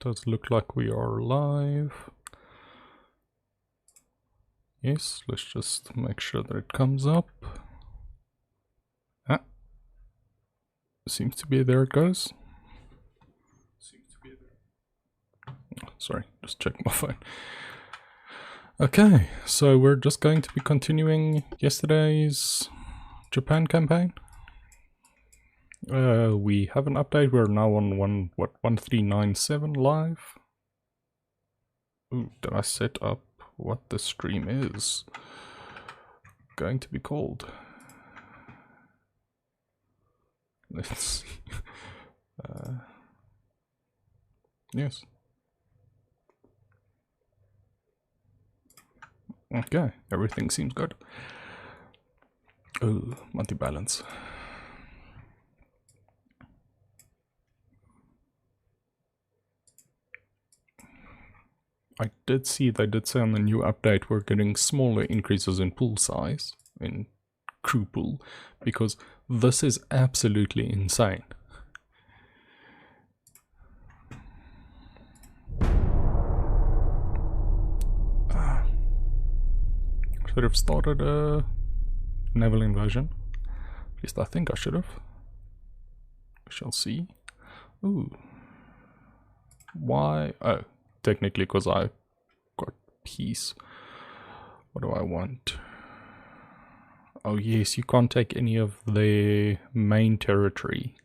Does look like we are live. Yes, let's just make sure that it comes up. Ah, seems to be there it goes. Oh, sorry, just check my phone. Okay, so we're just going to be continuing yesterday's Japan campaign. We have an update. We're now on 1397 live. Ooh, did I set up what the stream is going to be called? Let's see. Yes. Okay, everything seems good. Oh, multi-balance. I did see they did say on the new update we're getting smaller increases in pool size, in crew pool, because this is absolutely insane. Should have started a naval invasion. At least I think I should have. We shall see. Ooh. Why? Oh, technically because I got peace. What do I want? Oh yes, you can't take any of the main territory.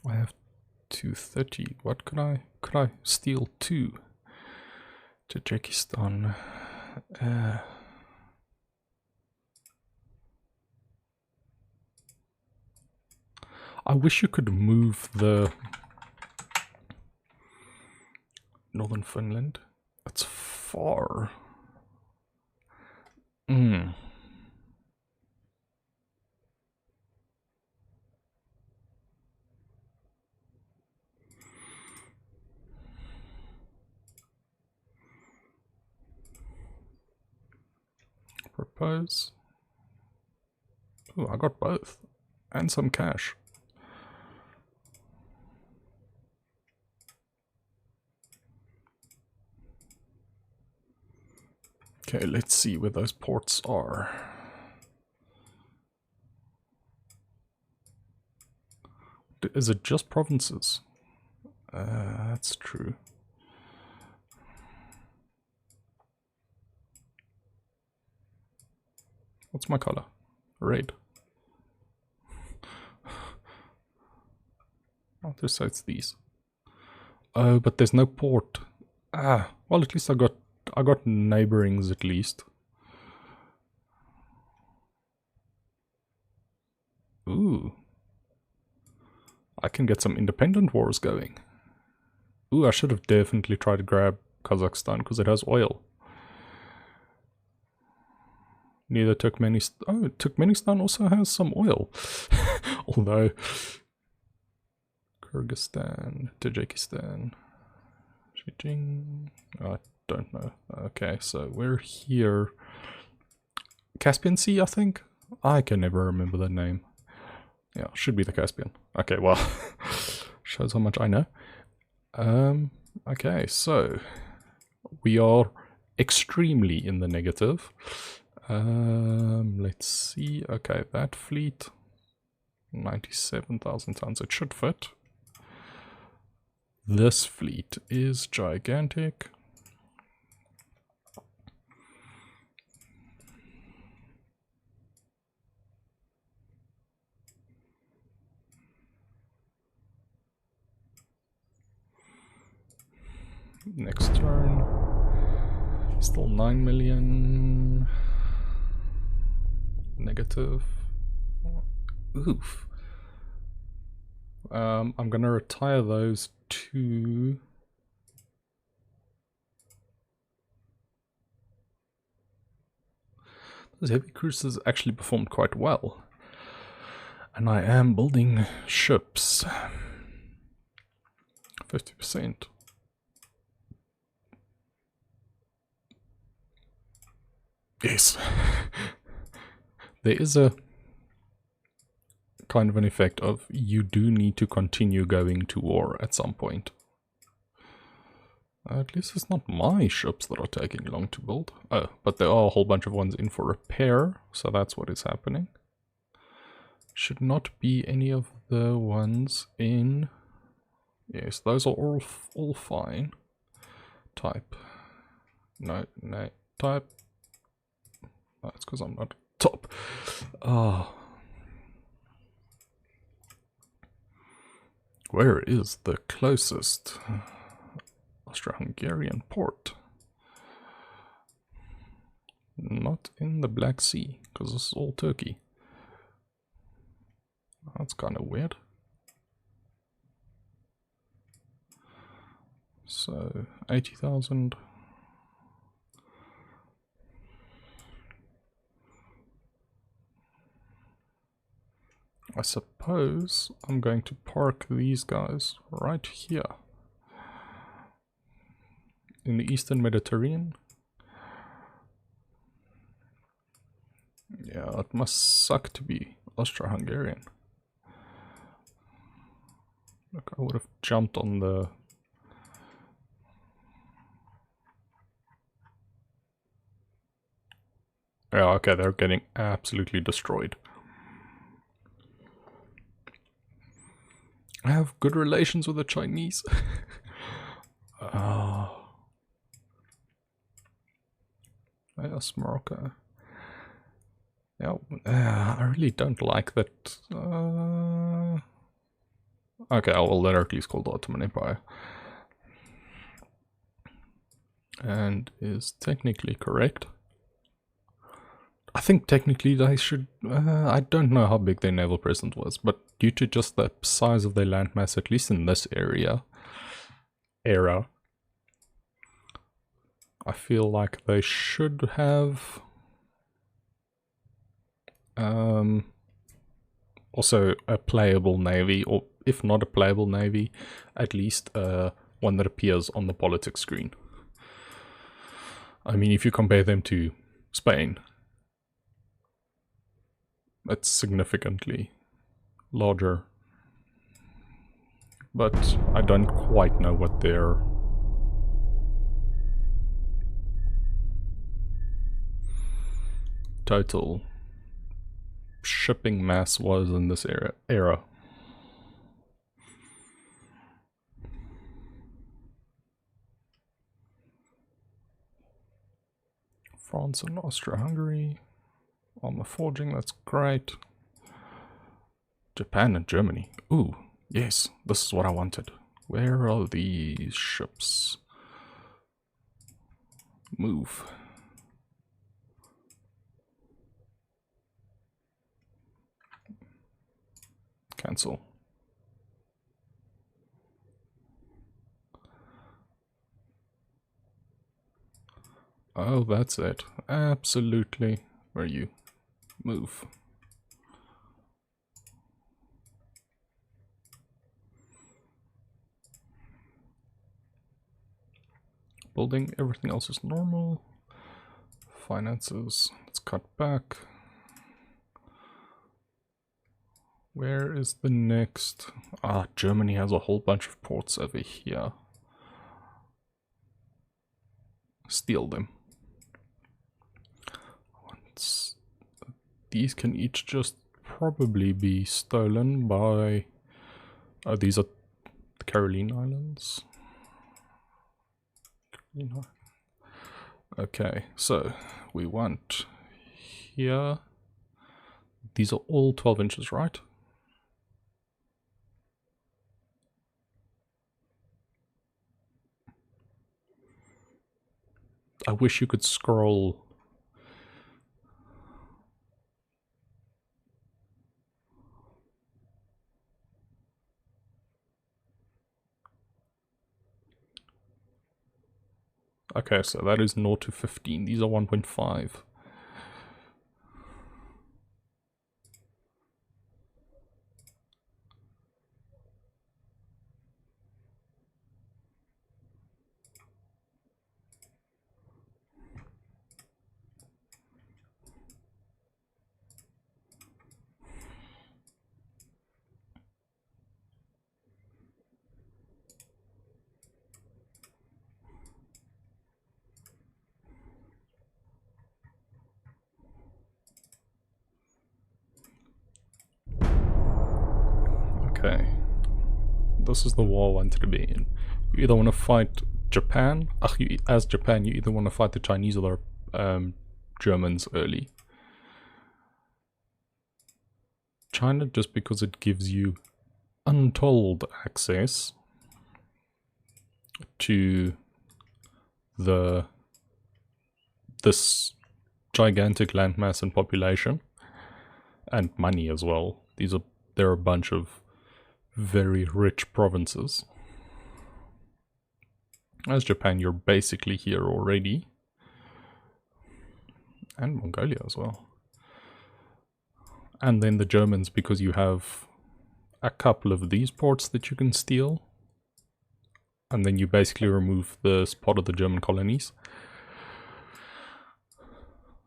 I have 230. What could I steal 2? Tajikistan. I wish you could move the Northern Finland. It's far. Propose. Oh, I got both. And some cash. Okay, let's see where those ports are. Is it just provinces? That's true. What's my color? Red. Oh, this side's these. Oh, but there's no port. Ah, well, at least I got neighborings at least. Ooh. I can get some independent wars going. Ooh, I should have definitely tried to grab Kazakhstan because it has oil. Neither Turkmenistan. Oh, Turkmenistan also has some oil. Although Kyrgyzstan, Tajikistan, Xinjiang, I don't know. Okay, so we're here. Caspian Sea, I think? I can never remember the name. Yeah, should be the Caspian. Okay, well, shows how much I know. Okay, so we are extremely in the negative. Let's see. Okay, that fleet, 97,000 tons. It should fit. This fleet is gigantic. Next turn. Still 9 million. Negative. Oof. I'm gonna retire those 2. Those heavy cruisers actually performed quite well. And I am building ships. 50%. Yes. There is a kind of an effect of you do need to continue going to war at some point. At least it's not my ships that are taking long to build. Oh, but there are a whole bunch of ones in for repair, so that's what is happening. Should not be any of the ones in... Yes, those are all fine. Type. No, type. That's because I'm not top. Where is the closest Austro-Hungarian port? Not in the Black Sea, because this is all Turkey. That's kind of weird. So, 80,000. I suppose I'm going to park these guys right here. In the Eastern Mediterranean. Yeah, it must suck to be Austro-Hungarian. Look, I would have jumped on the... Yeah, okay, they're getting absolutely destroyed. I have good relations with the Chinese. Yes, Morocco. Yeah, I really don't like that. Okay, well, they're at least called the Ottoman Empire. And is technically correct. I think technically they should... I don't know how big their naval presence was, but due to just the size of their landmass, at least in this era, I feel like they should have... also a playable navy, or if not a playable navy, at least one that appears on the politics screen. I mean, if you compare them to Spain, it's significantly larger. But I don't quite know what their total shipping mass was in this era. France and Austria-Hungary. Armor forging, that's great. Japan and Germany. Ooh, yes, this is what I wanted. Where are these ships? Move. Cancel. Oh, that's it. Absolutely. Where are you? Move. Building, everything else is normal. Finances, let's cut back. Where is the next? Ah, Germany has a whole bunch of ports over here. Steal them. Once these can each just probably be stolen by... Oh, these are the Caroline Islands. Okay, so we want here. These are all 12 inches, right? I wish you could scroll. Okay, so that is 0 to 15. These are 1.5. Okay. This is the war I wanted to be in. You either want to fight Japan, as Japan, you either want to fight the Chinese or the Germans early. China, just because it gives you untold access to this gigantic landmass and population, and money as well. There are a bunch of very rich provinces. As Japan, you're basically here already. And Mongolia as well. And then the Germans, because you have a couple of these ports that you can steal. And then you basically remove the spot of the German colonies.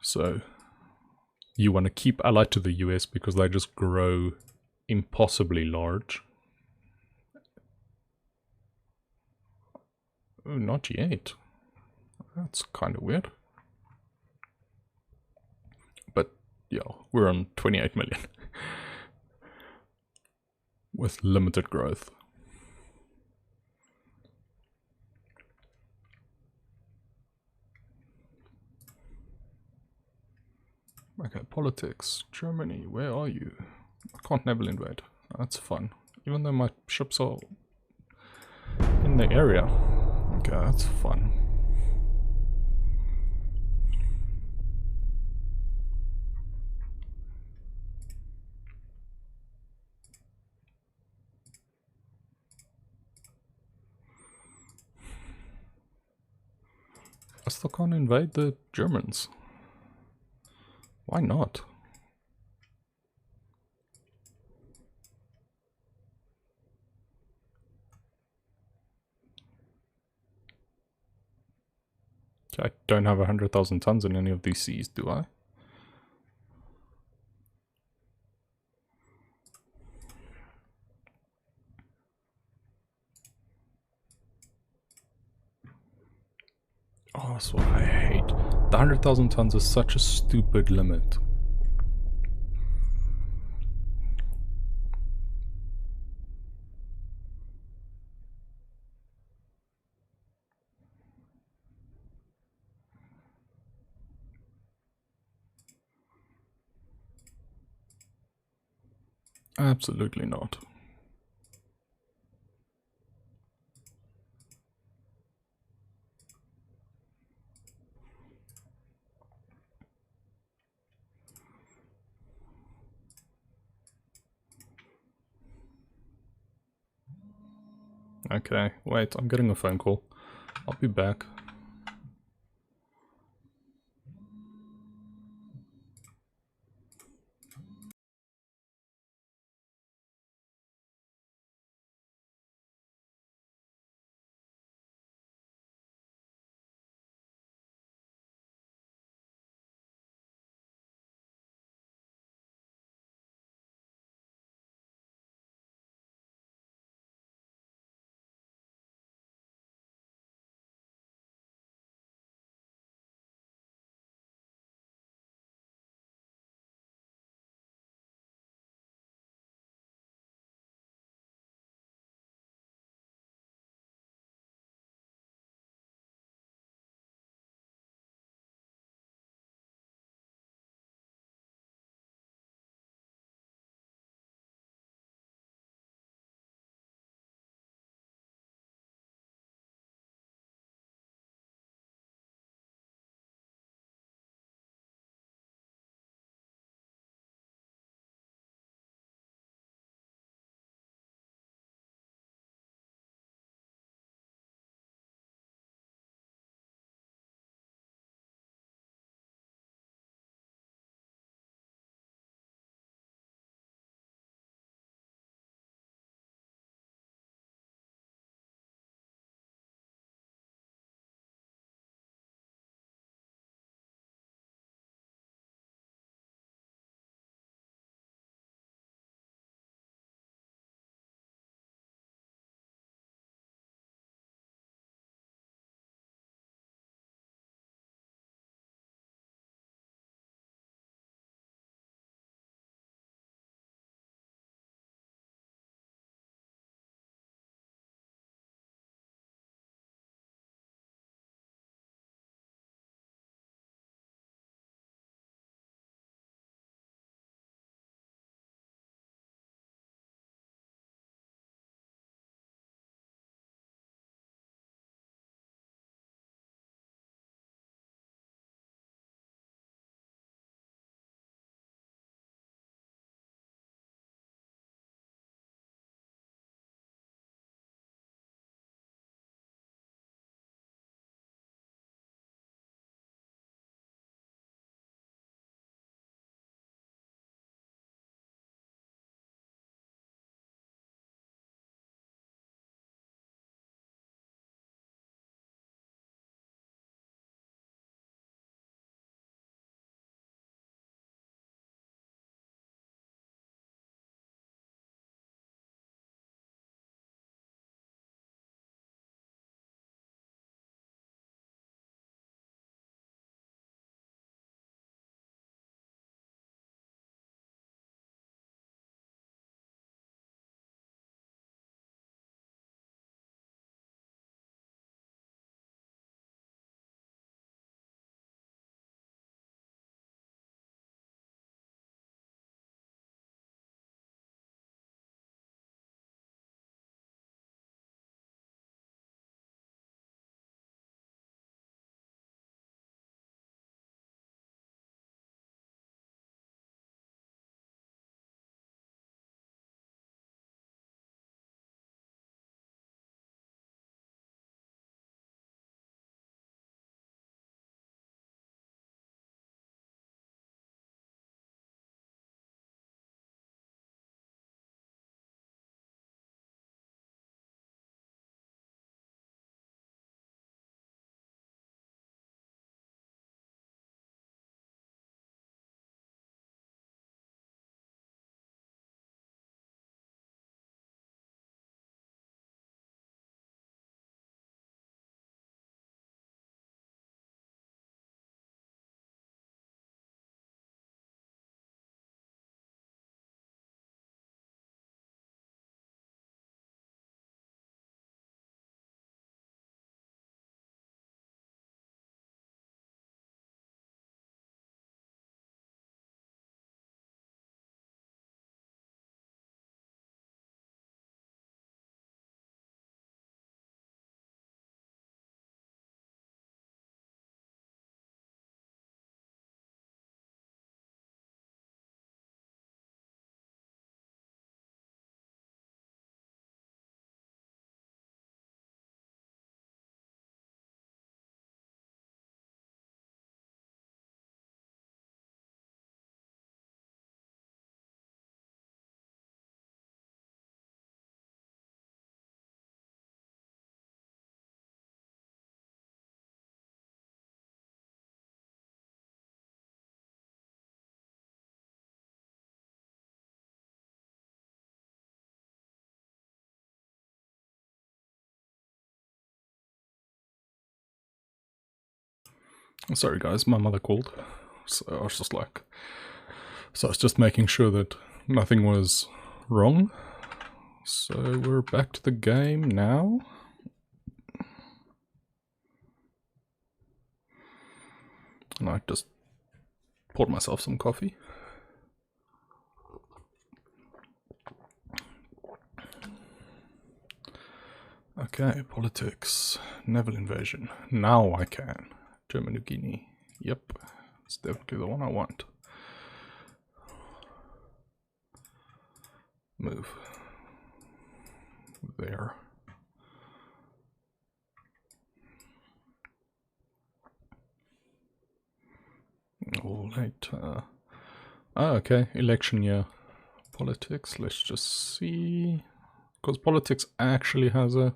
So you want to keep allied to the US because they just grow impossibly large. Oh, not yet. That's kind of weird. But yeah, we're on 28 million. With limited growth. Okay, politics. Germany, where are you? I can't naval invade. That's fun. Even though my ships are in the area. Okay, that's fun. I still can't invade the Germans. Why not? I don't have 100,000 tons in any of these seas, do I? Oh, that's what I hate. The 100,000 tons is such a stupid limit. Absolutely not. Okay, wait, I'm getting a phone call. I'll be back. Sorry guys, my mother called, so I was just like... So I was just making sure that nothing was wrong. So we're back to the game now. And I just poured myself some coffee. Okay, politics, naval invasion. Now I can. German New Guinea. Yep, it's definitely the one I want. Move. There. Oh, later. Oh, okay, election year. Politics, let's just see. Because politics actually has a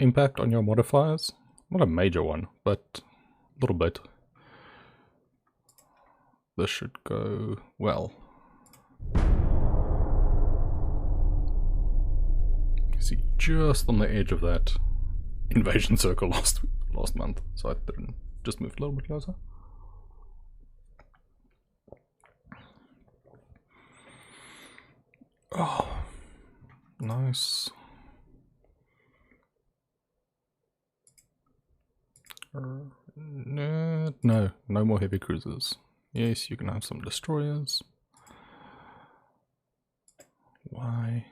impact on your modifiers. Not a major one, but a little bit. This should go well. You see, just on the edge of that invasion circle last month, so I didn't just move a little bit closer. Oh, nice. No more heavy cruisers. Yes, you can have some destroyers. Why?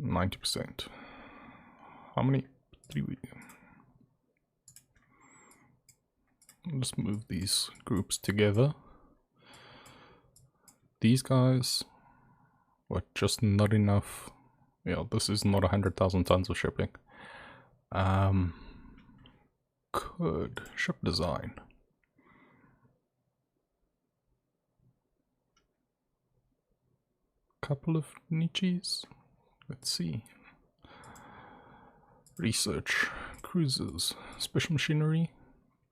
90%. How many? 3 weeks. Let's move these groups together. These guys were just not enough. Yeah, this is not 100,000 tons of shipping. Could ship design. Couple of niches. Let's see. Research, cruisers, special machinery,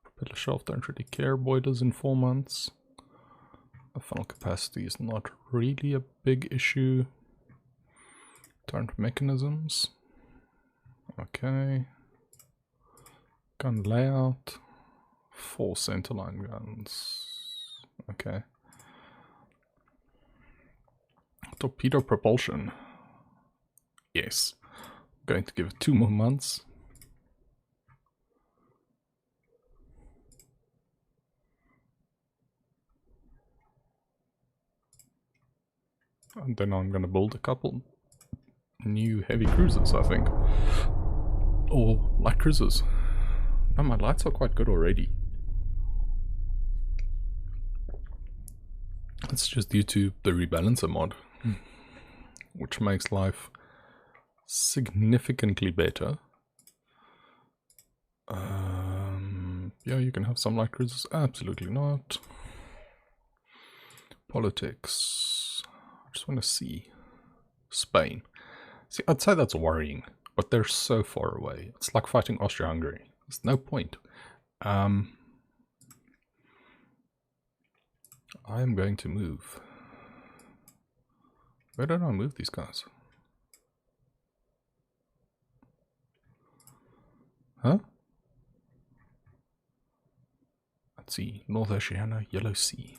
propeller shaft, don't really care, boilers in 4 months. The funnel capacity is not really a big issue. Turret mechanisms. Okay. Gun layout. 4 centerline guns. Okay. Torpedo propulsion. Yes. Going to give it 2 more months. And then I'm gonna build a couple new heavy cruisers, I think. Or light cruisers. No, my lights are quite good already. It's just due to the rebalancer mod, which makes life significantly better. Yeah, you can have some light cruisers. Absolutely not. Politics. I just want to see. Spain. See, I'd say that's worrying, but they're so far away. It's like fighting Austria-Hungary. There's no point. I am going to move. Where did I move these guys? Huh? Let's see. North Oceania, Yellow Sea.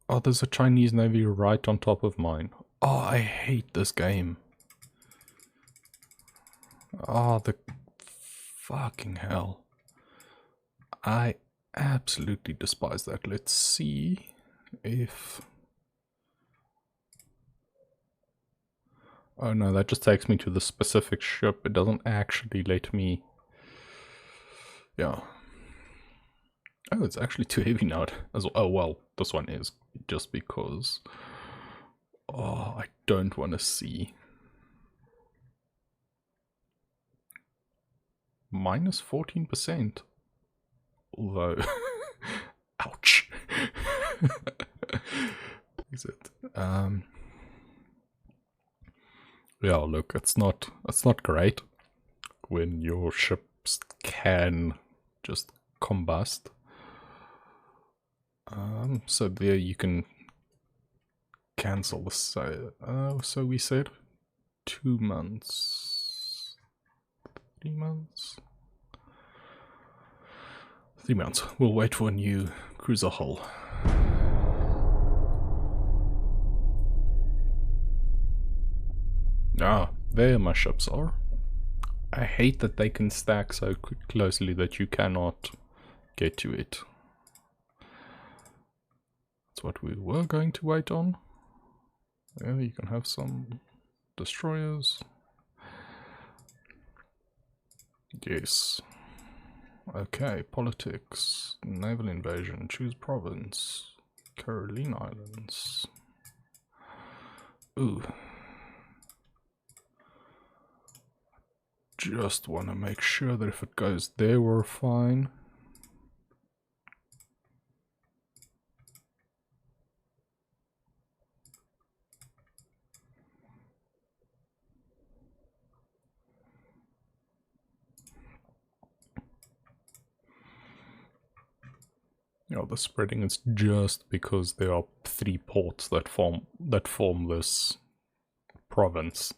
Oh, there's a Chinese Navy right on top of mine. Oh, I hate this game. Oh, the fucking hell. I absolutely despise that. Let's see if... Oh no, that just takes me to the specific ship. It doesn't actually let me... Yeah. Oh, it's actually too heavy now as well. Oh well, this one is. Just because... Oh, I don't want to see... Minus 14%. Although... Ouch! Is it? Yeah, look, it's not great when your ships can just combust. So there you can cancel the sale. So we said 2 months. 3 months? 3 months. We'll wait for a new cruiser hull. Ah, there my ships are. I hate that they can stack so closely that you cannot get to it. That's what we were going to wait on. Yeah, you can have some destroyers. Yes. Okay, politics, naval invasion, choose province, Caroline Islands. Ooh. Just want to make sure that if it goes there, we're fine. Yeah, the spreading is just because there are 3 ports that form this province.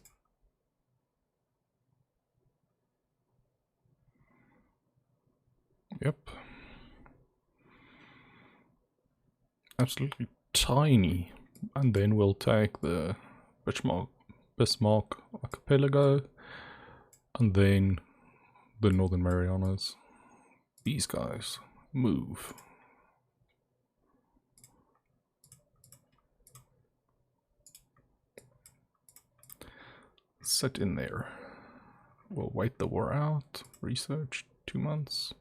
Yep. Absolutely tiny. And then we'll take the Bismarck Archipelago, and then the Northern Marianas. These guys move. Sit in there. We'll wait the war out. Research 2 months.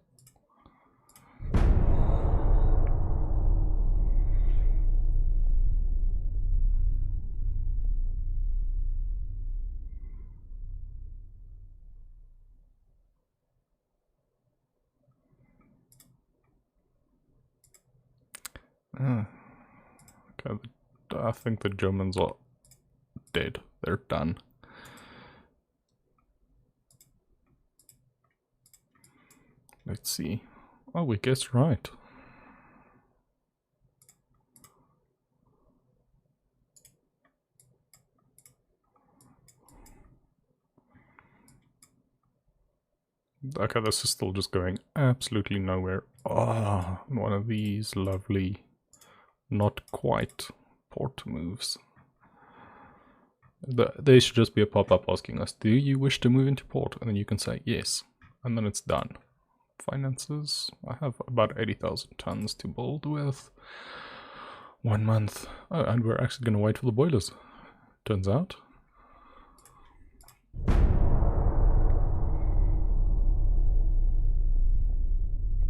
Okay, I think the Germans are dead. They're done. Let's see. Oh, we guessed right. Okay, this is still just going absolutely nowhere. Ah, oh, one of these lovely, not quite port moves. There should just be a pop-up asking us, do you wish to move into port? And then you can say yes, and then it's done. Finances, I have about 80,000 tons to build with. 1 month. Oh, and we're actually going to wait for the boilers, turns out.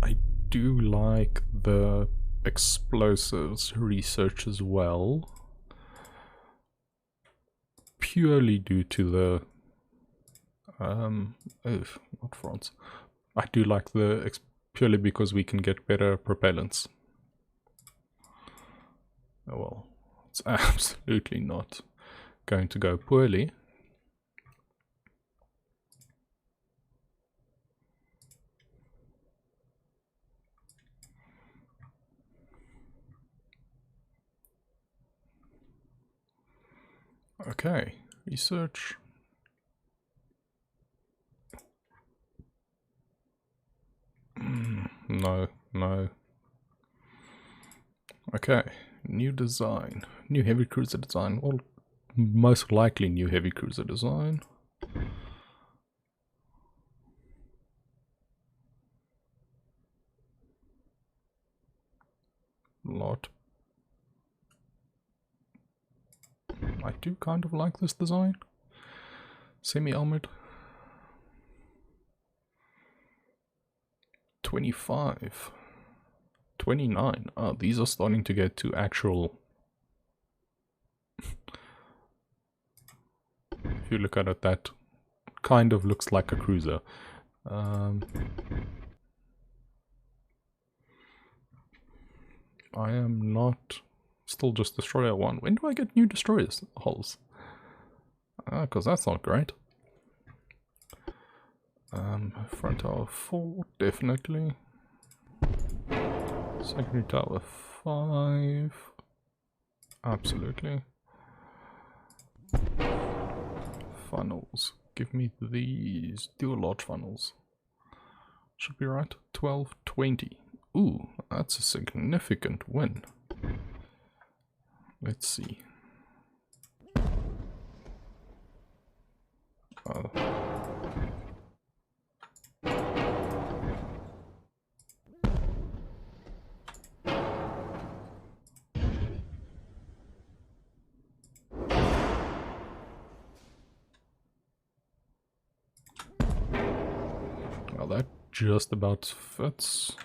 I do like the explosives research as well, purely due to the not France. I do like the purely because we can get better propellants. Oh well, it's absolutely not going to go poorly. Okay, research. No. Okay, new design. New heavy cruiser design. Well, most likely new heavy cruiser design. Lot. I do kind of like this design. Semi-armored. 25. 29. Oh, these are starting to get to actual... If you look at it, that kind of looks like a cruiser. I am not... Still just destroyer 1. When do I get new destroyers hulls? Because that's not great. Front tower 4, definitely. Secondary tower 5. Absolutely. Funnels. Give me these dual large funnels. Should be right. 1220. Ooh, that's a significant win. Let's see. Oh. Well, that just about fits.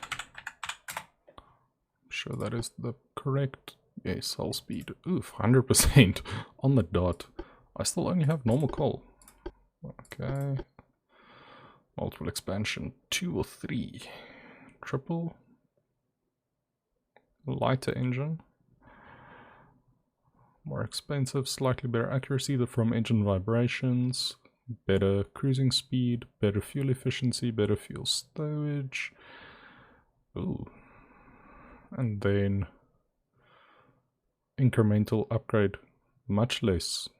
I'm sure that is the correct. Yes, hull speed. Oof, 100% on the dot. I still only have normal coal. Okay. Multiple expansion, 2 or 3. Triple. Lighter engine. More expensive, slightly better accuracy from engine vibrations. Better cruising speed, better fuel efficiency, better fuel stowage. Ooh. And then incremental upgrade, much less.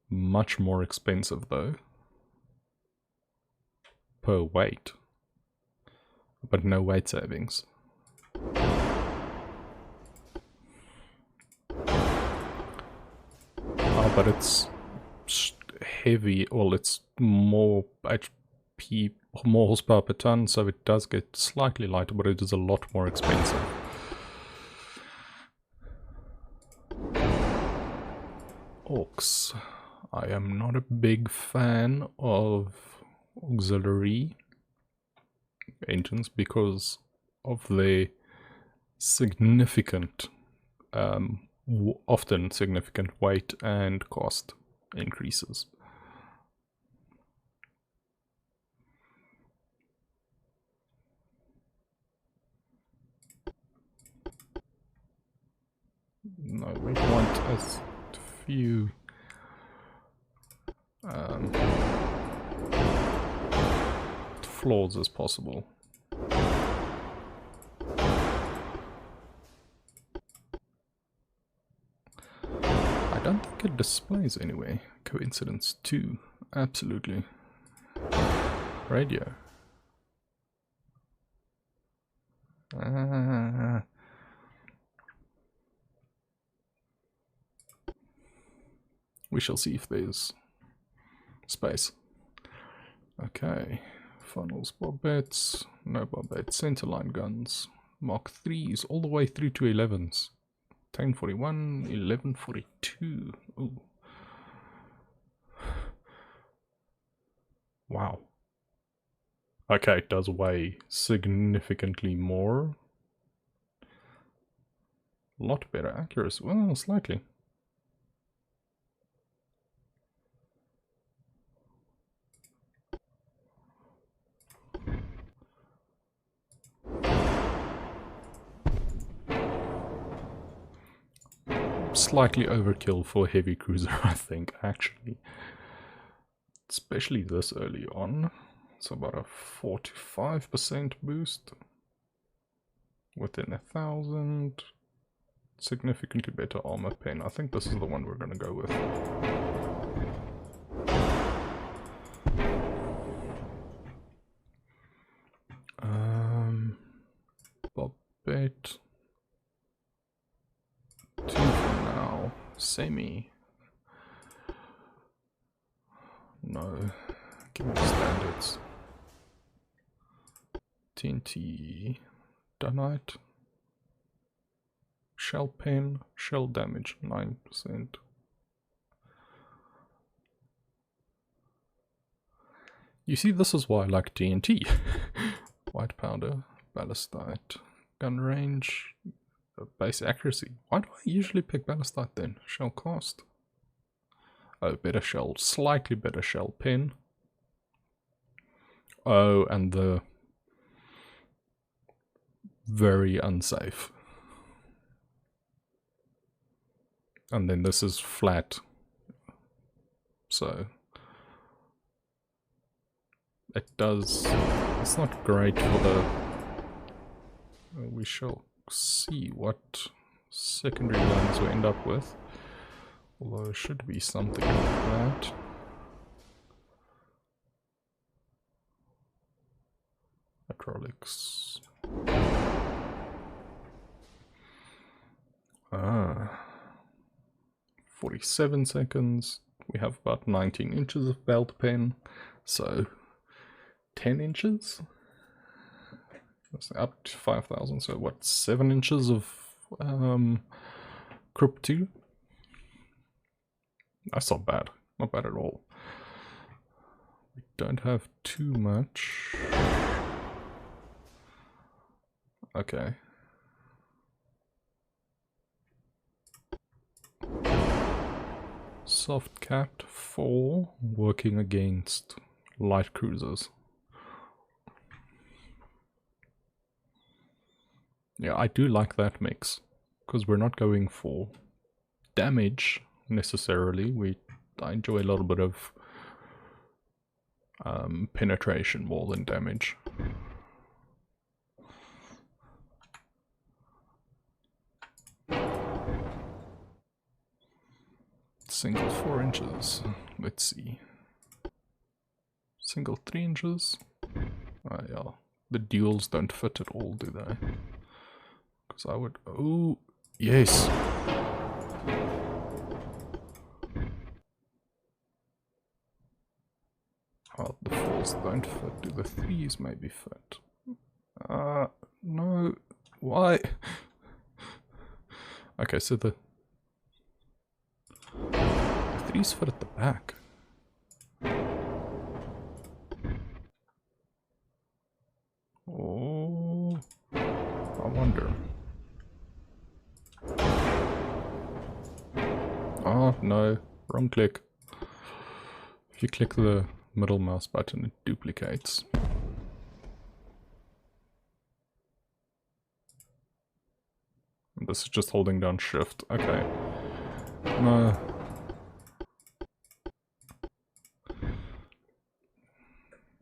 Much more expensive though. Per weight. But no weight savings. Oh, but it's heavy, well, it's more HP, more horsepower per ton, so it does get slightly lighter, but it is a lot more expensive. Orcs. I am not a big fan of auxiliary engines because of their significant, often significant weight and cost increases. No, we want as few flaws as possible. I don't think it displays anyway. Coincidence 2. Absolutely. Radio. We shall see if there's space. Okay. Funnels, barbettes. No barbettes. Centerline guns. Mark 3s all the way through to 11s. 1041, 1142. Ooh. Wow. Okay, it does weigh significantly more. A lot better accuracy. Well, slightly. Slightly overkill for a heavy cruiser, I think, actually. Especially this early on. It's about a 45% boost. Within 1,000. Significantly better armor pen. I think this is the one we're going to go with. Bobette. 2 for now. Semi. No. Give me the standards. TNT. Dreadnought. Shell pen. Shell damage 9%. You see, this is why I like TNT. White powder. Ballistite. Gun range. Base accuracy. Why do I usually pick ballistite then? Shell cost. Oh, better shell. Slightly better shell pen. Oh, and the very unsafe. And then this is flat. So it does, it's not great for the We shall see what secondary guns we end up with. Although it should be something like that. Hydraulics. 47 seconds. We have about 19 inches of belt pen, so 10 inches? That's up to 5,000, so what, 7 inches of Crypt 2? That's not bad. Not bad at all. We don't have too much. Okay. Soft capped 4, working against light cruisers. Yeah, I do like that mix, because we're not going for damage necessarily. I enjoy a little bit of penetration more than damage. Single 4 inches. Let's see. Single 3 inches. Oh yeah, the duals don't fit at all, do they? Because I would. Oh, yes. Oh, the 4s don't fit. Do the 3s maybe fit? No. Why? Okay, so the 3s fit at the back. Oh, I wonder. Oh no, wrong click. If you click the middle mouse button, it duplicates. And this is just holding down shift. Okay. No.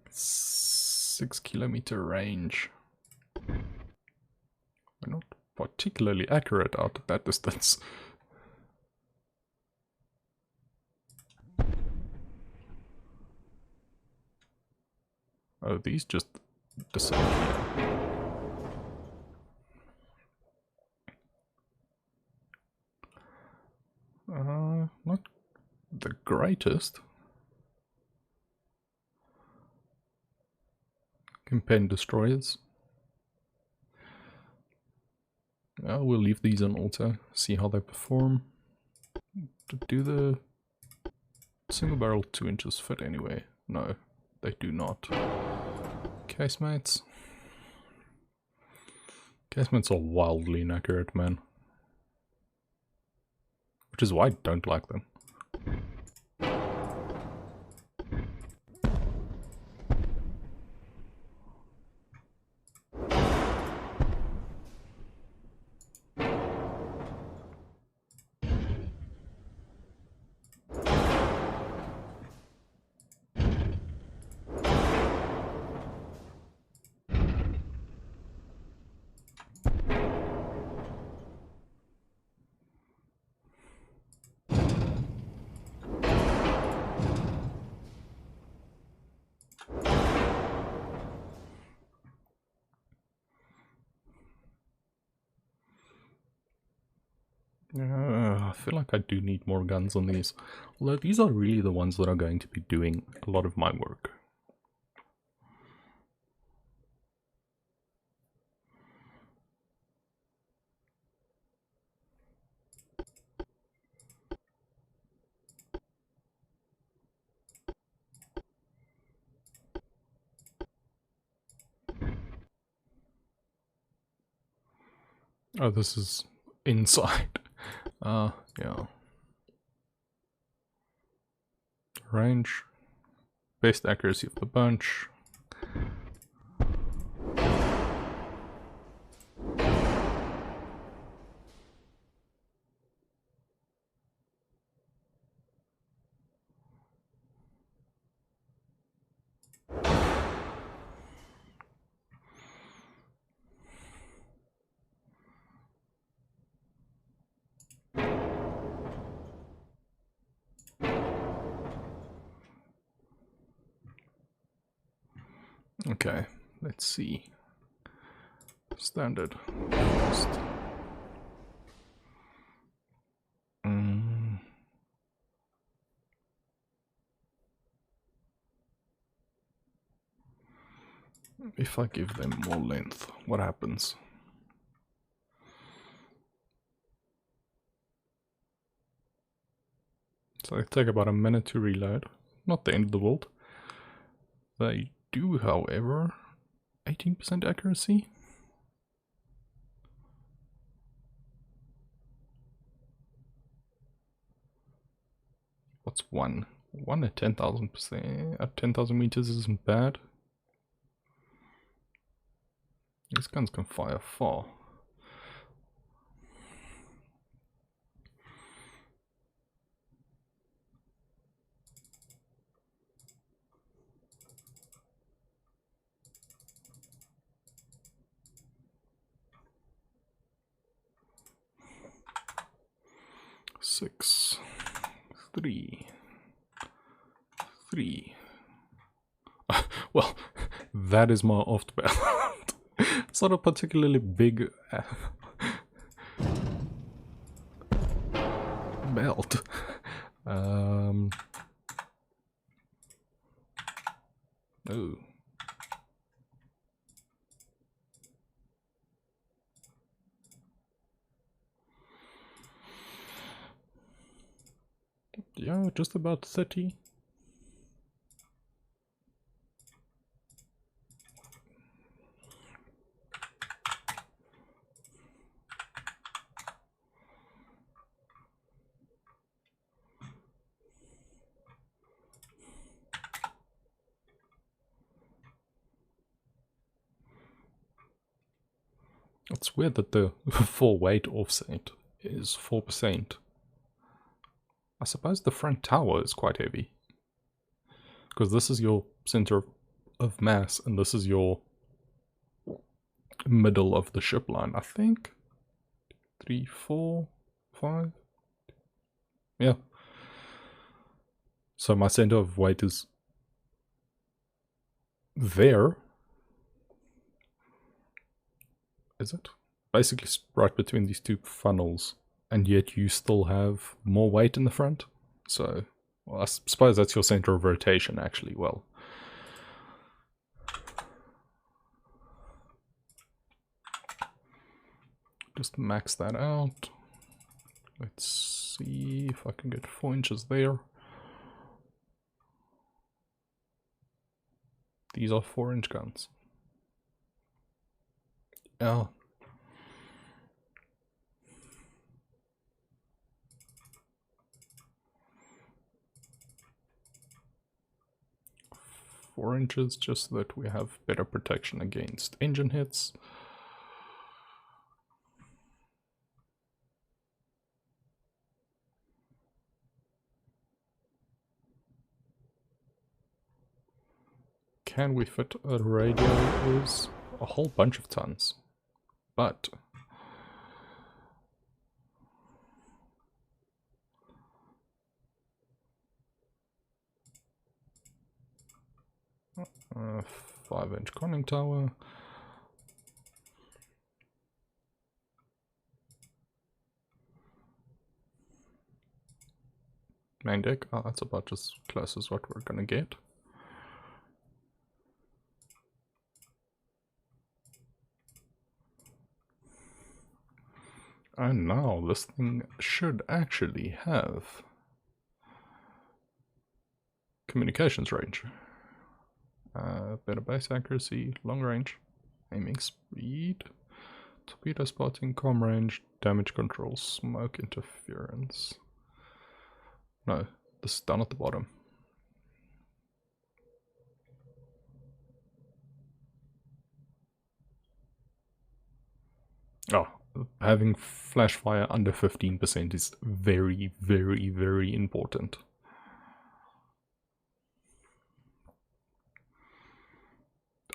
Six kilometer range. We're not particularly accurate out at that distance. Oh, these just disappear. Not the greatest. Campaign destroyers. We'll leave these on auto, see how they perform. Do the single barrel 2 inches fit anyway? No, they do not. Casemates. Casemates are wildly inaccurate, man. Which is why I don't like them. I feel like I do need more guns on these. Although these are really the ones that are going to be doing a lot of my work. Oh, this is inside. Yeah. Range. Best accuracy of the bunch. Okay, let's see. Standard. First. If I give them more length, what happens? So it take about a minute to reload. Not the end of the world. They do, however, 18% accuracy. What's one? One at 10,000%. At 10,000 meters isn't bad. These guns can fire far. Six, three. Well, that is my off-belt. It's not a particularly big belt. Oh. Yeah, just about 30. It's weird that the full weight offset is 4%. I suppose the front tower is quite heavy. Because this is your center of mass and this is your middle of the ship line, I think. 3, 4, 5. Yeah. So my center of weight is there. Is it? Basically right between these two funnels. And yet you still have more weight in the front. So, well, I suppose that's your center of rotation actually. Well, just max that out. Let's see if I can get 4 inches there. These are 4-inch guns. Yeah. Four inches, just so that we have better protection against engine hits. Can we fit a radio? Is a whole bunch of tons, but a 5-inch conning tower. Main deck. Oh, that's about as close as what we're gonna get. And now this thing should actually have communications range. Better base accuracy, long range, aiming speed, torpedo spotting, comm range, damage control, smoke interference. No, this is down at the bottom. Oh, having flash fire under 15% is very, very, very important.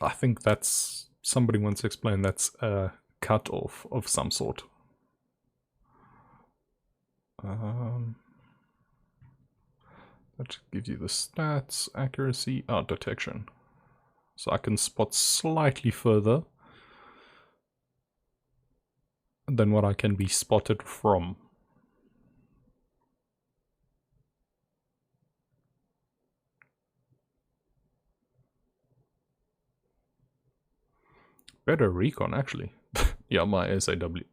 I think that's, somebody once explained, that's a cutoff of some sort. That gives you the stats, accuracy, detection. So I can spot slightly further than what I can be spotted from. Better recon, actually. Yeah, my ASW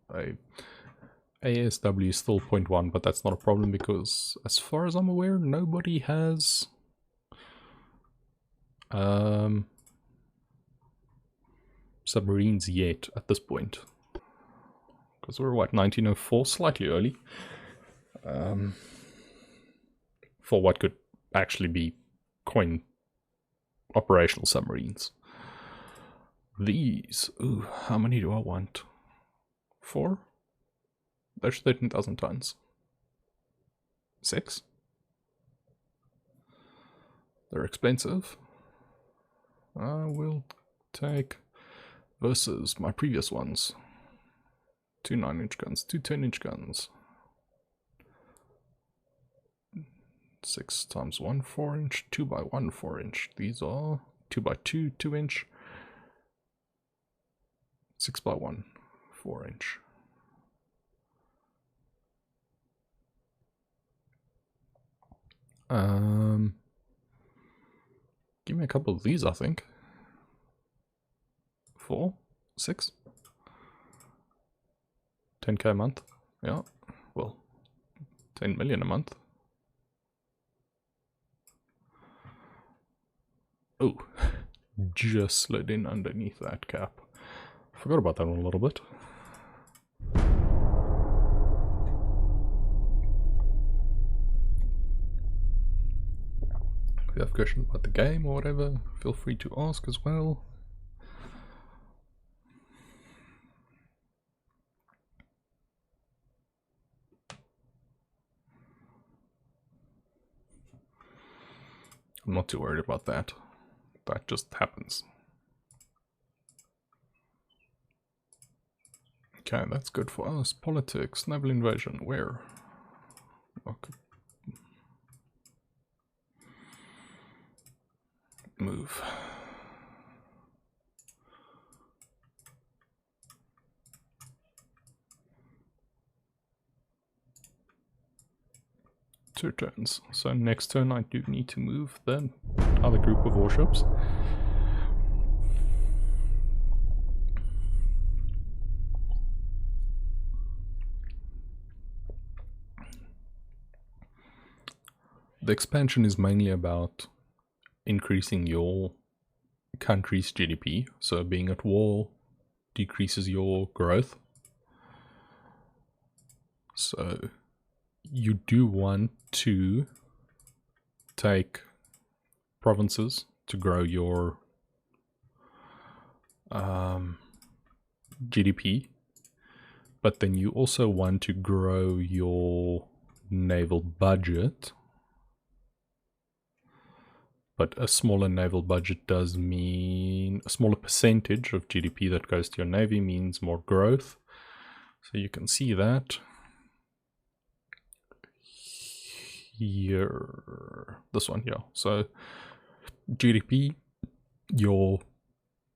is still 0.1, but that's not a problem because, as far as I'm aware, nobody has submarines yet at this point. Because we're, what, 1904? Slightly early. For what could actually be coin operational submarines. These, ooh, how many do I want? 4? There's 13,000 tons. 6? They're expensive. I will take versus my previous ones. 2 9-inch guns, 2 10-inch guns. 6 times 1 4-inch, 2 by 1 4-inch. These are 2 by 2 2-inch. 6 by 1 4-inch. Give me a couple of these, I think. 4, 6, 10k a month. Yeah, well, 10 million a month. Oh, just slid in underneath that cap. Forgot about that one a little bit. If you have questions about the game or whatever, feel free to ask as well. I'm not too worried about that. That just happens. Okay, that's good for us. Politics, naval invasion, where? Okay. Move. Two turns. So next turn I do need to move the other group of warships. The expansion is mainly about increasing your country's GDP. So being at war decreases your growth. So you do want to take provinces to grow your GDP, but then you also want to grow your naval budget. But a smaller naval budget does mean a smaller percentage of GDP that goes to your navy means more growth. So you can see that here, this one here. So GDP, your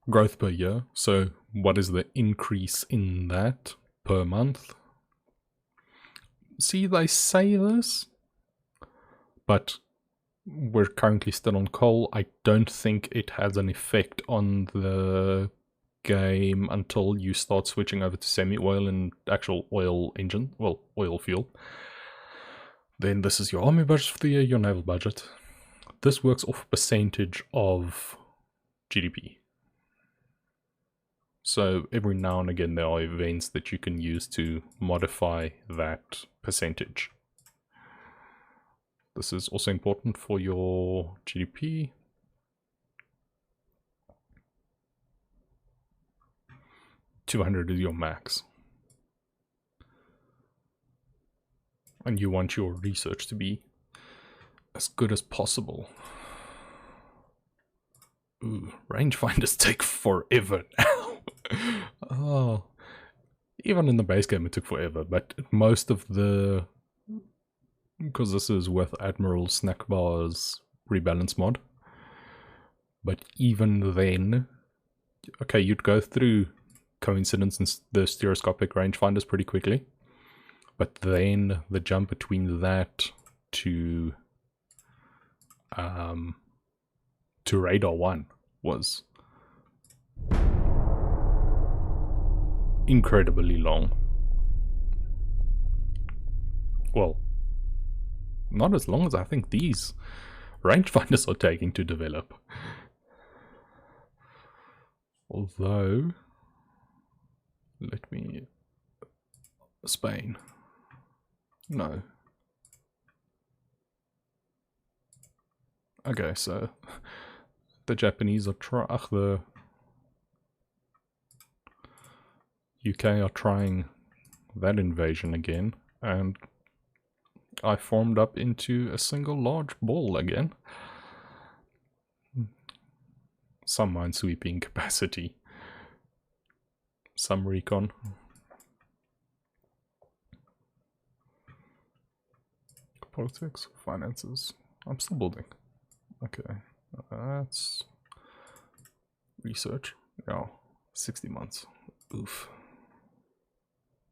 growth per year. So what is the increase in that per month? See, they say this, but we're currently still on coal. I don't think it has an effect on the game until you start switching over to semi-oil and actual oil engine, well, oil fuel. Then this is your army budget for the year, your naval budget. This works off a percentage of GDP. So every now and again there are events that you can use to modify that percentage. This is also important for your GDP. $200 is your max. And you want your research to be as good as possible. Ooh, rangefinders take forever now. Oh, even in the base game it took forever, but most of the... because this is with Admiral Snackbar's rebalance mod. But even then, okay, you'd go through coincidence and the stereoscopic rangefinders pretty quickly. But then the jump between that to radar 1 was incredibly long. Well, not as long as I think these rangefinders are taking to develop. Although, let me... Spain. No. Okay, so the Japanese are the UK are trying that invasion again, and I formed up into a single large ball again. Some minesweeping capacity, some recon. Politics, finances. I'm still building. Okay, that's research. Yeah, 60 months. Oof.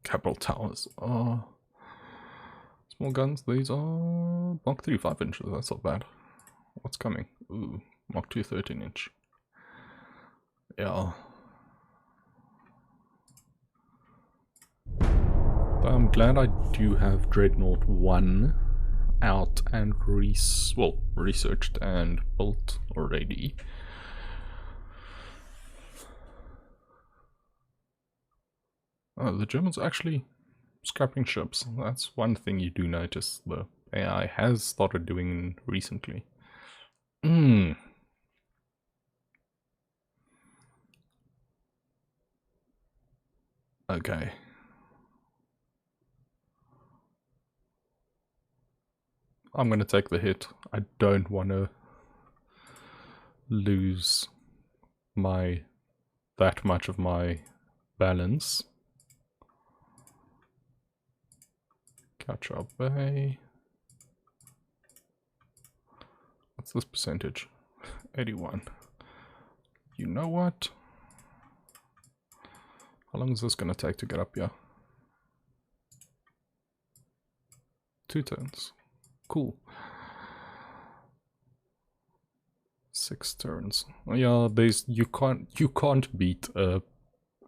Capital towers. Small guns. These are Mark 3 5 inches. That's not bad. What's coming? Ooh, Mark 2 13 inch. Yeah. I'm glad I do have Dreadnought 1 out and researched and built already. Oh, the Germans are actually scrapping ships. That's one thing you do notice the AI has started doing recently. Okay. I'm gonna take the hit. I don't want to lose that much of my balance. Catch up Bay. What's this percentage? 81. You know what? How long is this gonna take to get up here? 2 turns. Cool. 6 turns. Yeah, you can't beat a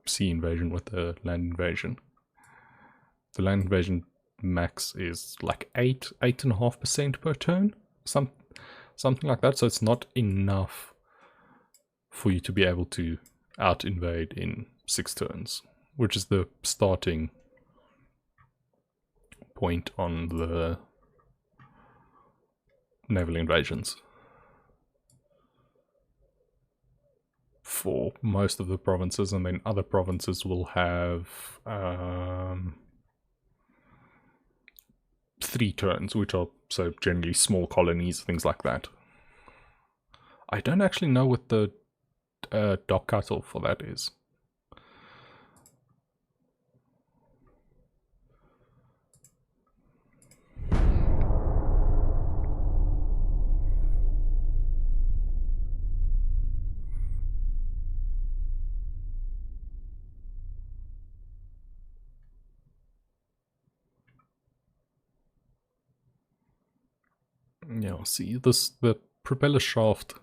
sea invasion with a land invasion. The land invasion max is like 8.5% per turn, something like that. So it's not enough for you to be able to out invade in 6 turns, which is the starting point on the naval invasions for most of the provinces, and then other provinces will have 3 turns, which are so generally small colonies, things like that. I don't actually know what the dock cutoff for that is. Yeah, see, the propeller shaft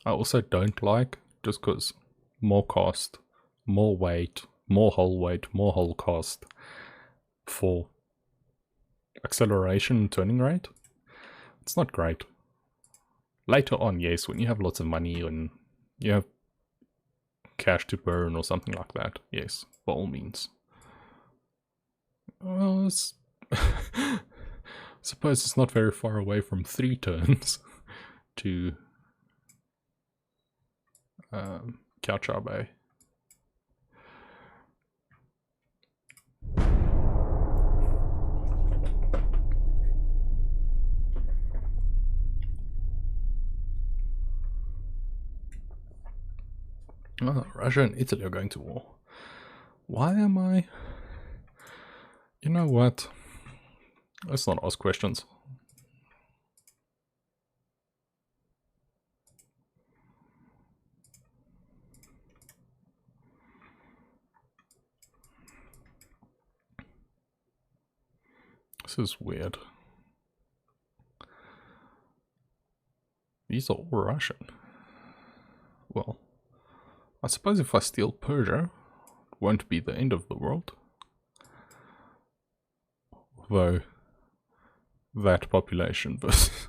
I also don't like, just because more cost, more weight, more hull cost for acceleration and turning rate. It's not great. Later on, yes, when you have lots of money and you have cash to burn or something like that, yes, by all means. Well, suppose it's not very far away from 3 turns to Kiao Bay. Oh, Russia and Italy are going to war. Why am I... You know what? Let's not ask questions. This is weird. These are all Russian. Well, I suppose if I steal Persia, it won't be the end of the world. Though, that population versus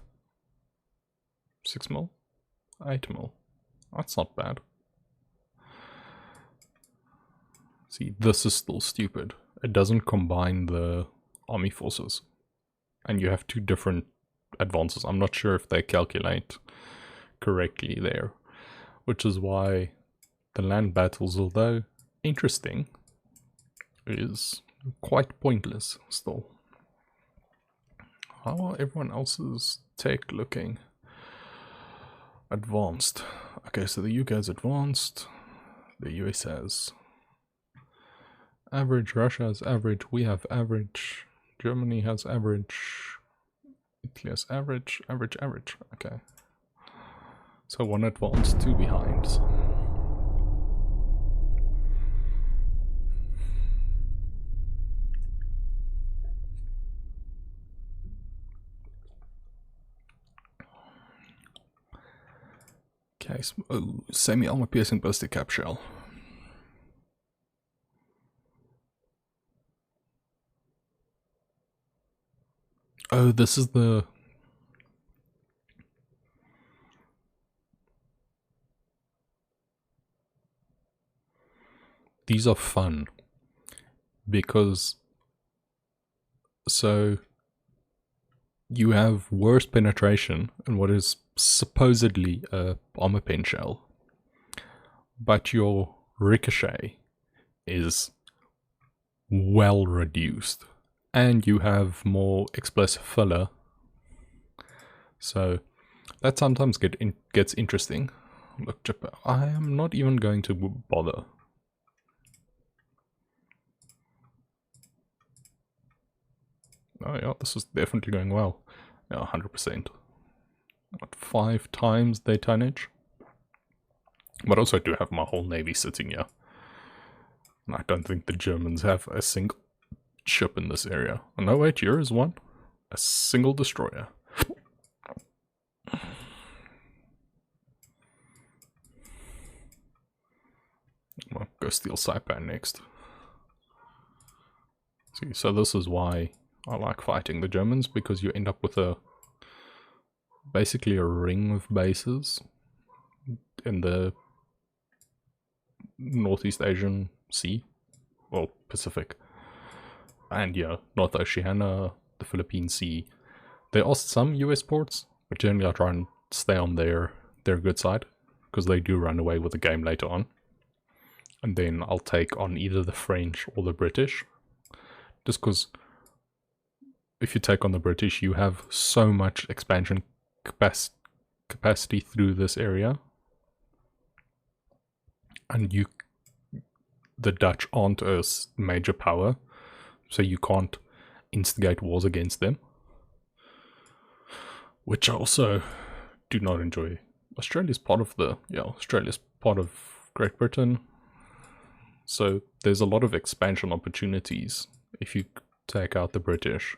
6 mil? 8 mil. That's not bad. See, this is still stupid. It doesn't combine the army forces. And you have 2 different advances. I'm not sure if they calculate correctly there. Which is why the land battles, although interesting, is quite pointless still. How are everyone else's tech looking? Advanced. Okay, so the UK has advanced. The US has average. Russia has average. We have average. Germany has average. Italy has average. Average. Okay. So 1 advanced, 2 behind. Okay, oh, semi-armor piercing ballistic cap shell. Oh, this is the... These are fun. Because... So... You have worse penetration in what is supposedly a armor pen shell. But your ricochet is well reduced. And you have more explosive filler. So that sometimes gets interesting. Look, Japan, I am not even going to bother. Oh yeah, this is definitely going well. Yeah, 100%. What, 5 times their tonnage? But also I do have my whole navy sitting here. And I don't think the Germans have a single ship in this area. Oh no, wait, here is one. A single destroyer. Well, go steal Saipan next. See, so this is why I like fighting the Germans, because you end up with basically a ring of bases in the Northeast Asian Sea, well, Pacific, and yeah, North Oceania, the Philippine Sea. There are some US ports, but generally I try and stay on their good side, because they do run away with the game later on. And then I'll take on either the French or the British, just because if you take on the British, you have so much expansion capacity through this area. And the Dutch aren't a major power, so you can't instigate wars against them. Which I also do not enjoy. Australia's part of Great Britain. So there's a lot of expansion opportunities if you take out the British.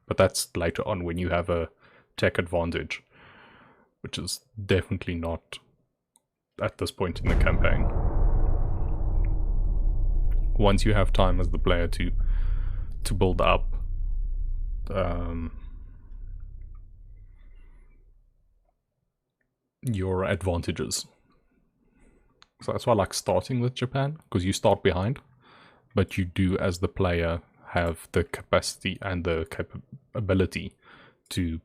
But that's later on when you have a tech advantage, which is definitely not at this point in the campaign. Once you have time as the player to build up your advantages. So that's why I like starting with Japan, because you start behind, but you do as the player have the capacity and the capability to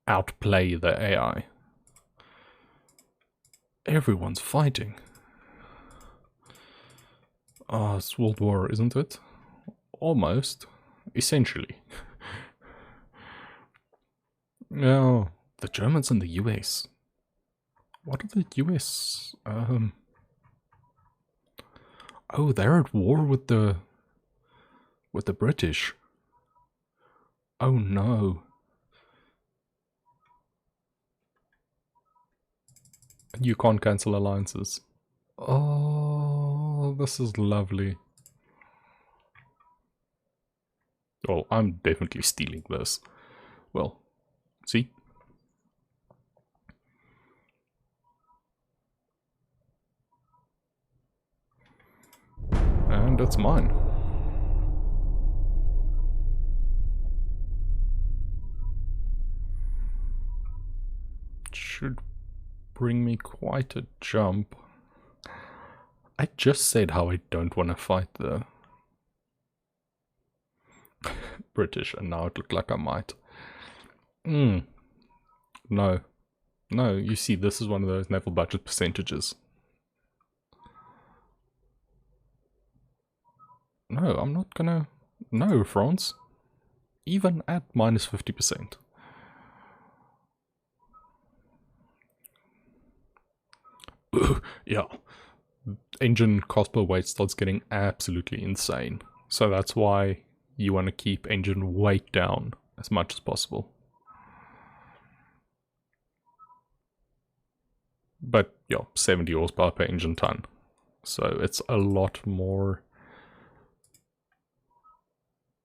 outplay the AI. Everyone's fighting. Oh, it's World War, isn't it? Almost. Essentially. No, the Germans and the US. What are the US? Oh, they're at war with the British. Oh no. You can't cancel alliances. Oh, this is lovely. Well, I'm definitely stealing this. Well, see? And it's mine. Should bring me quite a jump. I just said how I don't want to fight the British, and now it looked like I might. No. No, you see, this is one of those naval budget percentages. No, I'm not gonna... No, France. Even at minus 50%. Yeah. Engine cost per weight starts getting absolutely insane. So that's why you want to keep engine weight down as much as possible. But yeah, 70 horsepower per engine ton. So it's a lot more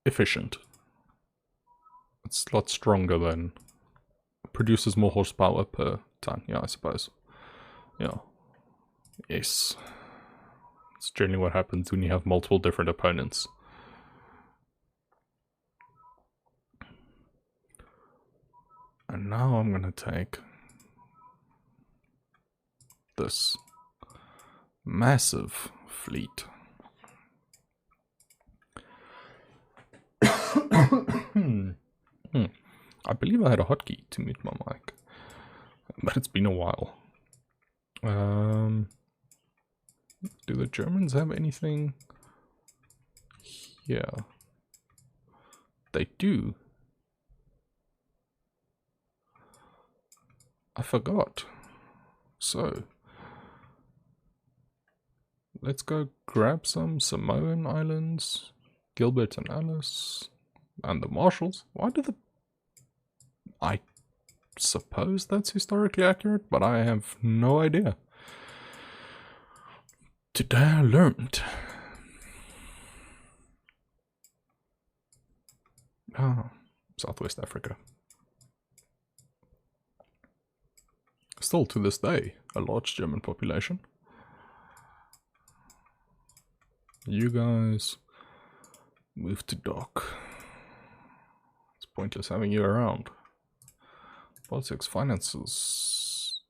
efficient. It's a lot stronger than... produces more horsepower per ton, yeah, I suppose. Yeah. Yes. It's generally what happens when you have multiple different opponents. And now I'm gonna take this massive fleet. I believe I had a hotkey to mute my mic, but it's been a while. Do the Germans have anything here? They do. I forgot. So, let's go grab some Samoan Islands, Gilbert and Alice, and the Marshalls. Why do the... I suppose that's historically accurate, but I have no idea. Today I learned. Ah, Southwest Africa. Still to this day, a large German population. You guys move to dock. It's pointless having you around. Politics, finances,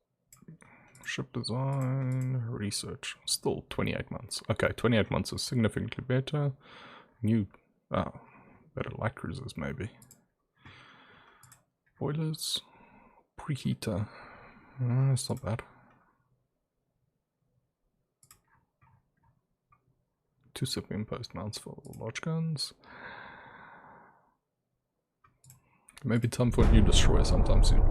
ship design, research. Still 28 months. Okay, 28 months is significantly better. New, better light cruisers maybe. Boilers, preheater. It's not bad. 2 superimposed mounts for large guns. Maybe time for a new destroyer sometime soon.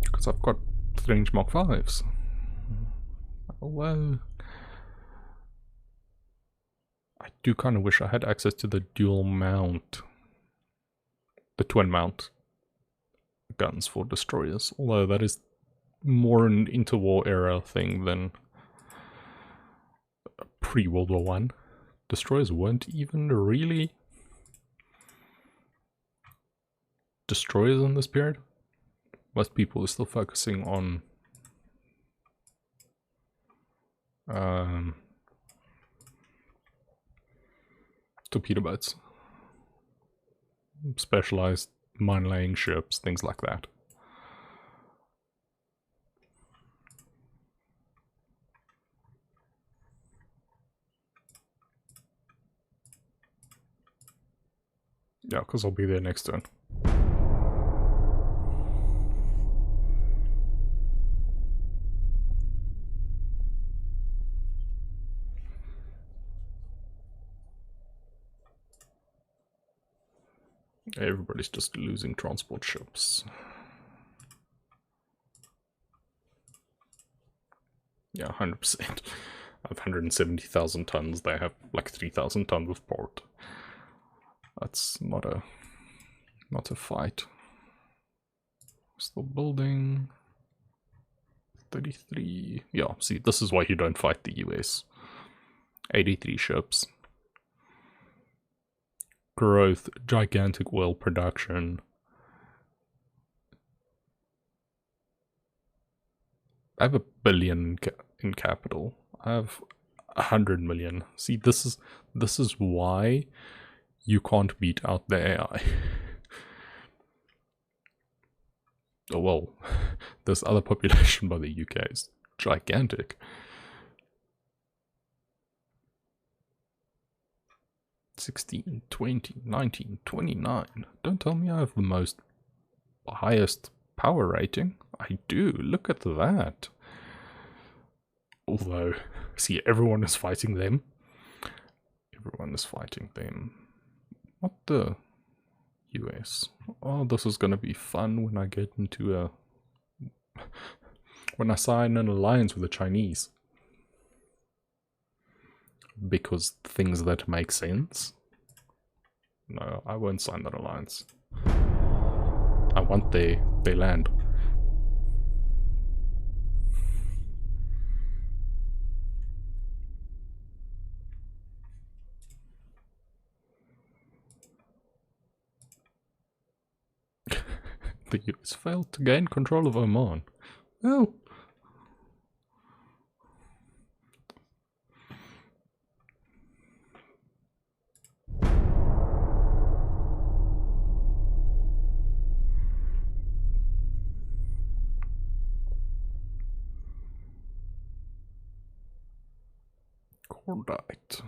Because I've got strange Mark 5s. Although I do kind of wish I had access to the dual mount, the twin mount guns for destroyers. Although that is more an interwar era thing than pre-World War One. Destroyers weren't even really destroyers in this period. Most people are still focusing on torpedo boats, specialized mine-laying ships, things like that. Yeah, because I'll be there next turn. Everybody's just losing transport ships. Yeah, 100%. I have 170,000 tons. They have like 3,000 tons of port. That's not a fight. Still building. 33. Yeah, see, this is why you don't fight the US. 83 ships. growth, gigantic oil production. I have 1 billion in capital. I have 100 million. See, this is why you can't beat out the AI. Oh well, this other population by the UK is gigantic. 16, 20, 19, 29. Don't tell me I have the highest power rating. I do, look at that. Although, see, everyone is fighting them. Everyone is fighting them. What the US? Oh, this is gonna be fun when I get into a... when I sign an alliance with the Chinese. Because things that make sense. No, I won't sign that alliance. I want their land. The US failed to gain control of Oman. Oh. Cordite.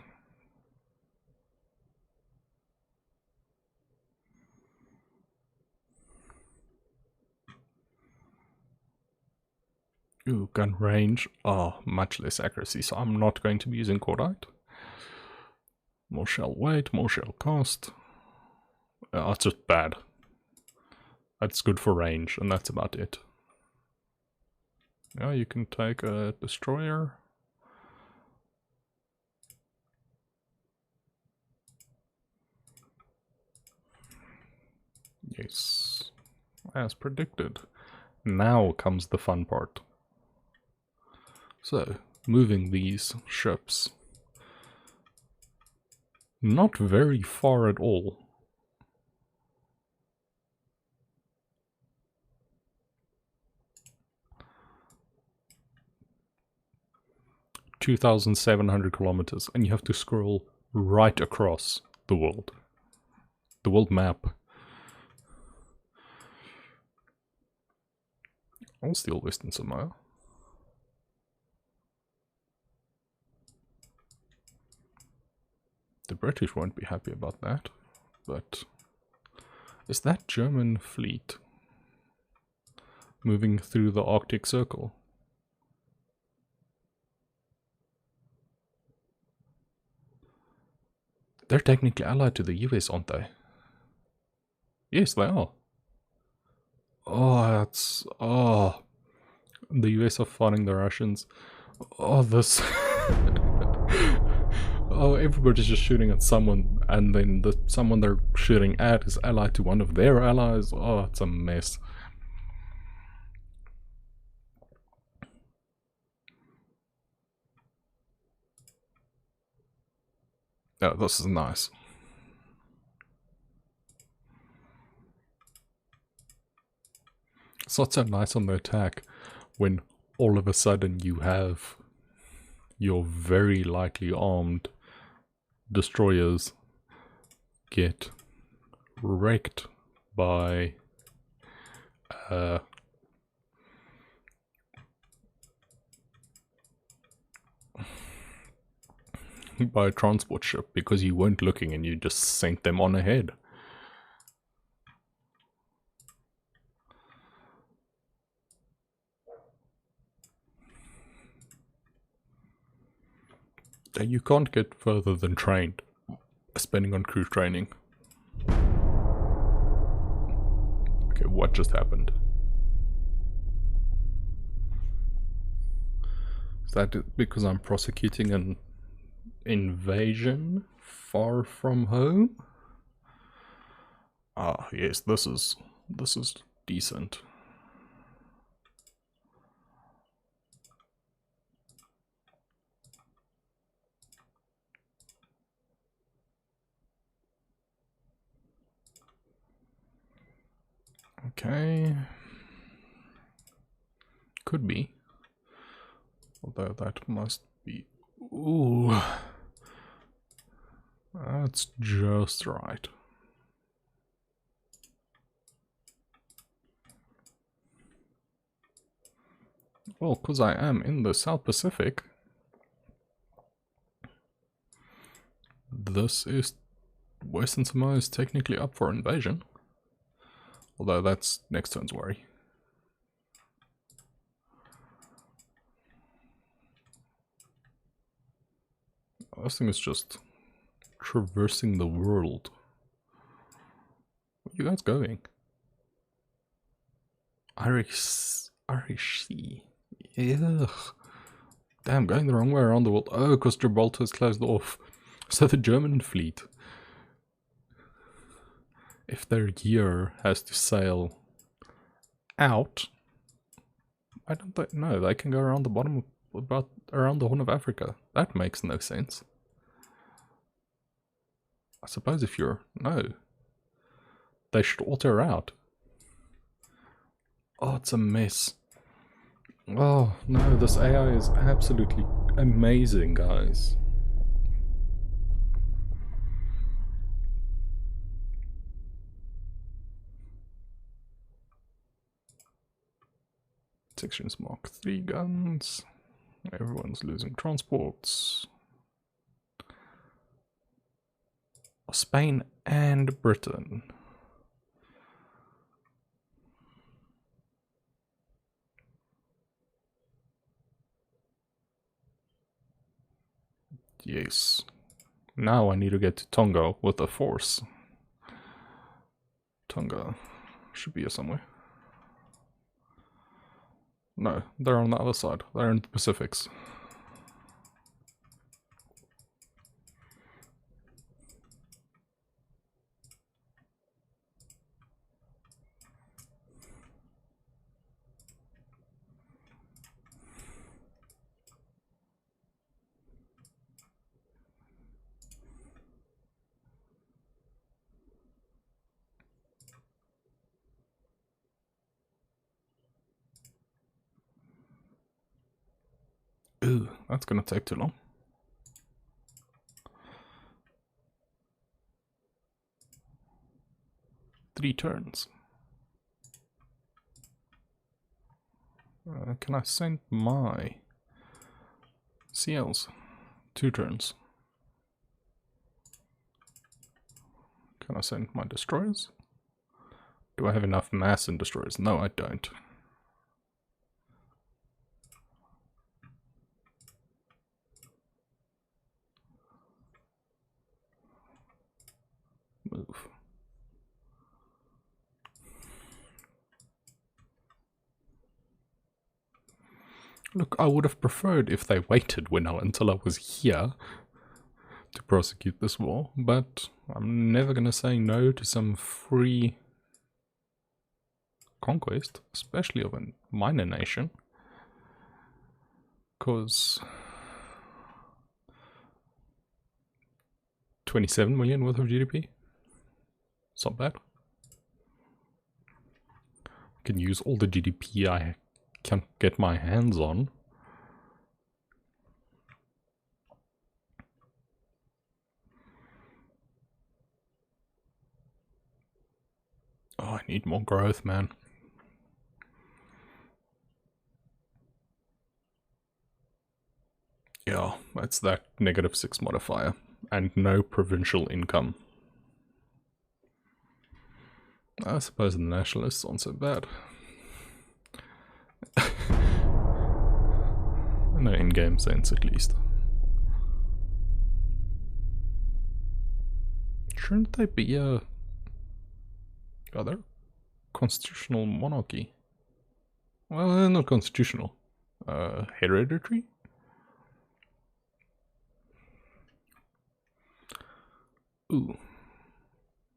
Ooh, gun range. Oh, much less accuracy, so I'm not going to be using cordite. More shell weight, more shell cost. It's just bad. That's good for range, and that's about it. Yeah, you can take a destroyer. Yes, as predicted. Now comes the fun part. So, moving these ships. Not very far at all. (2,700 kilometers), and you have to scroll right across the world. The world map. I'll steal Western Samoa. The British won't be happy about that, but is that German fleet moving through the Arctic Circle? They're technically allied to the US, aren't they? Yes, they are. Oh, that's... oh. The US are fighting the Russians. Oh, this... oh, everybody's just shooting at someone, and then the someone they're shooting at is allied to one of their allies. Oh, it's a mess. Oh, this is nice. It's not so nice on the attack when all of a sudden you have your very lightly armed destroyers get wrecked by by a transport ship because you weren't looking and you just sent them on ahead. And you can't get further than trained, spending on crew training. Okay, what just happened? Is that because I'm prosecuting an invasion far from home? Ah, yes, this is decent. Okay. Could be. Although that must be... Ooh. That's just right. Well, because I am in the South Pacific, this is... Western Samoa is technically up for invasion. Although that's next turn's worry. This thing is just traversing the world. Where are you guys going? Irish Sea. Ugh. Damn, going the wrong way around the world. Oh, because Gibraltar is closed off. So the German fleet, if their gear has to sail out, I don't know, they can go around the bottom of, about around the Horn of Africa. That makes no sense. I suppose if you're... No. They should alter out. Oh, it's a mess. Oh, no, this AI is absolutely amazing, guys. Sections Mark 3 guns. Everyone's losing transports. Spain and Britain. Yes. Now I need to get to Tonga with a force. Tonga should be here somewhere. No, they're on the other side. They're in the Pacifics. Ooh, that's gonna take too long. Three turns. Can I send my CLs? 2 turns. Can I send my destroyers? Do I have enough mass in destroyers? No, I don't. Move. Look, I would have preferred if they waited until I was here to prosecute this war, but I'm never gonna say no to some free conquest, especially of a minor nation, because 27 million worth of GDP? It's not bad. I can use all the GDP I can get my hands on. Oh, I need more growth, man. Yeah, it's that -6 modifier, and no provincial income. I suppose the nationalists aren't so bad. In an in-game sense, at least. Shouldn't they be a other constitutional monarchy? Well, they're not constitutional. Hereditary? Ooh.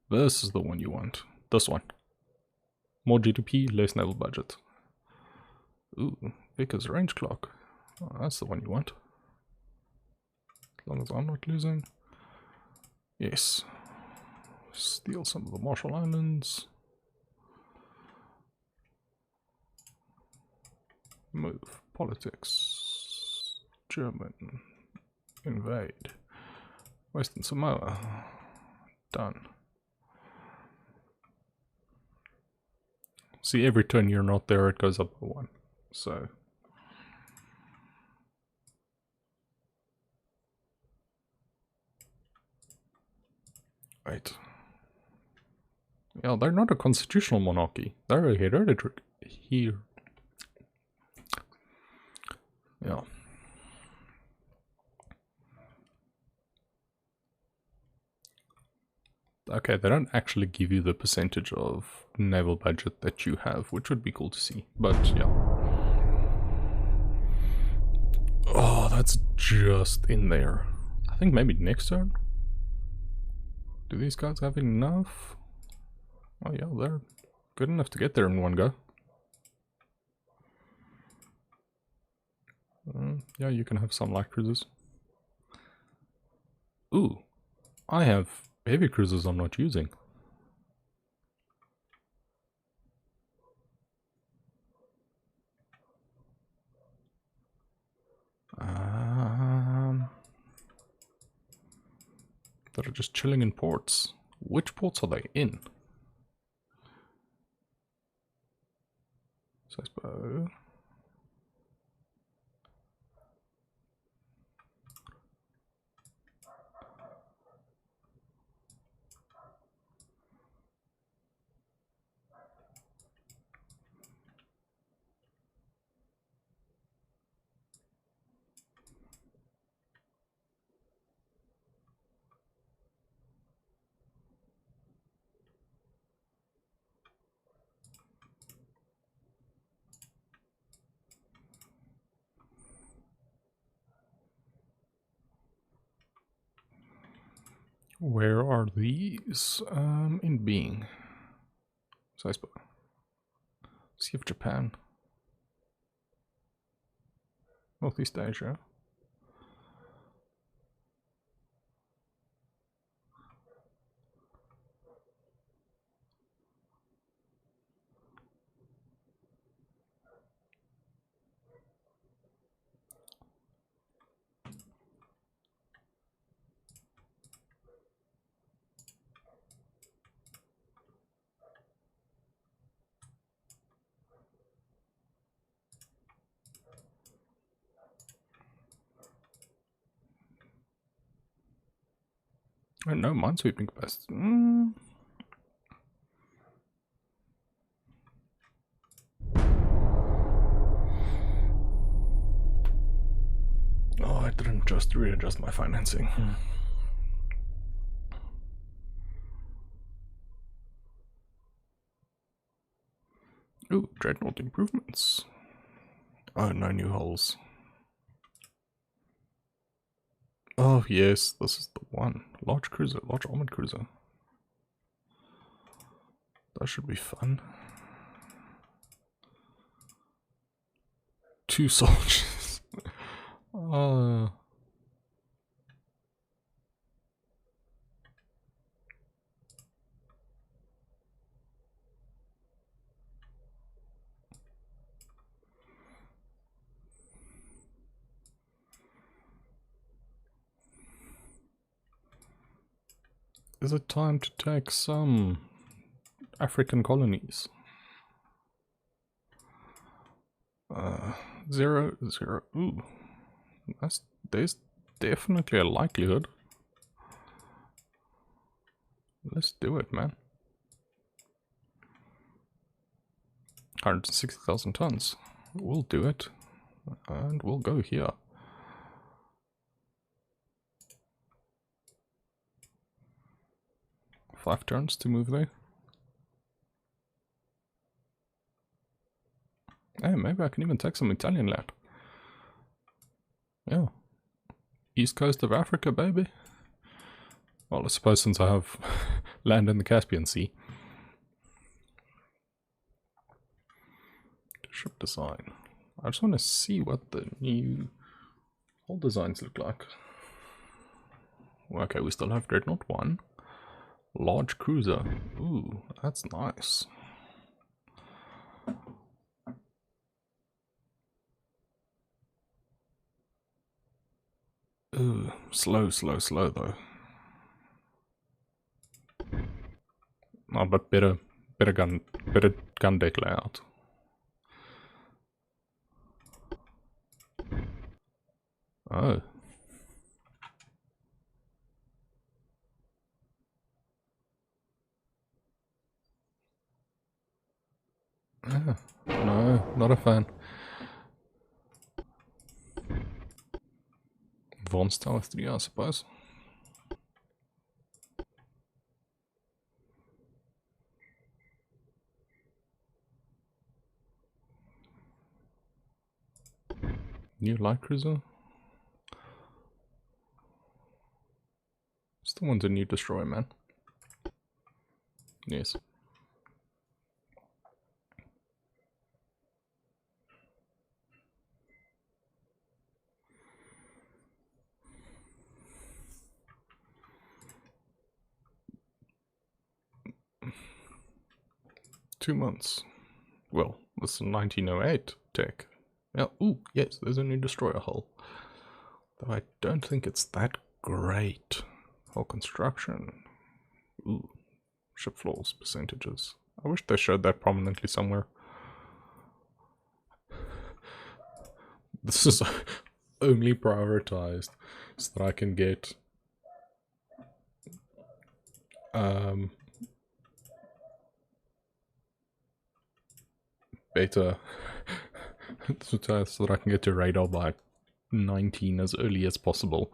This is the one you want. This one. More GDP, less naval budget. Ooh, Vickers range clock. Oh, that's the one you want. As long as I'm not losing. Yes. Steal some of the Marshall Islands. Move. Politics. German. Invade. Western Samoa. Done. See, every turn you're not there, it goes up by 1. So... Wait. Yeah, they're not a constitutional monarchy. They're a hereditary. Here. Yeah. Okay, they don't actually give you the percentage of naval budget that you have, which would be cool to see. But, yeah. Oh, that's just in there. I think maybe next turn? Do these guys have enough? Oh yeah, they're good enough to get there in one go. Yeah, you can have some light cruisers. Ooh, I have heavy cruisers I'm not using. That are just chilling in ports. Which ports are they in? So I suppose... Where are these? In being. So I suppose... Sea of Japan. Northeast Asia. No minesweeping capacity. Oh, I didn't just readjust my financing. Ooh, Dreadnought improvements. Oh, no new hulls. Oh yes, this is the one. Large cruiser, large armored cruiser. That should be fun. 2 soldiers. Is it time to take some African colonies? 0, 0. Ooh, there's definitely a likelihood. Let's do it, man. 160,000 tons. We'll do it, and we'll go here. Five turns to move there. Hey, maybe I can even take some Italian land. Yeah. East coast of Africa, baby. Well, I suppose since I have land in the Caspian Sea. Ship design. I just want to see what the new hull designs look like. Okay, we still have Dreadnought 1. Large cruiser. Ooh, that's nice. Slow though. Oh, but better gun deck layout. Oh. Yeah. No, not a fan. Advanced Tower 3, I suppose. New light cruiser. Still want a new destroyer, man. Yes. Two months. Well, this is 1908 tech. Yeah, ooh, yes, there's a new destroyer hull. Though I don't think it's that great. Hull construction. Ooh, ship flaws percentages. I wish they showed that prominently somewhere. This is only prioritized so that I can get beta so that I can get to radar by 19 as early as possible.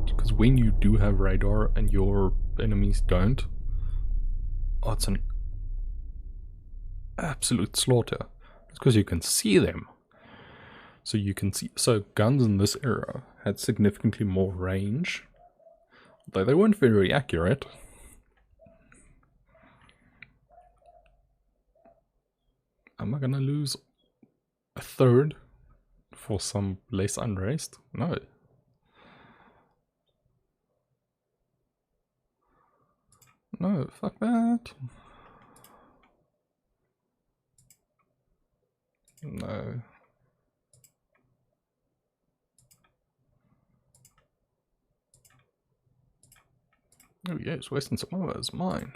Because when you do have radar and your enemies don't, oh, it's an absolute slaughter. It's because you can see them. So you can see, so guns in this era had significantly more range, though they weren't very accurate. Am I gonna lose a third for some less unrest? No. No, fuck that. No. Oh yes, Western Samoa is mine.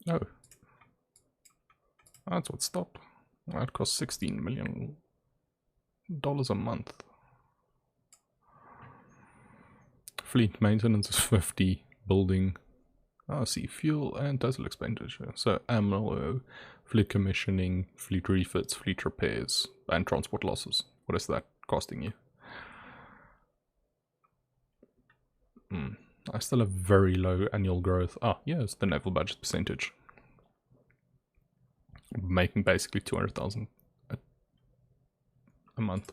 Oh. That's what stopped. That costs $16 million a month. Fleet maintenance is 50. Building. I see, fuel and total expenditure. So Admiral, fleet commissioning, fleet refits, fleet repairs, and transport losses. What is that costing you? I still have very low annual growth. Ah, yeah, it's the naval budget percentage. Making basically 200,000 a month.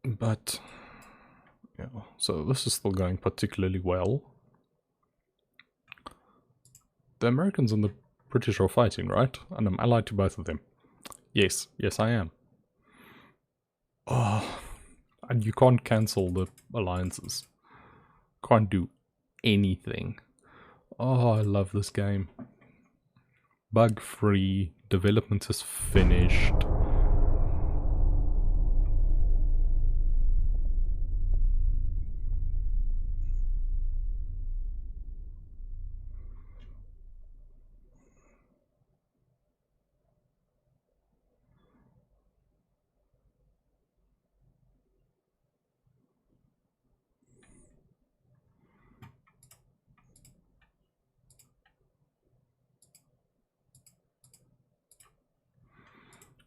But yeah, so this is still going particularly well. The Americans and the British are fighting, right? And I'm allied to both of them. Yes, yes I am. Oh, and you can't cancel the alliances. Can't do anything. Oh, I love this game. Bug free, development is finished.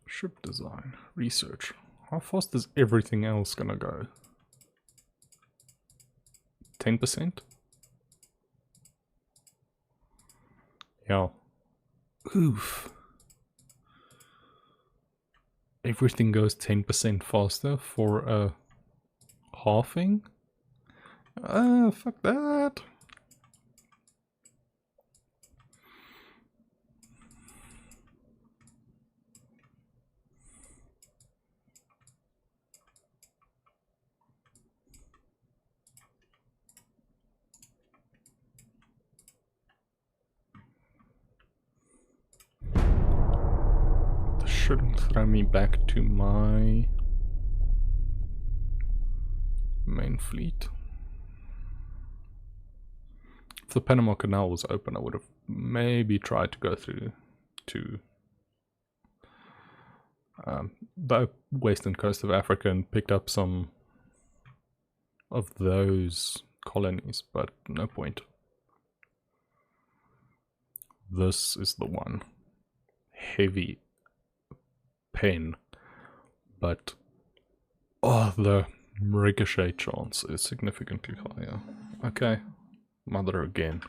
Ship design, research. How fast is everything else gonna go? 10%? Yeah. Oof. Everything goes 10% faster for a halving? Fuck that. shouldn't throw me back to my main fleet. If the Panama Canal was open, I would have maybe tried to go through to the western coast of Africa and picked up some of those colonies, but no point. This is the one. Heavy pen, but oh, the ricochet chance is significantly higher. Okay, mother again.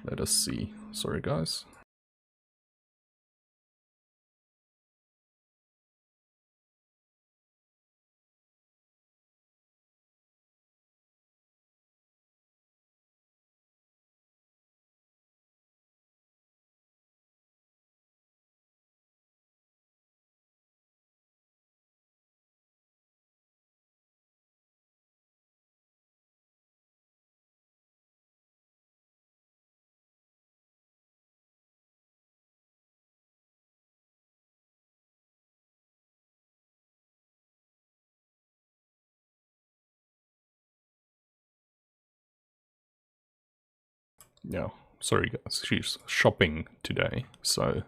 Let us see. Sorry guys. Yeah, sorry guys, she's shopping today, so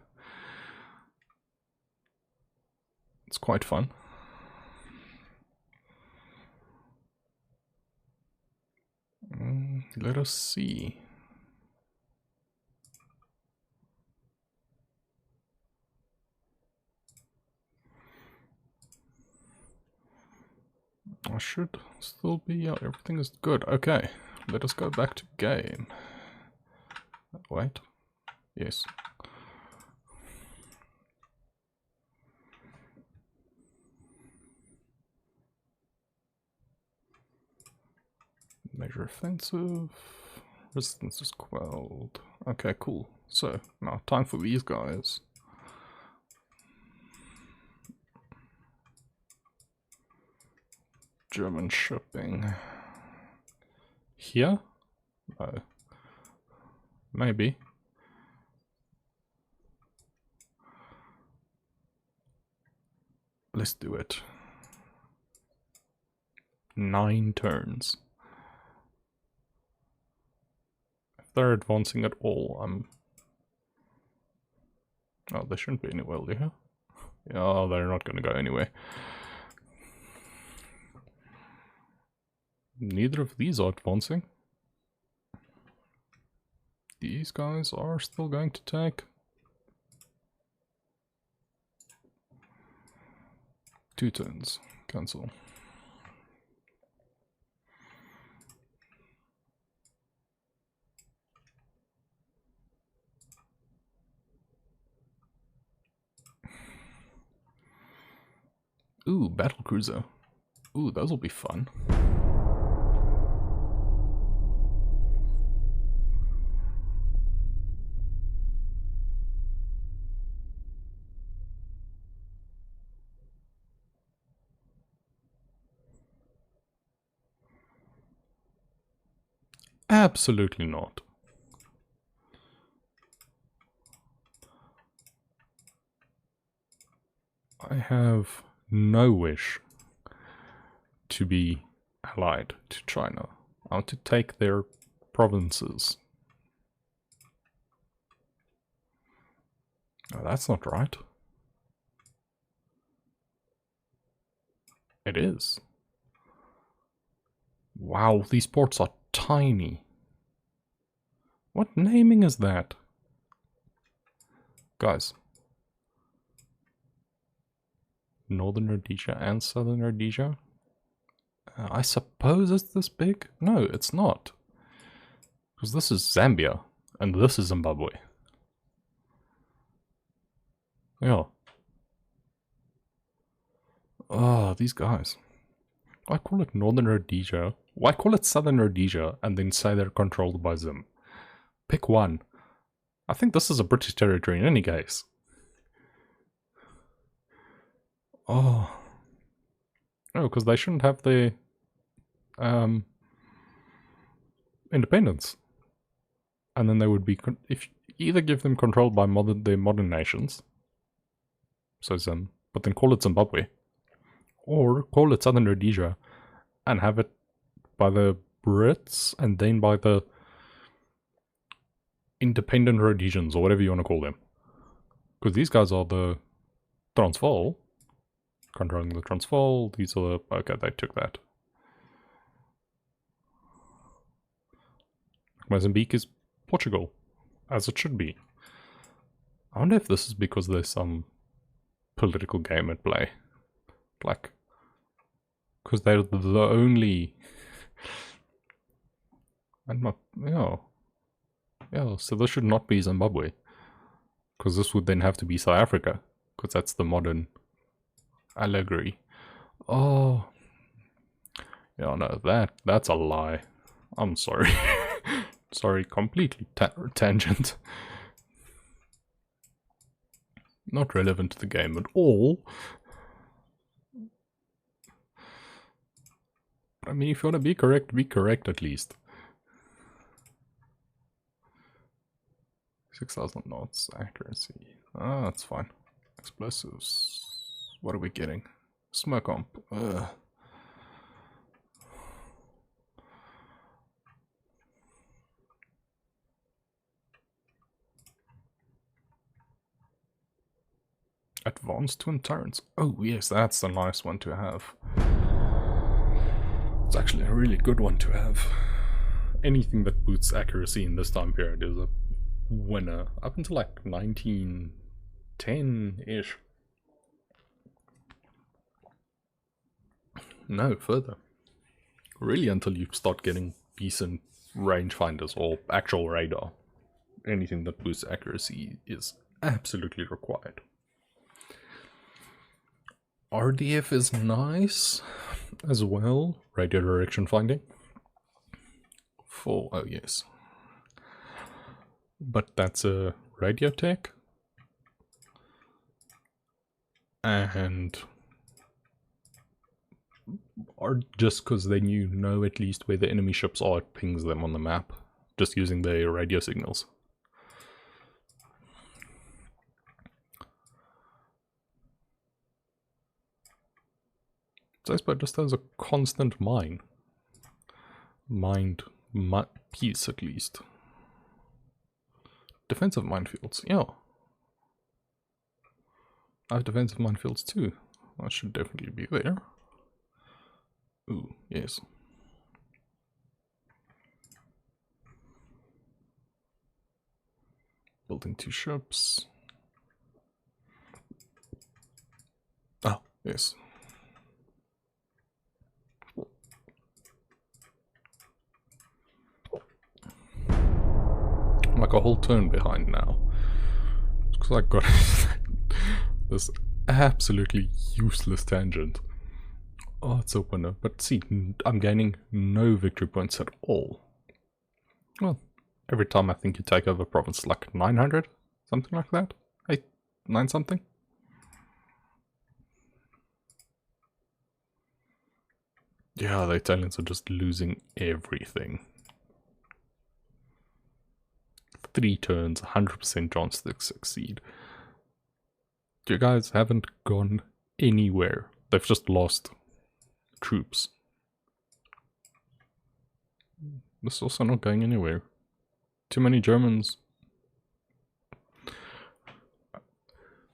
it's quite fun. Let us see. I should still be, yeah, everything is good. Okay, let us go back to game. Wait, yes. Major offensive, resistance is quelled. Okay, cool. So, now time for these guys. German shipping. Here? No. Maybe. Let's do it. 9 turns. If they're advancing at all, oh, they shouldn't be anywhere here. Oh, they're not going to go anywhere. Neither of these are advancing. These guys are still going to take 2 turns. Cancel. Ooh, battle cruiser. Ooh, those will be fun. Absolutely not. I have no wish to be allied to China. I want to take their provinces. No, that's not right. It is. Wow, these ports are tiny. What naming is that? Guys. Northern Rhodesia and Southern Rhodesia? I suppose it's this big? No, it's not. Because this is Zambia, and this is Zimbabwe. Yeah. Oh, these guys. Why call it Northern Rhodesia? Why call it Southern Rhodesia and then say they're controlled by Zim? Pick one. I think this is a British territory in any case. Oh. Oh, because they shouldn't have the independence. And then they would be, if either give them control by the modern nations, So but then call it Zimbabwe. Or call it Southern Rhodesia and have it by the Brits and then by the independent Rhodesians, or whatever you want to call them. Because these guys are the Transvaal. Controlling the Transvaal. These are the... Okay, they took that. Mozambique is Portugal, as it should be. I wonder if this is because there's some political game at play. Like, because they're the only... Yeah, so this should not be Zimbabwe. Because this would then have to be South Africa. Because that's the modern allegory. Oh. Yeah, no, that's a lie. I'm sorry. Sorry, completely tangent. Not relevant to the game at all. I mean, if you want to be correct at least. 6,000 knots accuracy. Ah, that's fine. Explosives. What are we getting? Smoke comp. Ugh. Advanced twin turrets. Oh yes, that's a nice one to have. It's actually a really good one to have. Anything that boosts accuracy in this time period is a winner. Up until like 1910-ish. No, further. Really until you start getting decent rangefinders or actual radar. Anything that boosts accuracy is absolutely required. RDF is nice as well. Radio direction finding. Oh yes. But that's a radio tech. And or just because then you know at least where the enemy ships are, it pings them on the map. Just using their radio signals. But just has a constant mine. Piece at least. Defensive minefields, yeah. I have defensive minefields too. That should definitely be there. Ooh, yes. Building 2 ships. Ah, yes. I'm like a whole turn behind now. Because I got this absolutely useless tangent. Oh, it's a winner. But see, I'm gaining no victory points at all. Well, every time I think you take over a province, like 900? Something like that? 9 something? Yeah, the Italians are just losing everything. 3 turns, 100% chance to succeed. You guys haven't gone anywhere. They've just lost troops. This is also not going anywhere. Too many Germans.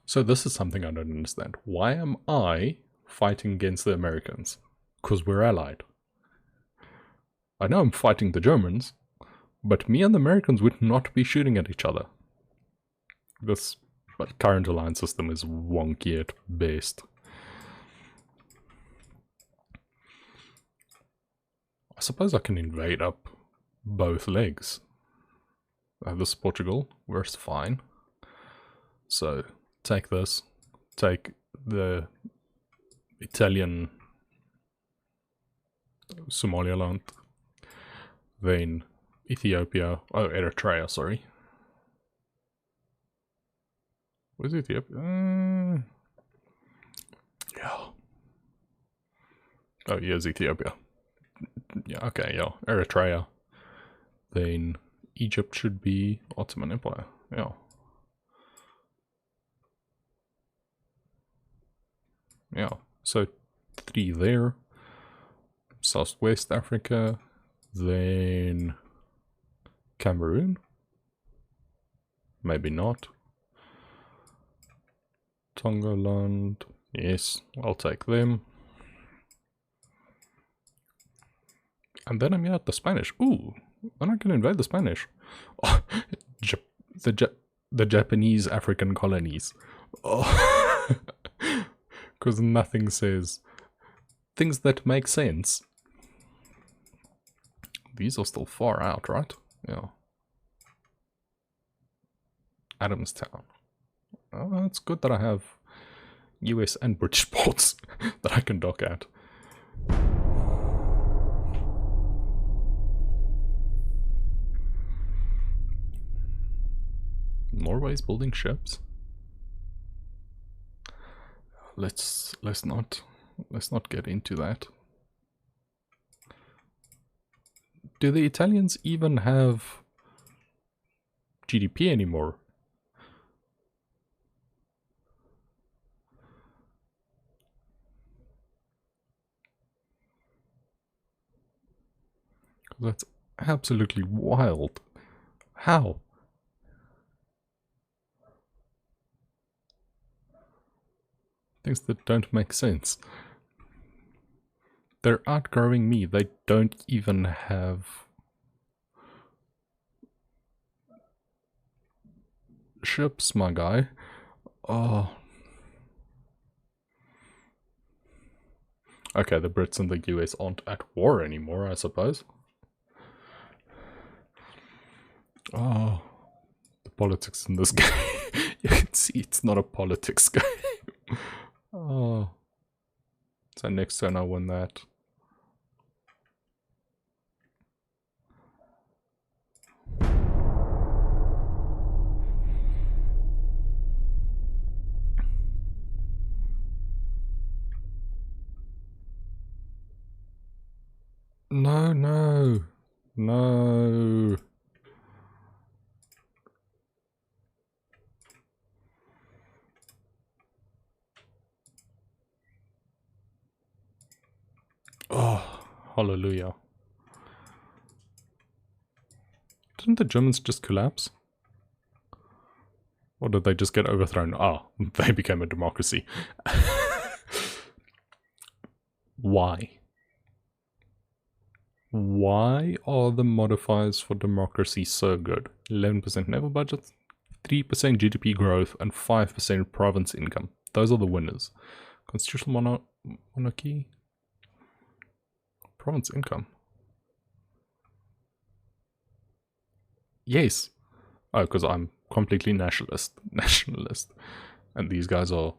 So this is something I don't understand. Why am I fighting against the Americans? Because we're allied. I know I'm fighting the Germans, but me and the Americans would not be shooting at each other. This current alliance system is wonky at best. I suppose I can invade up both legs. This is Portugal, we're fine. So, take this, take the Italian Somaliland, then Ethiopia, Eritrea, sorry. Where's Ethiopia? Yeah. Oh, here's Ethiopia. Yeah, okay, yeah. Eritrea. Then Egypt should be Ottoman Empire. Yeah. Yeah, so 3 there. Southwest Africa. Then Cameroon. Maybe not. Tongaland. Yes, I'll take them. And then I'm at the Spanish. Ooh, then I can invade the Spanish. Oh, the Japanese African colonies. Oh, because nothing says things that make sense. These are still far out, right? Yeah. Adamstown. Oh, it's good that I have US and British ports that I can dock at. Norway's building ships. Let's not get into that. Do the Italians even have GDP anymore? That's absolutely wild. How? Things that don't make sense. They're outgrowing me. They don't even have ships, my guy. Oh. Okay, the Brits and the US aren't at war anymore, I suppose. Oh. The politics in this game. You can see it's not a politics game. Oh. So next turn I win that. No, no. No. Oh, hallelujah. Didn't the Germans just collapse? Or did they just get overthrown? Ah, they became a democracy. Why? Why are the modifiers for democracy so good? 11% naval budget, 3% GDP growth, and 5% province income. Those are the winners. Constitutional monarchy? Province income. Yes. Oh, because I'm completely nationalist. And these guys are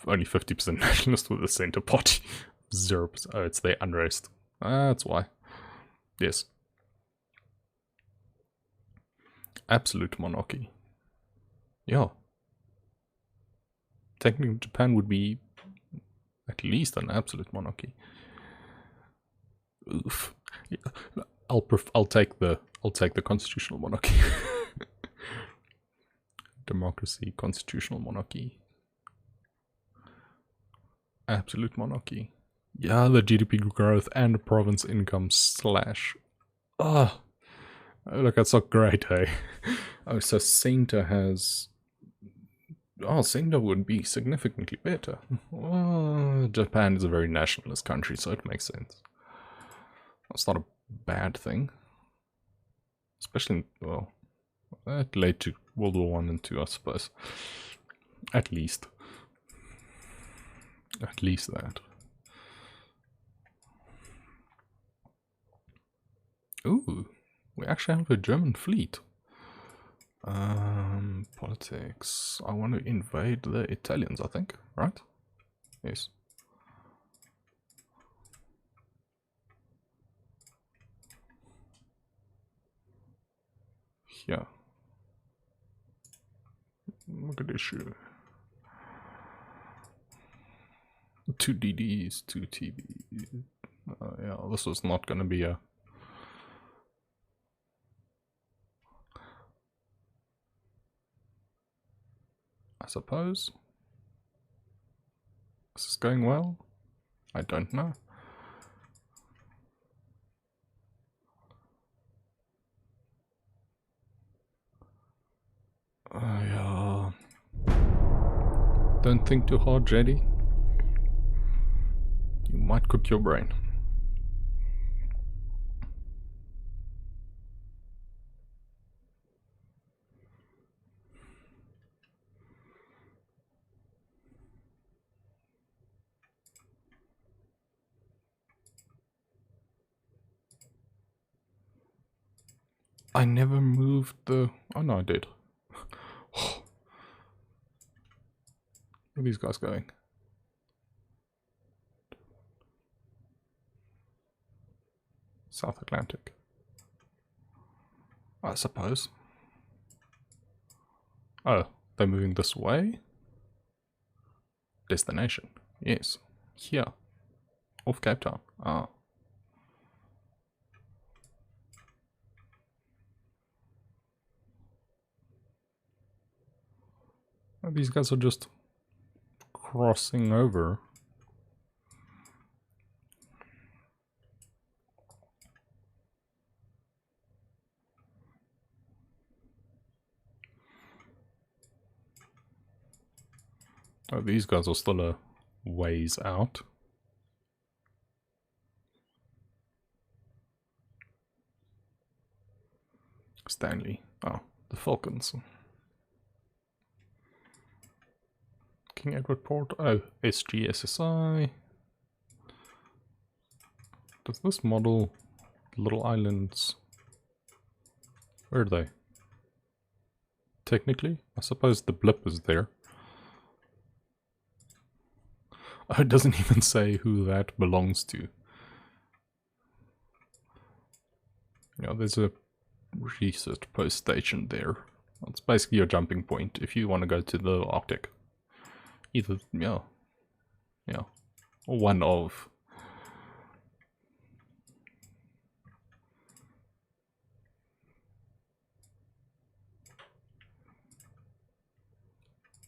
only 50% nationalist with the center party. 0%. Oh, it's their unrest. That's why. Yes. Absolute monarchy. Yeah. Technically, Japan would be at least an absolute monarchy. Oof. Yeah. I'll take the constitutional monarchy. Democracy, constitutional monarchy. Absolute monarchy. Yeah, the GDP growth and province income slash. Oh, look, that's not great, hey? Oh, so Sainter has... Oh, Sainter would be significantly better. Well, Japan is a very nationalist country, so it makes sense. That's not a bad thing. Especially, well, that led to World War 1 and 2, I suppose. At least. At least that. Ooh, we actually have a German fleet. Politics. I want to invade the Italians, I think, right? Yes. Yeah. Look at this shit. 2 DDs, 2 TVs. Yeah, this was not gonna be a... I suppose. This is going well? I don't know. Yeah. Don't think too hard, Jetty. You might cook your brain. I never moved the... Oh no, I did. Where are these guys going? South Atlantic. I suppose. Oh, they're moving this way? Destination. Yes. Here. Off Cape Town. Ah. Oh, these guys are just crossing over. Oh, these guys are still a ways out. Stanley. Oh, the Falcons. King Edward Port. Oh, SGSSI. Does this model little islands? Where are they? Technically, I suppose the blip is there. Oh, it doesn't even say who that belongs to. Yeah, there's a research post station there. It's basically your jumping point if you want to go to the Arctic. Either, yeah, or one of.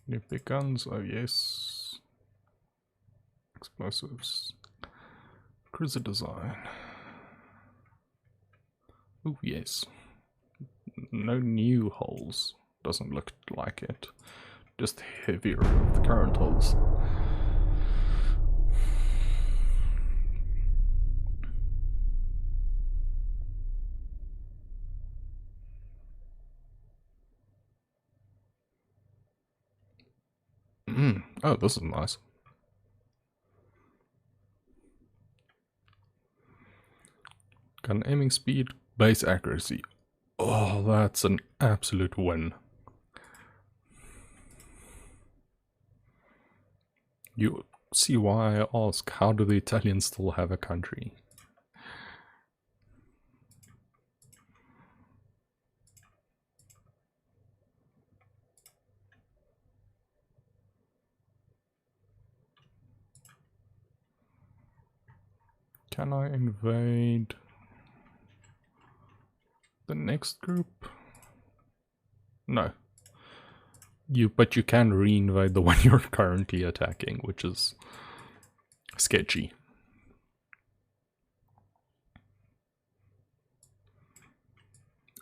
New big guns, oh yes. Explosives. Cruiser design. Oh yes. No new hulls. Doesn't look like it. Just heavier of the current hulls. Oh, this is nice. Gun aiming speed, base accuracy. Oh, that's an absolute win. You see why I ask, how do the Italians still have a country? Can I invade the next group? No. But you can re-invade the one you're currently attacking, which is sketchy.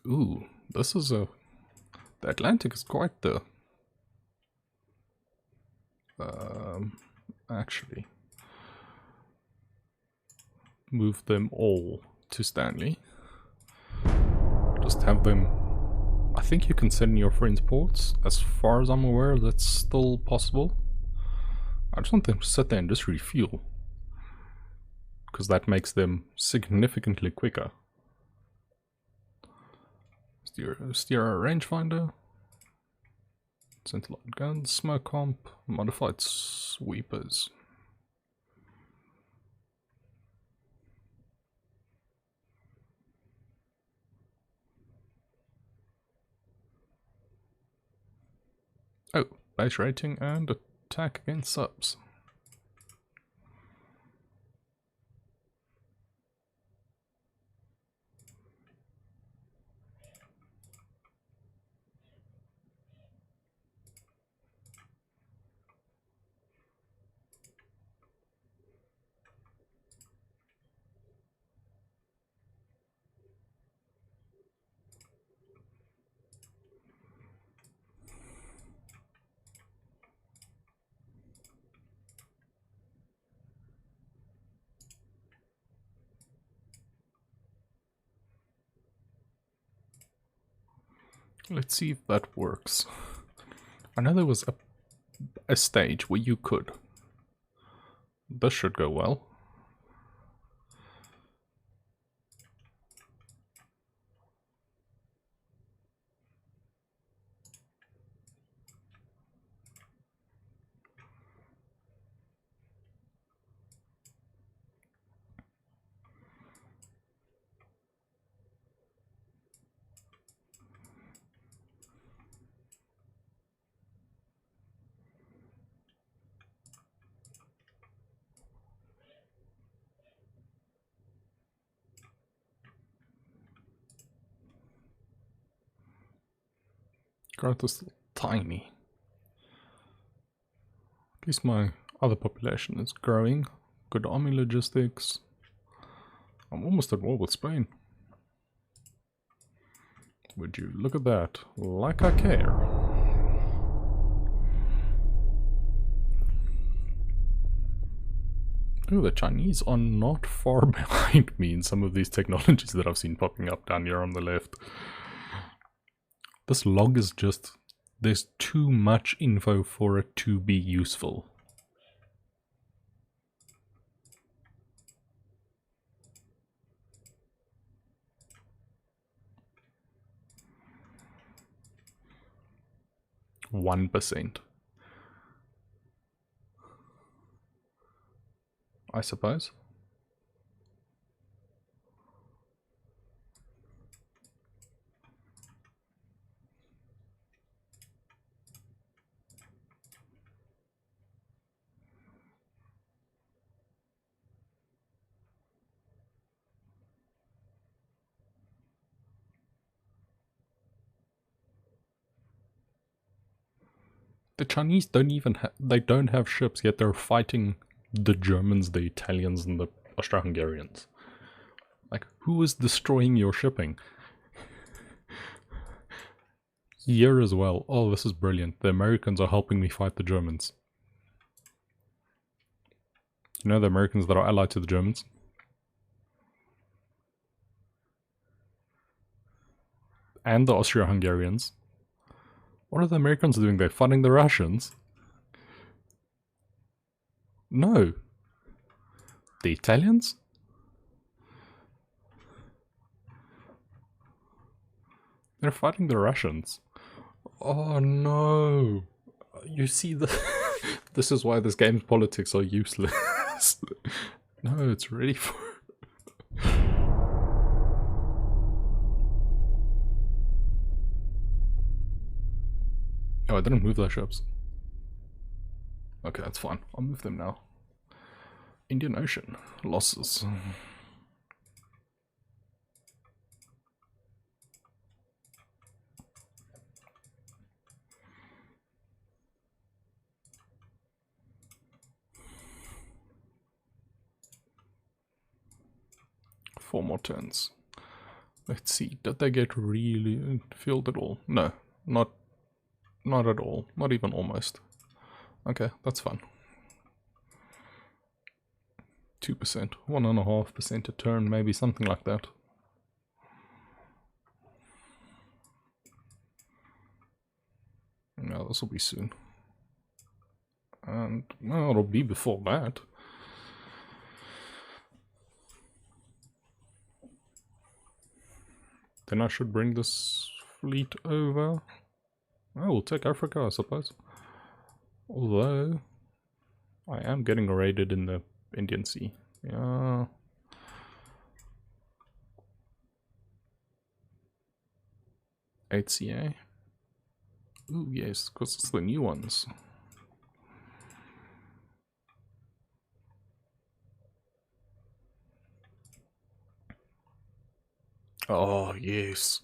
Ooh, this is the Atlantic is quite the... actually... Move them all to Stanley. Just have them... I think you can send your friends ports. As far as I'm aware, that's still possible. I just want them to sit there and just refuel. Because that makes them significantly quicker. Steer a rangefinder. Centerline guns, smoke comp, modified sweepers. Oh, base rating and attack against subs. Let's see if that works. I know there was a stage where you could. This should go well. Growth is tiny. At least my other population is growing. Good army logistics. I'm almost at war with Spain. Would you look at that? Like I care. Oh, the Chinese are not far behind me in some of these technologies that I've seen popping up down here on the left. This log is just... there's too much info for it to be useful. %. I suppose. The Chinese don't even they don't have ships, yet they're fighting the Germans, the Italians, and the Austro-Hungarians. Like, who is destroying your shipping? Here as well. Oh, this is brilliant. The Americans are helping me fight the Germans. You know the Americans that are allied to the Germans? And the Austro-Hungarians. What are the Americans doing? They're fighting the Russians? No. The Italians? They're fighting the Russians. Oh no. You see, this is why this game's politics are useless. No, it's ready for... Oh, I didn't move those ships. Okay, that's fine. I'll move them now. Indian Ocean. Losses. Four more turns. Let's see. Did they get really filled at all? No, not at all. Not even almost. Okay, that's fun. 2%, 1.5% a turn, maybe something like that. No, this will be soon. And, well, it'll be before that. Then I should bring this fleet over. Oh, we'll take Africa, I suppose. Although, I am getting raided in the Indian Sea. Yeah. HCA. Ooh, yes, because it's the new ones. Oh, yes.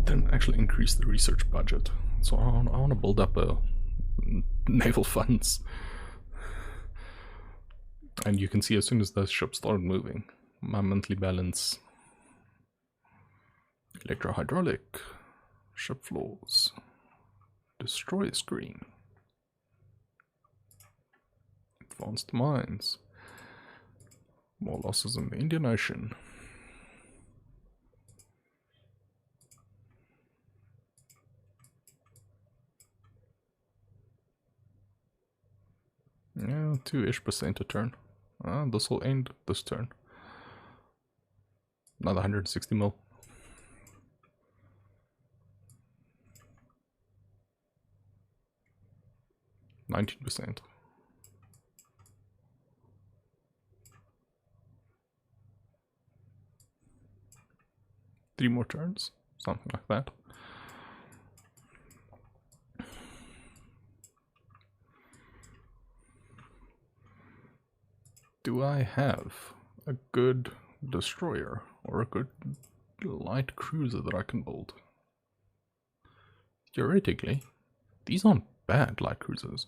Didn't actually increase the research budget, so I want to build up a naval funds. And you can see as soon as those ships started moving, my monthly balance Electro-hydraulic. Ship floors. Destroyer screen. Advanced mines. More losses in the Indian Ocean. Yeah, 2-ish% a turn. This will end this turn. Another 160 mil. 19%. Three more turns, something like that. Do I have a good destroyer or a good light cruiser that I can build? Theoretically, these aren't bad light cruisers.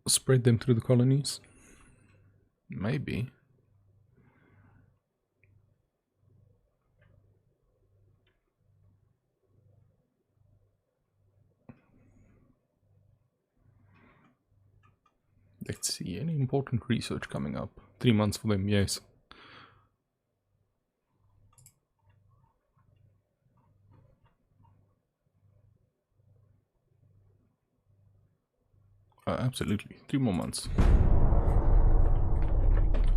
Spread them through the colonies? Maybe. Let's see, any important research coming up? 3 months for them, yes. Absolutely, 3 more months.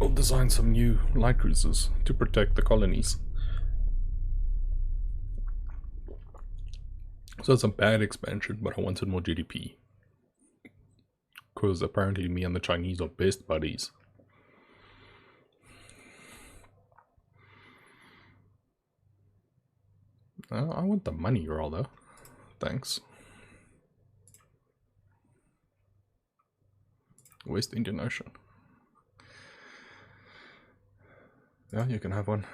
We'll design some new light cruisers to protect the colonies. So it's a bad expansion, but I wanted more GDP. Because apparently me and the Chinese are best buddies. I want the money, rather. Thanks. West Indian Ocean. Yeah, you can have one.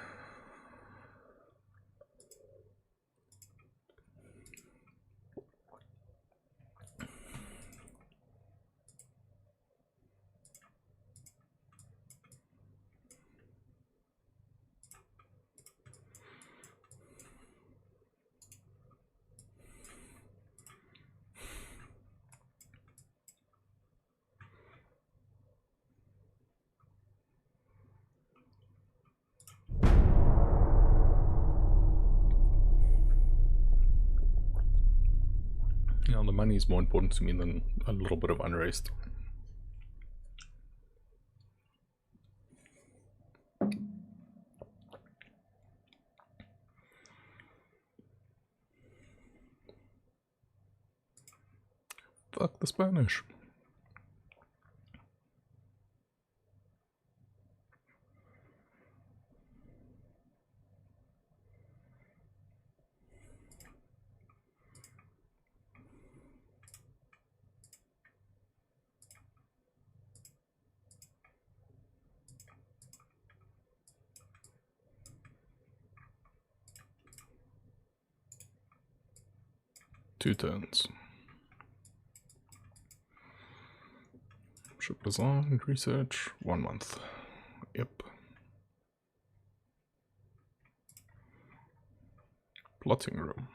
Yeah, the money is more important to me than a little bit of unrest. Fuck the Spanish. Two turns. Ship design, research, 1 month. Yep. Plotting room.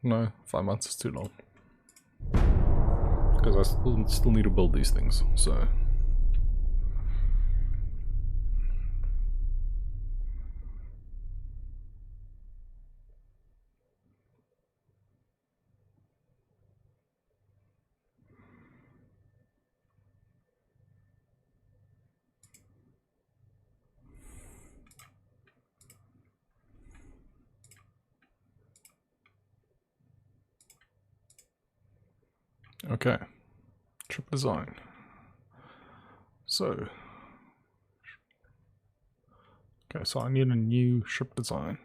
No, 5 months is too long. Because I still need to build these things, so... Okay, ship design. So, okay, so I need a new ship design.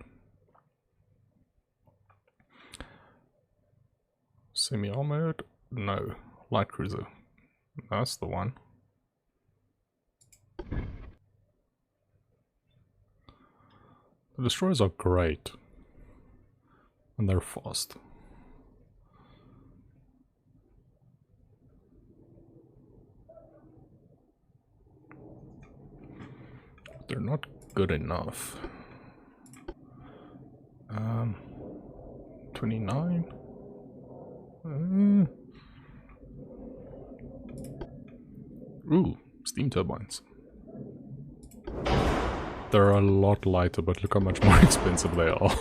Semi-armored? No. Light cruiser. That's the one. The destroyers are great. And they're fast. they're not good enough. 29? Ooh, steam turbines. They're a lot lighter, but look how much more expensive they are.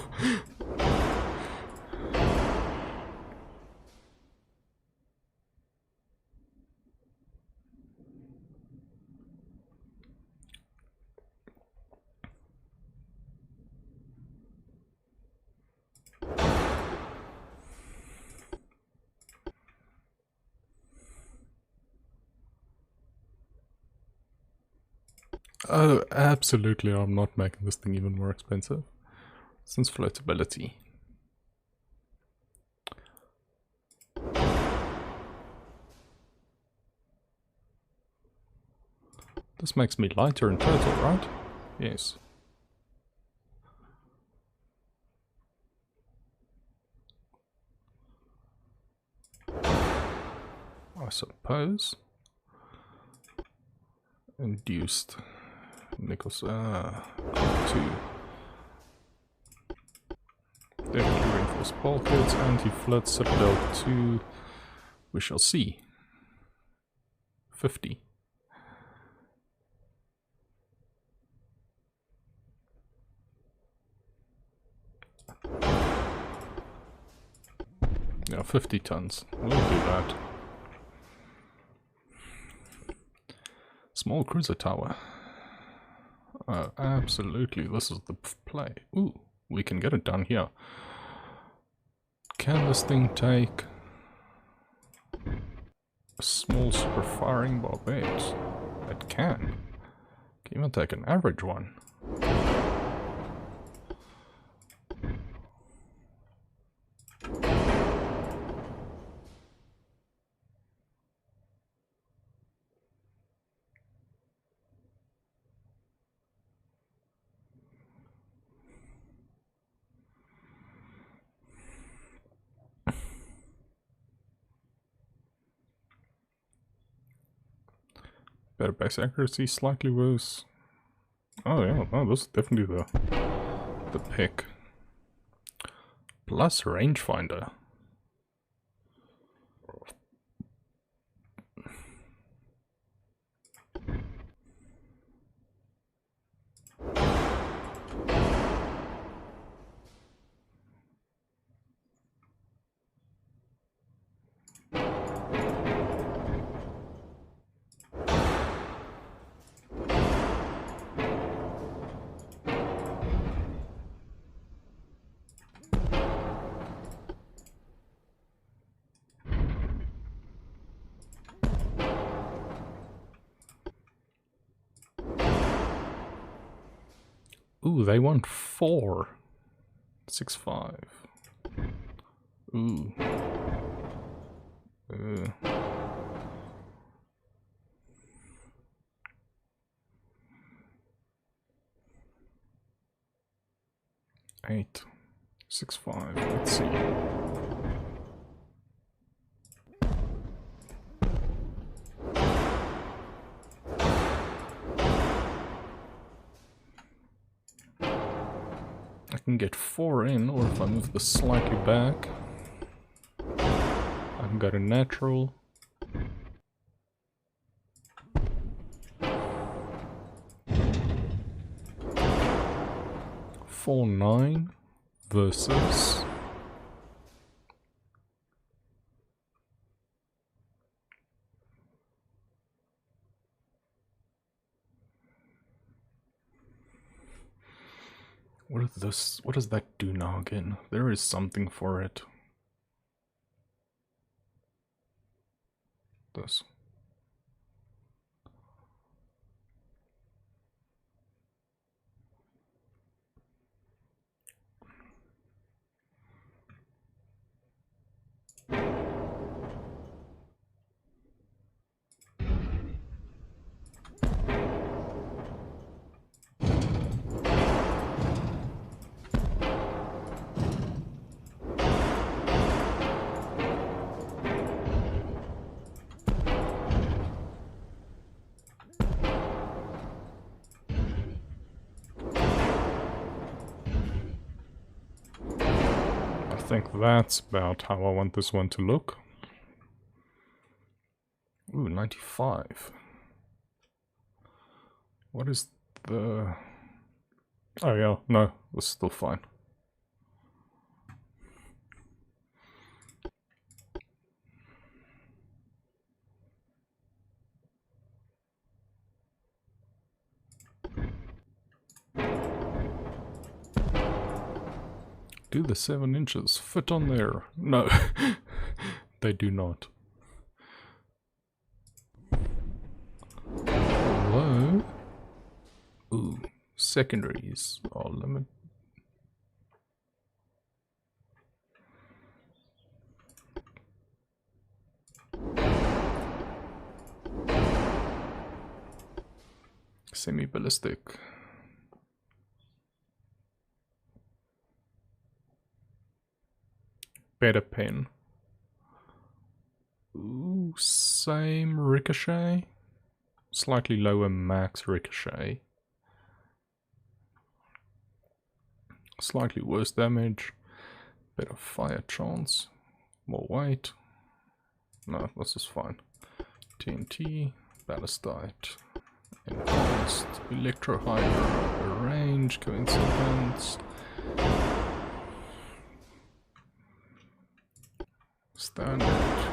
Oh, absolutely, I'm not making this thing even more expensive. Since floatability. This makes me lighter in total, right? Yes. I suppose. Induced. Nichols, 2. Definitely reinforced bulkheads, anti-flood, citadel 2. We shall see. 50. Yeah, 50 tons. We'll do that. Small cruiser tower. Absolutely, this is the play. Ooh, we can get it down here. Can this thing take a small super firing barbette? It can. Can even take an average one. Better base accuracy, slightly worse. Oh yeah, no, this is definitely the pick. Plus rangefinder. Ooh, they want 4. 6-5. Ooh. 8. 6-5. Let's see. I can get 4 in, or if I move this slightly back, I can go to natural. Four 9 versus what does that do now again? There is something for it. This. think that's about how I want this one to look. Ooh, 95. What is the... Oh yeah, no, that's still fine. Do the 7 inches fit on there? No, they do not. Hello? Ooh, secondaries are limited. Semi-ballistic. Better pen. Ooh, same ricochet. Slightly lower max ricochet. Slightly worse damage. Better fire chance. More weight. No, this is fine. TNT. Ballistite. Enhanced. Electro-hydro. Range. Coincidence. Standard.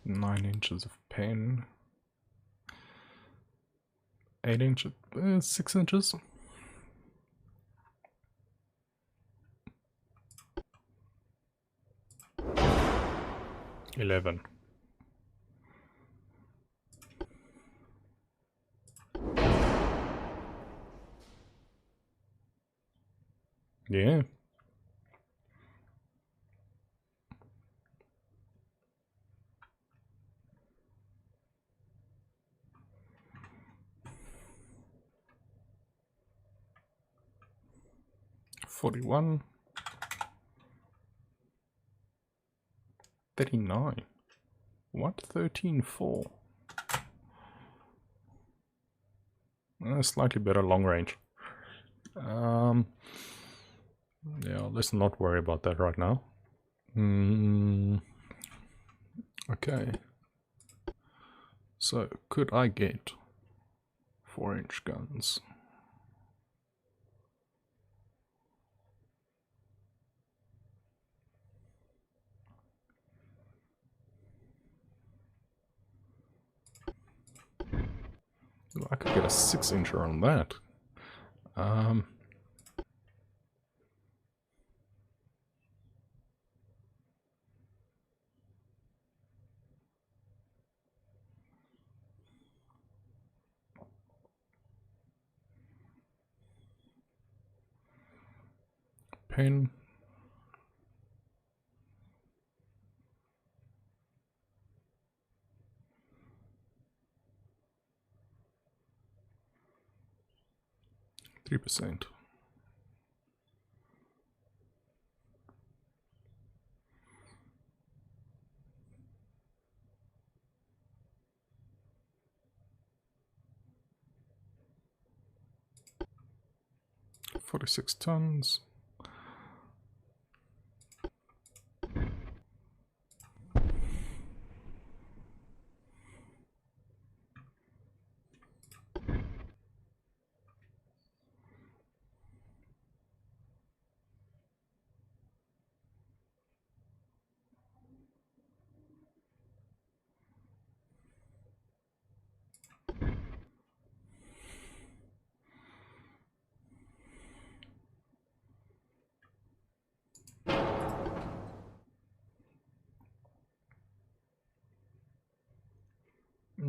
Nine inches of pen. 8 inches. 6 inches. 11. Yeah. $41. 39. What? 13.4. Slightly better long range. Yeah, let's not worry about that right now. Okay. So, could I get 4-inch guns? Ooh, I could get a 6-incher on that. Pen. %. $46 tons.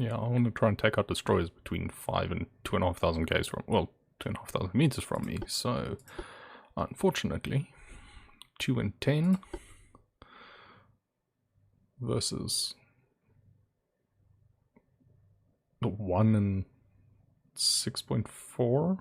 Yeah, I want to try and take out destroyers between 5 and 2,500 k's from, well, 2,500 meters from me. So, unfortunately, 2 and 10 versus the 1 and 6.4.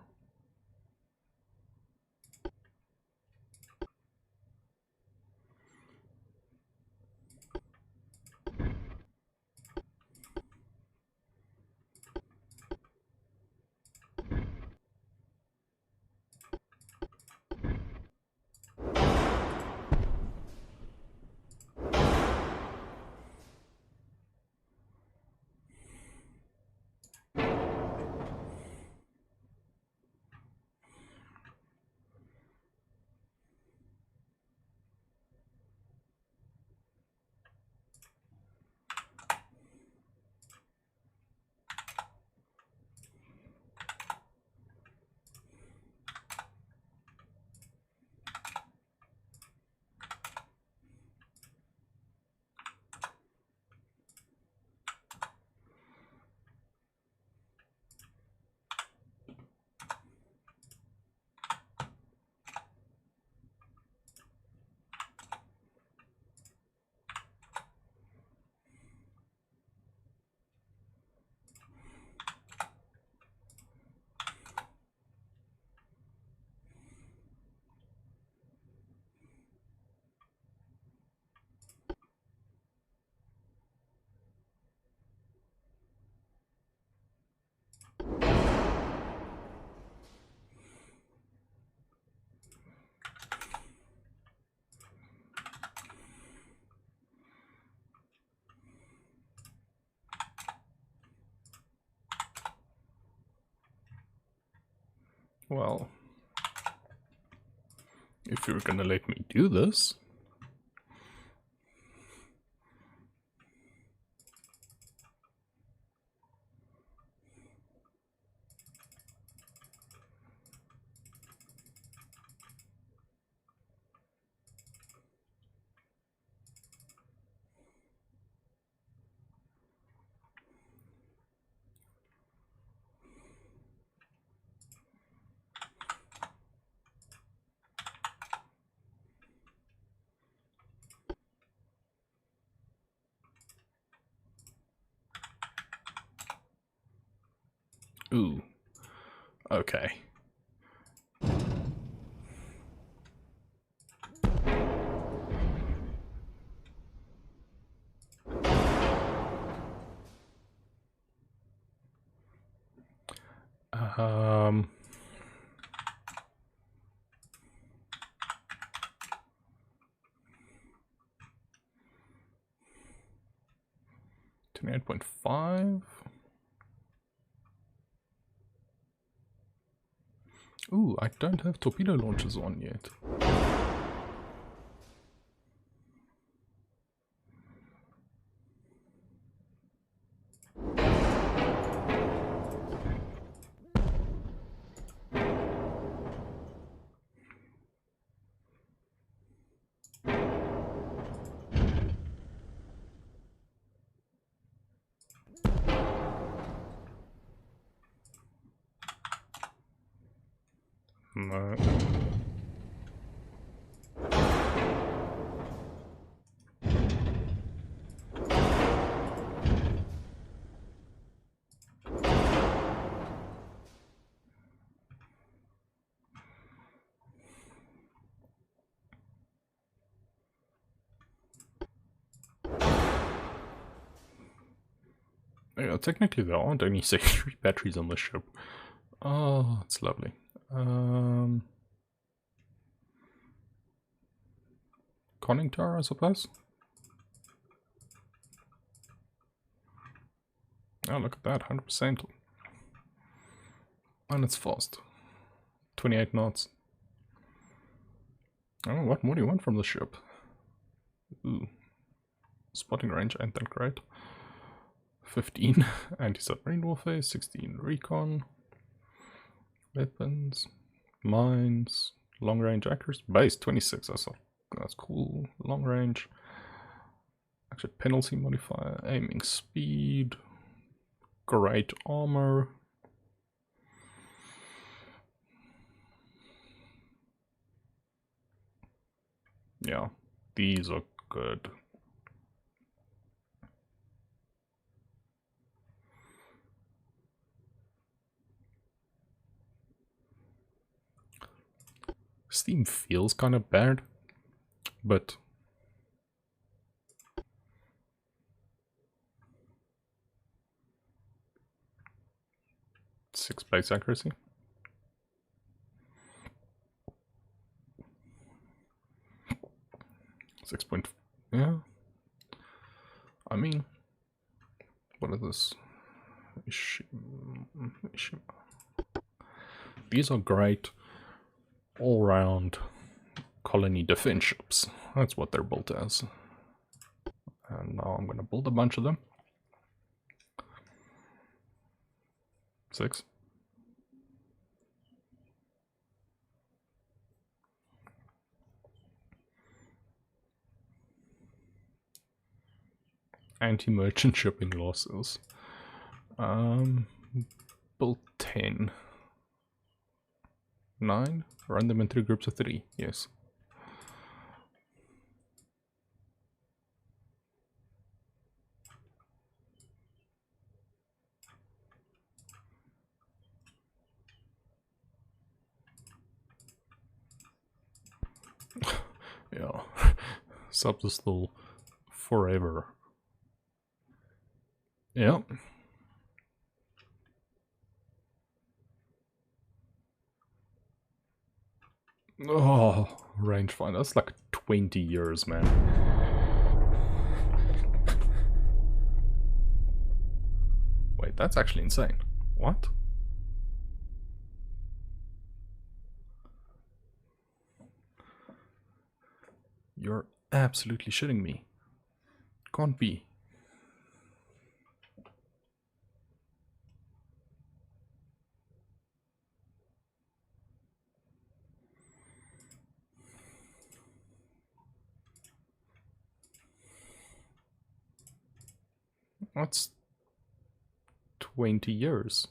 Well, if you're gonna let me do this. Ooh. Okay. Um... 28.5. Ooh, I don't have torpedo launchers on yet. No. Yeah, technically there aren't only 3 batteries on the ship. Oh, it's lovely. Conning tower, I suppose. Oh, look at that, 100%. And it's fast. 28 knots. Oh, what more do you want from the ship? Ooh. Spotting range ain't that great. 15 anti-submarine warfare, 16 recon. Weapons, mines, long range accuracy, base 26, that's cool. Long range, actually penalty modifier, aiming speed, great armor. Yeah, these are good. Steam feels kind of bad, but six base accuracy. Yeah. I mean, what is this? These are great all-round colony defense ships. That's what they're built as. And now I'm going to build a bunch of them. 6. Anti-merchant shipping losses. Build 10. 9. Run them in 3 groups of 3. Yes. Yeah. Subs is still forever. Yeah. Oh, rangefinder. That's like 20 years, man. Wait, that's actually insane. What? You're absolutely shitting me. Can't be. That's 20 years.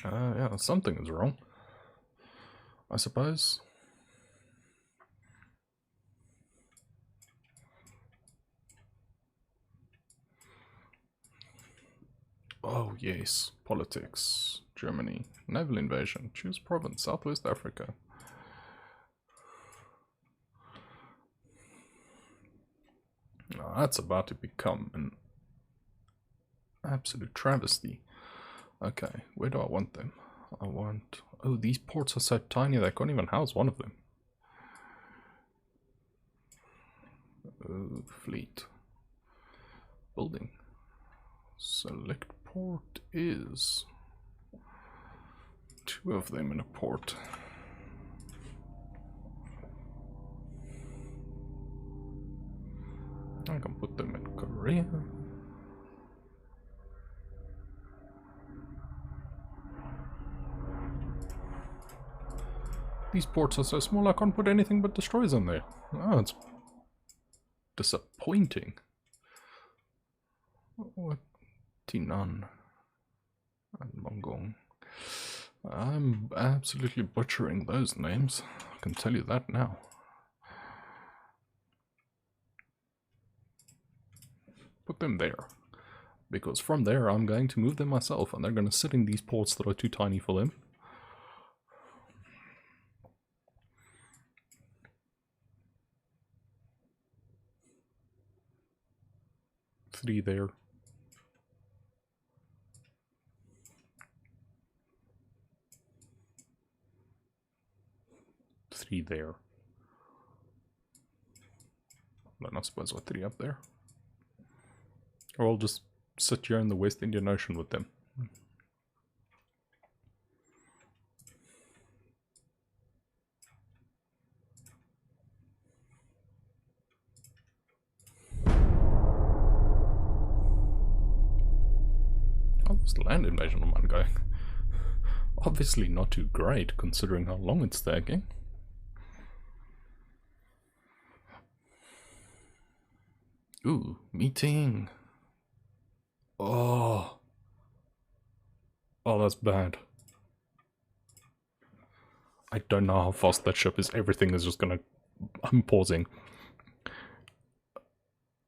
Yeah, something is wrong, I suppose. Oh yes, politics. Germany. Naval invasion. Choose province. Southwest Africa. Oh, that's about to become an absolute travesty. Okay, where do I want them? I want... Oh, these ports are so tiny they can't even house one of them. Oh, fleet. Building. Select port is... 2 of them in a port. I can put them in Korea. These ports are so small I can't put anything but destroyers on there. Oh, it's disappointing. What? Tinan and Mongong. I'm absolutely butchering those names. I can tell you that now. Put them there. Because from there I'm going to move them myself and they're going to sit in these ports that are too tiny for them. Three there. Three there. Then I suppose what, 3 up there? Or I'll just sit here in the West Indian Ocean with them. Oh, there's land invasion on one going. Obviously not too great, considering how long it's taking. Ooh, meeting. Oh. Oh, that's bad. I don't know how fast that ship is. Everything is just gonna... I'm pausing.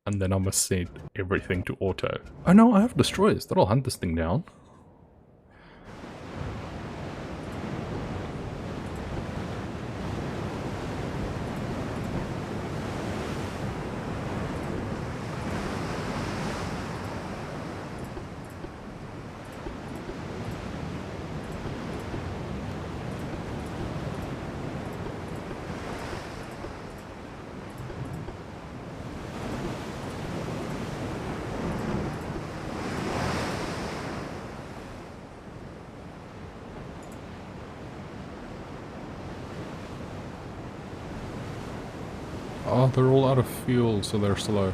And then I must set everything to auto. Oh no, I have destroyers. That'll hunt this thing down. Oh, they're all out of fuel, so they're slow.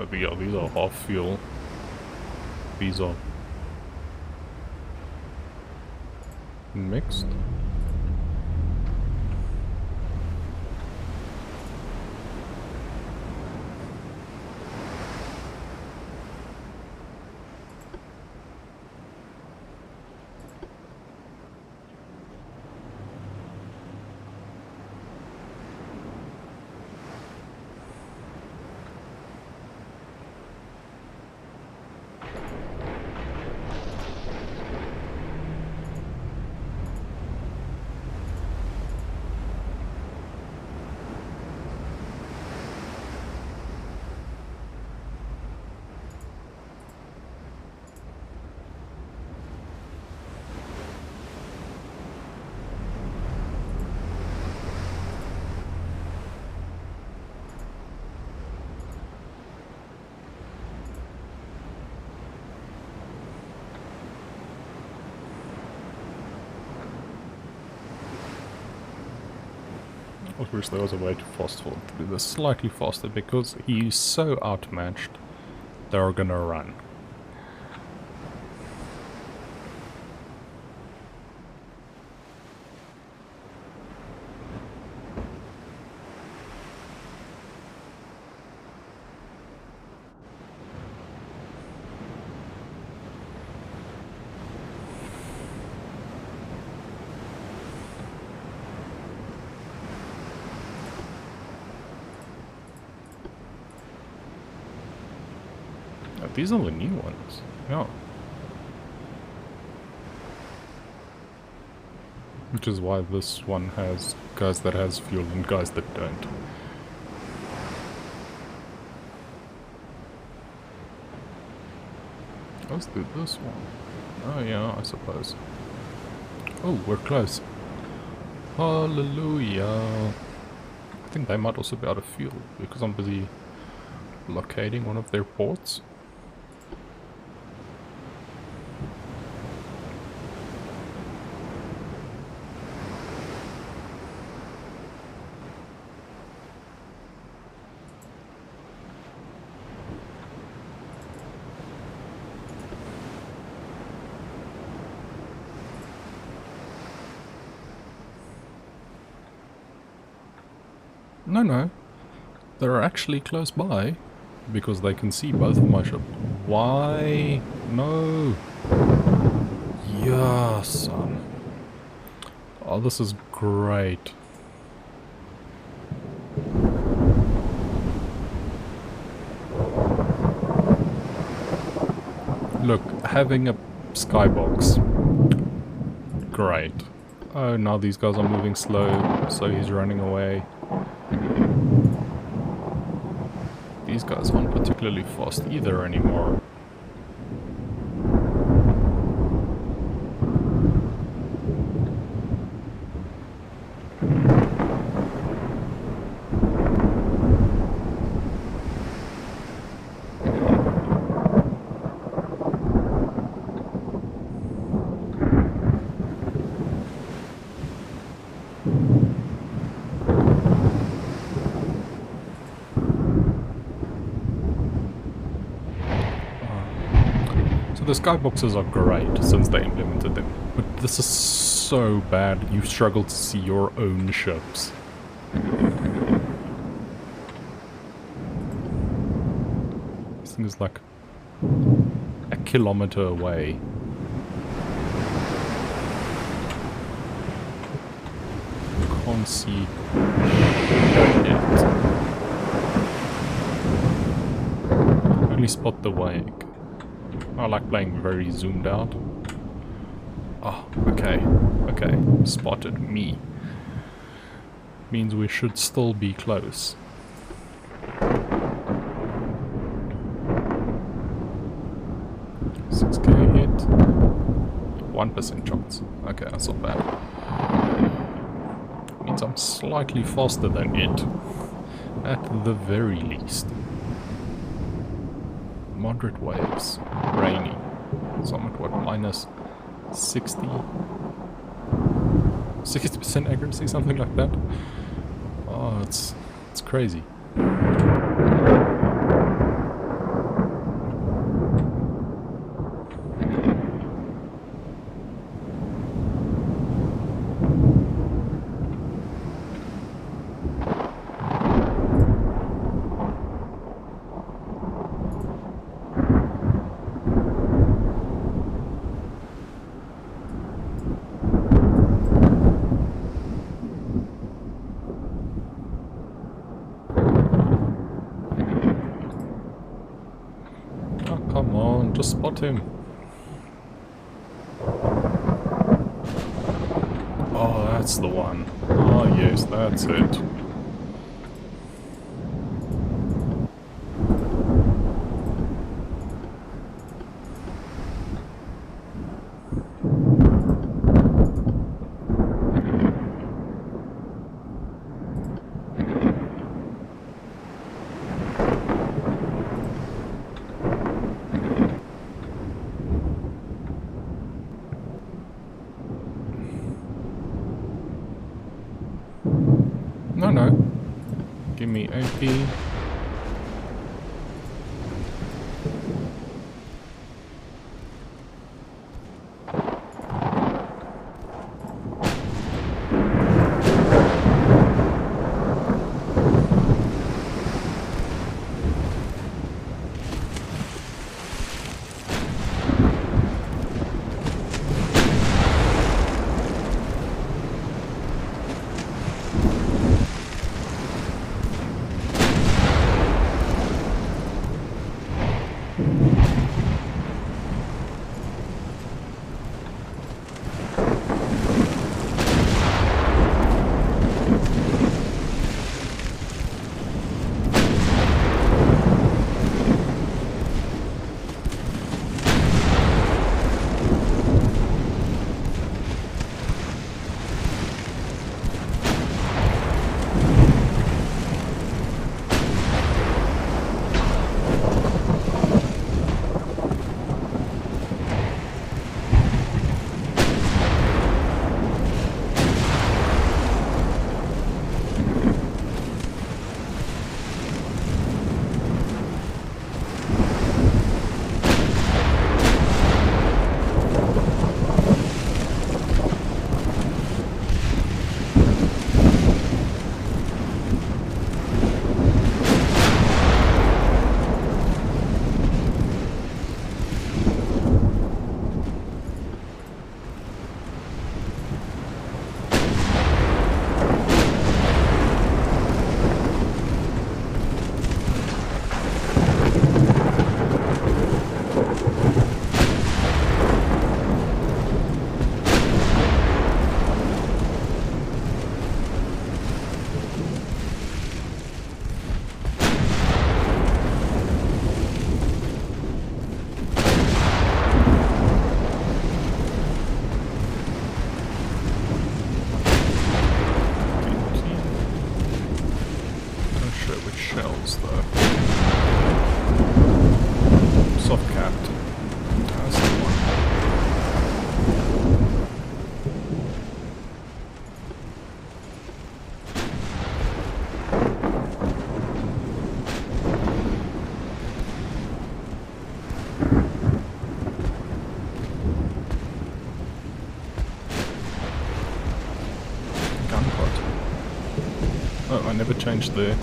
Yeah, these are half fuel. These are mixed. I wish there was a way to fast forward to do this slightly faster, because he's so outmatched, they're gonna run. These are the new ones. Yeah. Which is why this one has guys that has fuel and guys that don't. Let's do this one. Oh yeah, I suppose. Oh, we're close. Hallelujah. I think they might also be out of fuel because I'm busy blockading one of their ports. No. They're actually close by, because they can see both of my ships. Why? No. Yeah, son. Oh, this is great. Look, having a skybox. Great. Oh, now these guys are moving slow, so he's running away. These guys aren't particularly fast either anymore. The skyboxes are great since they implemented them, but this is so bad you struggle to see your own ships. This thing is like a kilometer away. Can't see it. Only spot the wake. I like playing very zoomed out. Oh, okay. Okay. Spotted me. Means we should still be close. 6k hit. 1% chance. Okay, that's not bad. Means I'm slightly faster than it. At the very least. Moderate waves, rainy, so I'm at what, minus 60% accuracy, something like that. Oh, it's crazy. Come on, just spot him. Oh, that's the one. Oh, yes, that's it. Give me AP. Oh, I never changed the...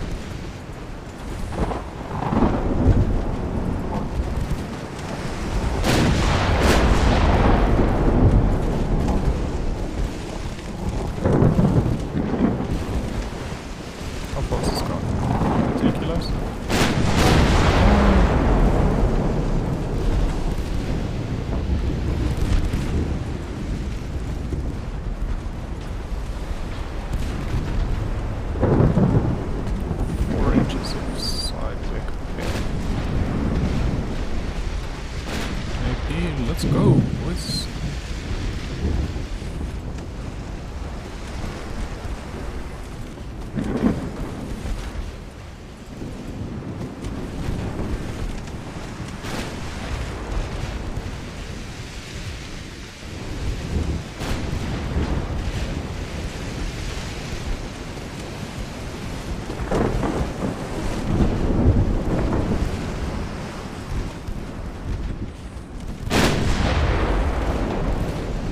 How fast is it gone? 2 kilos? Let's go, boys.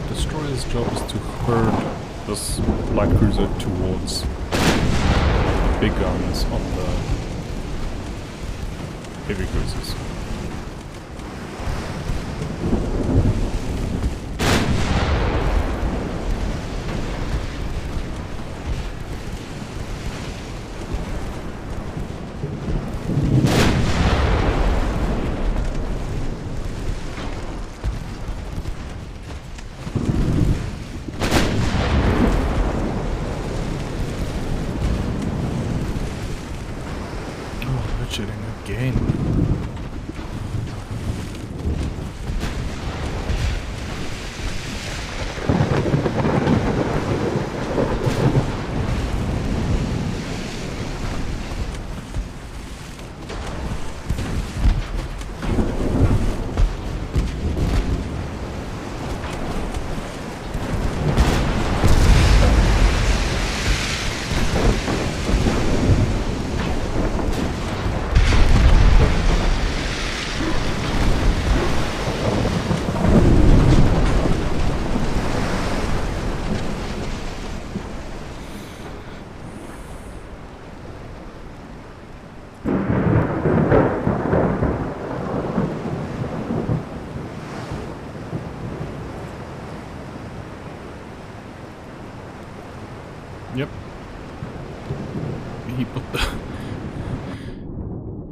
Destroyer's job is to herd this light cruiser towards big guns on the heavy cruisers. Shooting again.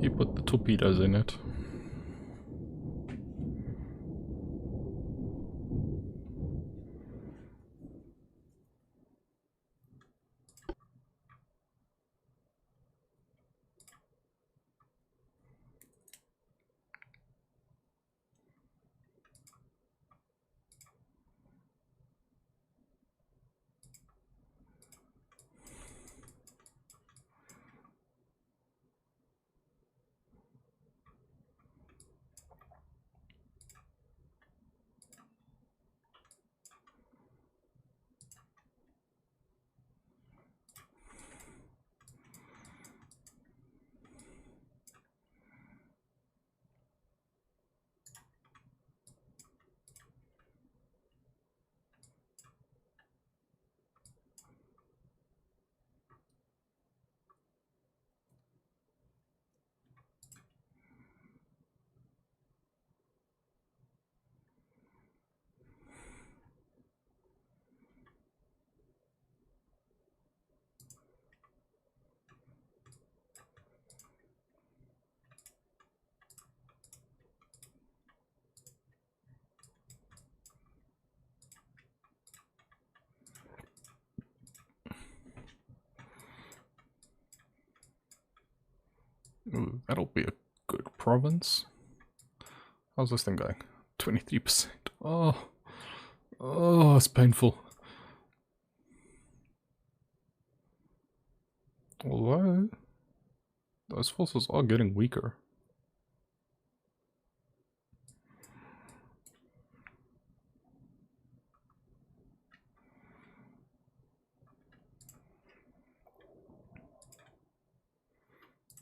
He put the torpedoes in it. Ooh, that'll be a good province. How's this thing going? 23%. Oh, it's painful. Although, those forces are getting weaker.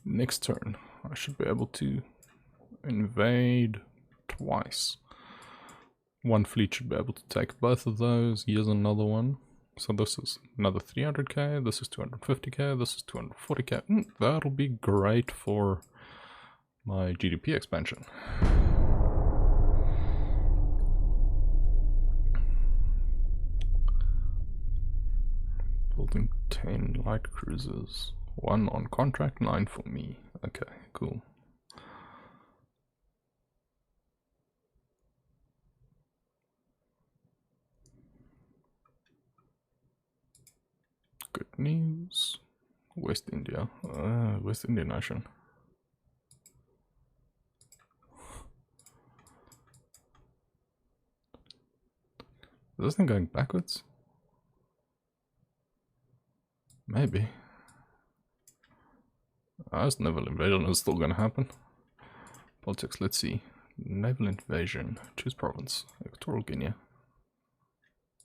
Next turn, I should be able to invade twice. One fleet should be able to take both of those. Here's another one. So this is another 300k, this is 250k, this is 240k. That'll be great for my GDP expansion. Building 10 light cruisers. 1 on contract, 9 for me. Okay, cool. Good news. West India. West Indian Ocean. Is this thing going backwards? Maybe. This naval invasion is still gonna happen. Politics, let's see. Naval invasion. Choose province. Equatorial Guinea.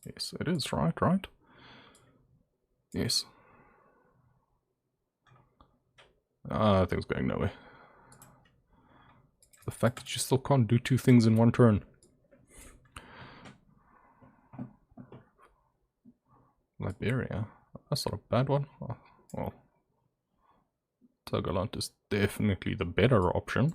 Yes, it is, right? Yes. I think it's going nowhere. The fact that you still can't do 2 things in 1 turn. Liberia. That's not a bad one. Oh, well. Togoland is definitely the better option.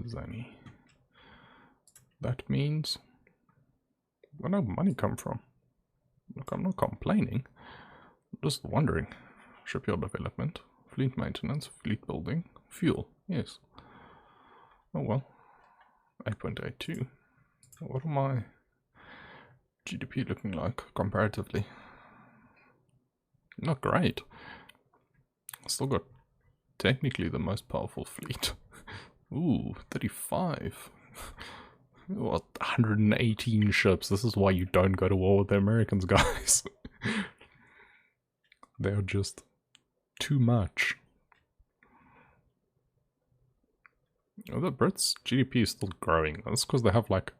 Zany. That means, where did money come from? Look, I'm not complaining. I'm just wondering. Shipyard development, fleet maintenance, fleet building, fuel. Yes. Oh well. 8.82. What are my GDP looking like comparatively? Not great. Still got technically the most powerful fleet. Ooh, 35. What, 118 ships. This is why you don't go to war with the Americans, guys. They're just too much. Oh, the Brits' GDP is still growing. That's because they have like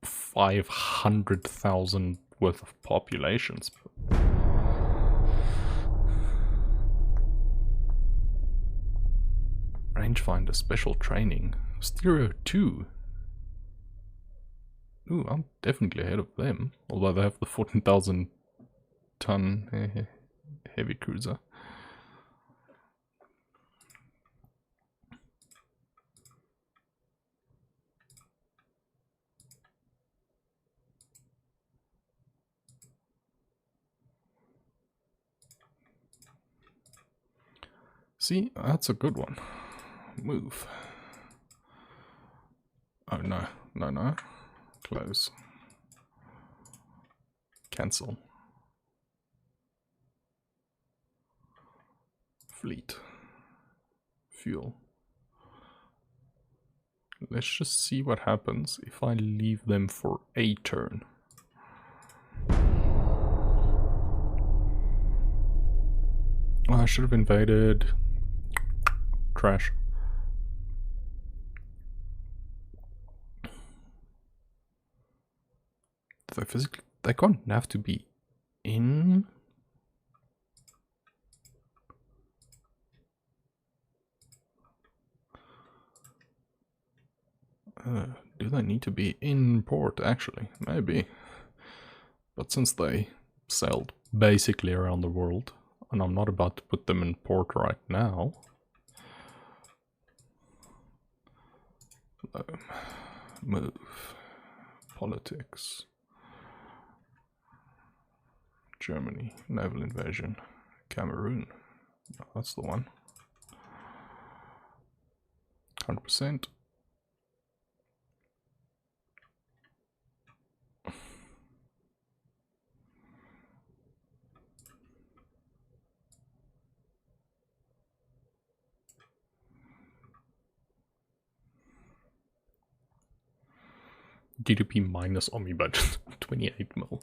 500,000 worth of populations. Rangefinder special training. Stereo 2. Ooh, I'm definitely ahead of them. Although they have the 14,000 ton heavy cruiser. See, that's a good one. Move. Oh no, no, no. Close. Cancel. Fleet. Fuel. Let's just see what happens if I leave them for a turn. Oh, I should have invaded. Trash. They physically, they can't have to be in. Do they need to be in port, actually? Maybe. But since they sailed basically around the world, and I'm not about to put them in port right now. Move. Politics. Germany. Naval invasion. Cameroon. Oh, that's the one. 100%. GDP minus army budget, 28 mil.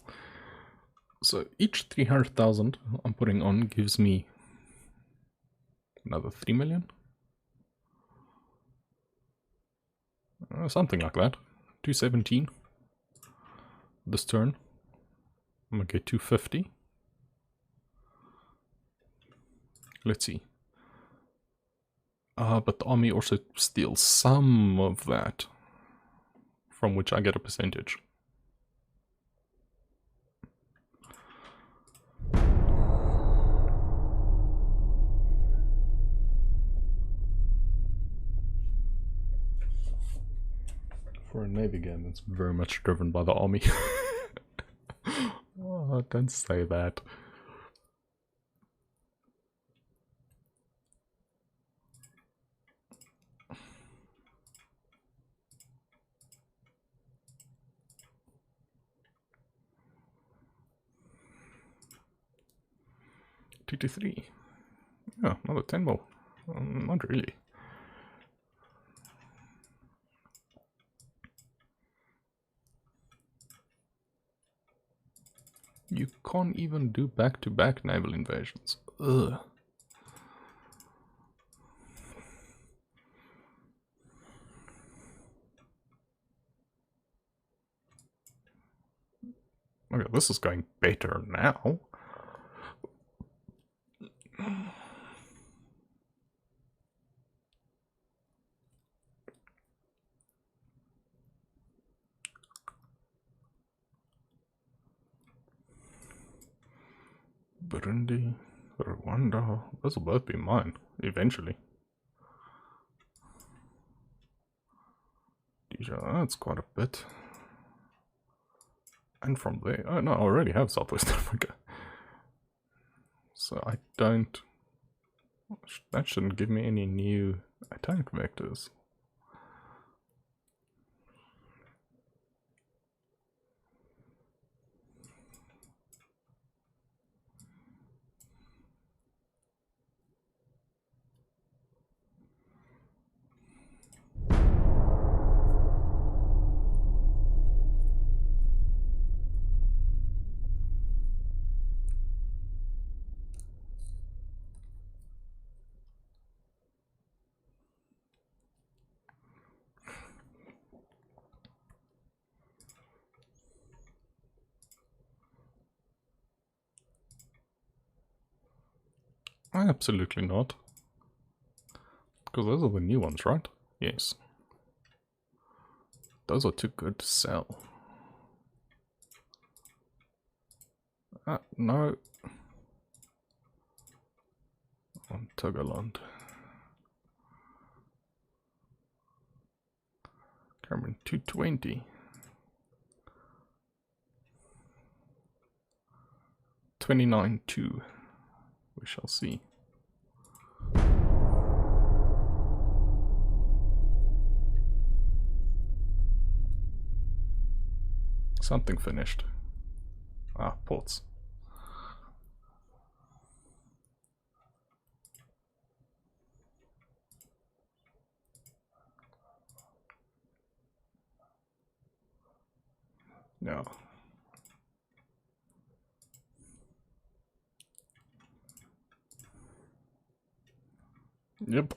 So each 300,000 I'm putting on gives me another 3 million? Something like that. 217 this turn. I'm gonna get 250. Let's see. But the army also steals some of that, from which I get a percentage. For a Navy game, it's very much driven by the army. Oh, don't say that. T3. Yeah, another 10 mil. Not really. You can't even do back-to-back naval invasions. Ugh. Okay, this is going better now. Burundi, Rwanda, those will both be mine, eventually. That's quite a bit. And from there, oh no, I already have Southwest Africa. So I don't, that shouldn't give me any new attack vectors. Absolutely not. Because those are the new ones, right? Yes. Those are too good to sell. No. On Togoland. Cameron 220. 29.2. We shall see. Something finished. Ah, ports. No. Yep.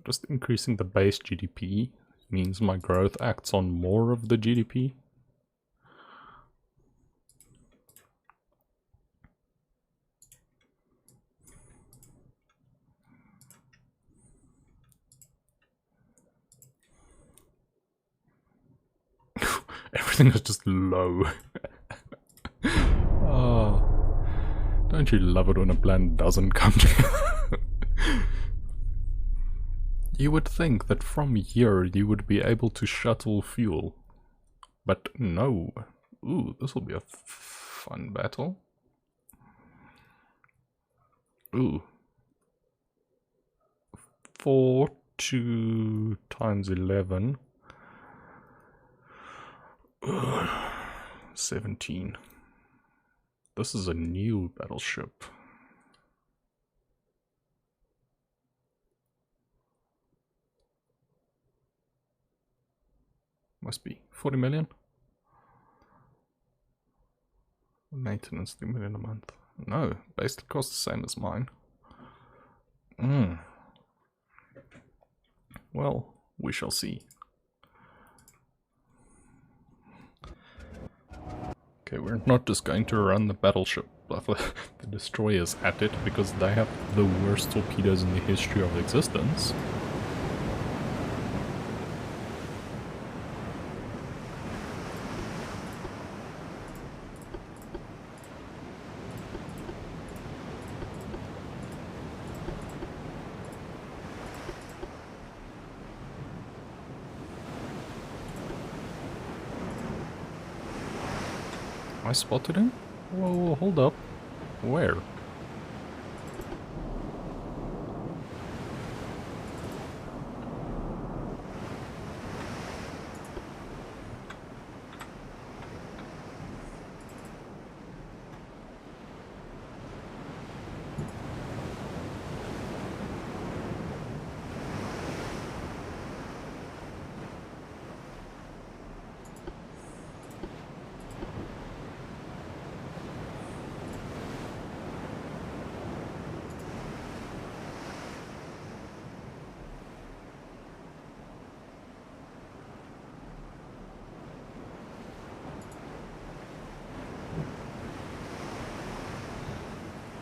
Just increasing the base GDP means my growth acts on more of the GDP. Everything is just low. Oh, don't you love it when a plan doesn't come together? You would think that from here you would be able to shuttle fuel. But no. Ooh, this will be a fun battle. Ooh. 4 times 11. 17. This is a new battleship. Must be 40 million. Maintenance 3 million a month. No, basically costs the same as mine. Well, we shall see. Okay, we're not just going to run the battleship, the destroyers at it, because they have the worst torpedoes in the history of existence. I spotted him? Whoa, hold up. Where?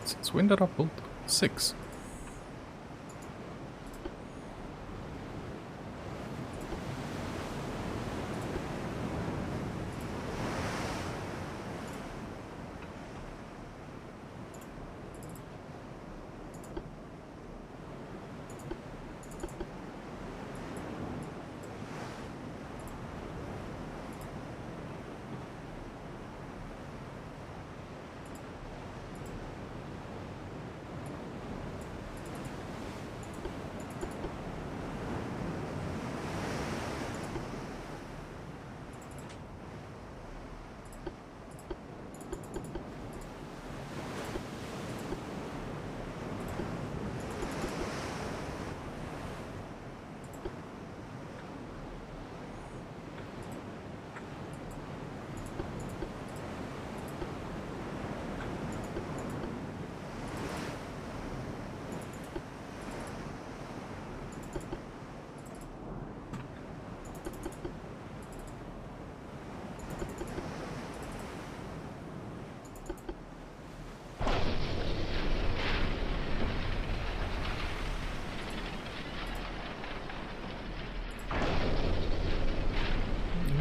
Since when did I build 6?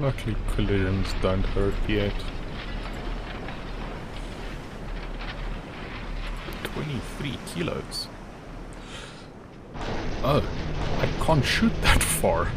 Luckily collisions don't hurt yet. 23 kilos. Oh, I can't shoot that far.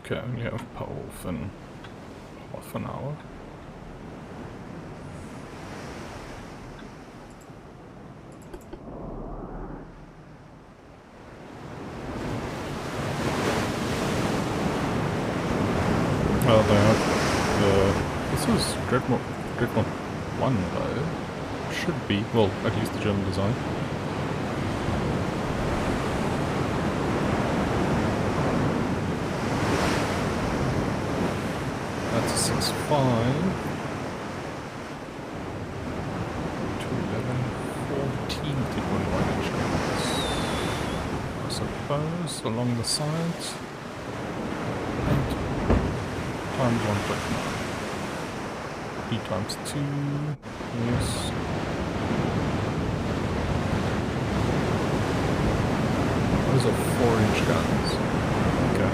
Okay, only have power off in half an hour. Well, they have this is Dreadnought 1 though. Should be, well, at least the German design. That's a 6.5 to 11, 14 2.1 inch guns. I suppose along the sides. And times 1.9. B times 2. Yes. Those are 4-inch guns. Okay.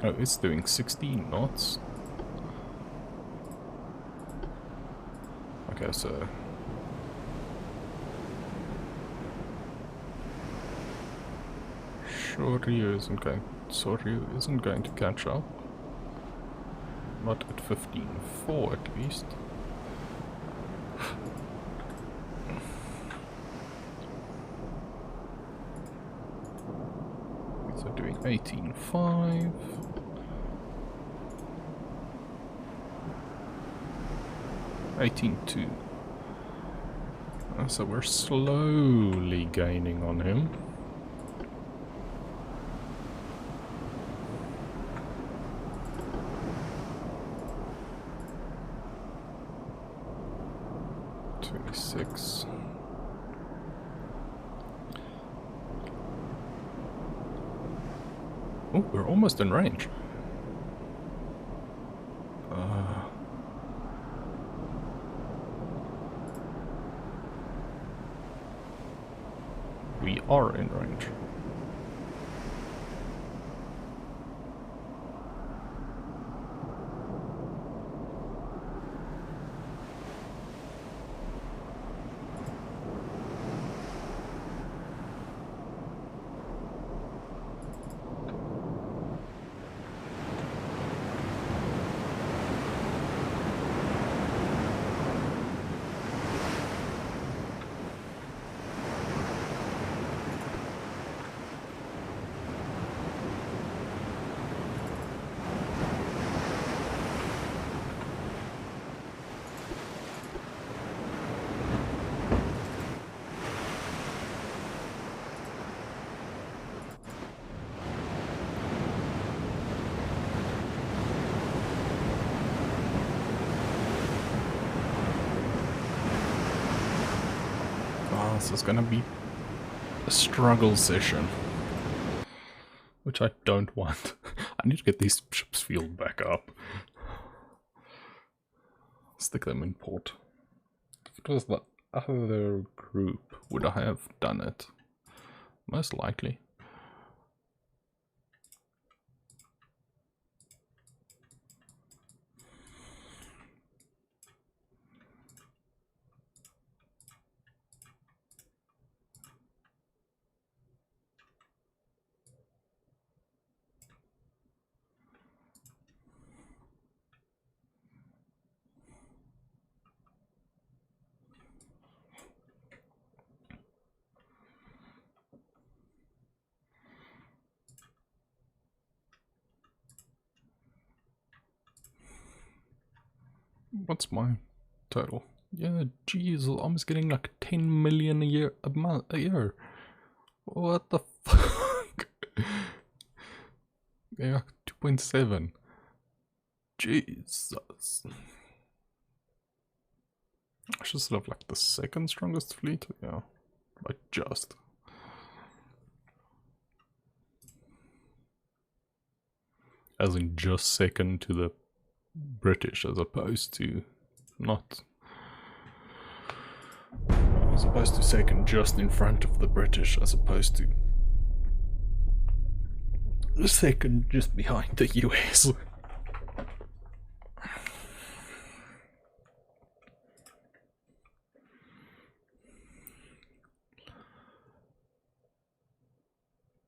Oh, it's doing 16 knots. Okay, so... Soryu isn't going to catch up. Not at 15.4 at least. So doing 18.5. 18.2. So we're slowly gaining on him. Six. Oh, we're almost in range. We are in range. this is gonna be a struggle session. Which I don't want. I need to get these ships filled back up. Stick them in port. If it was the other group, would I have done it? Most likely. What's my total? Yeah, geez, I'm just getting like 10 million a year. What the fuck? Yeah, like 2.7. Jesus. I should still have like the second strongest fleet. Yeah, like just. As in just second to the British, as opposed to not. As opposed to second just in front of the British, as opposed to second just behind the US.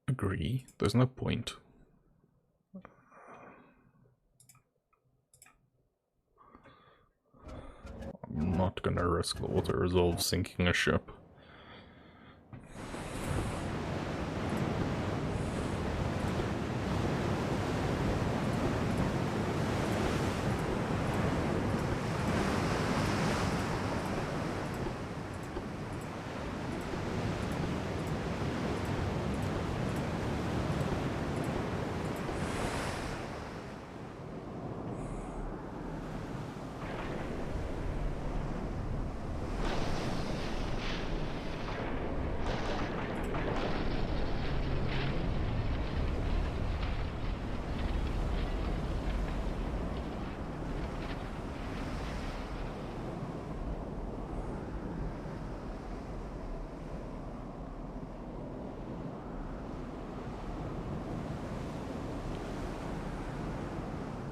Agree, there's no point. I'm not gonna risk the auto resolve sinking a ship.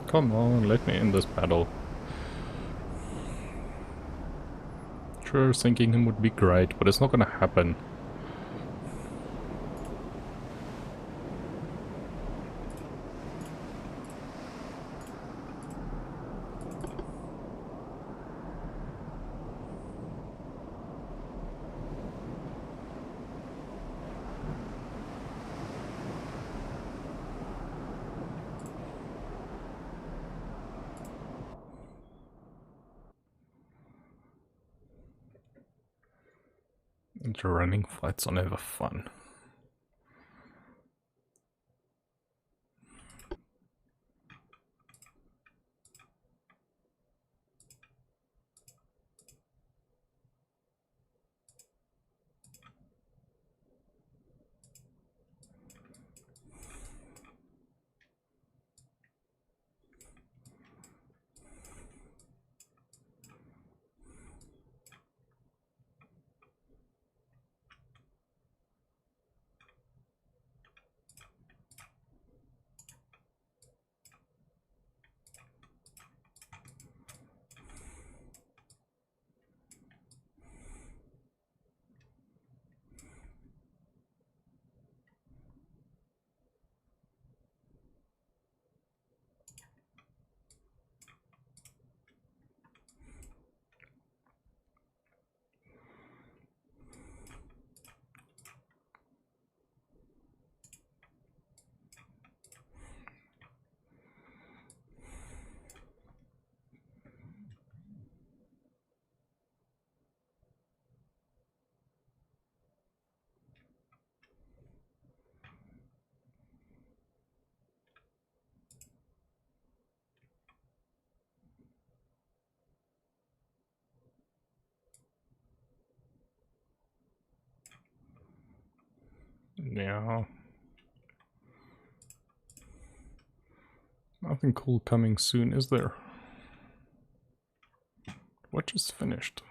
Come on, let me end this battle. Sure, sinking him would be great, but it's not gonna happen. Running fights are never fun. Yeah. Nothing cool coming soon, is there? What just finished?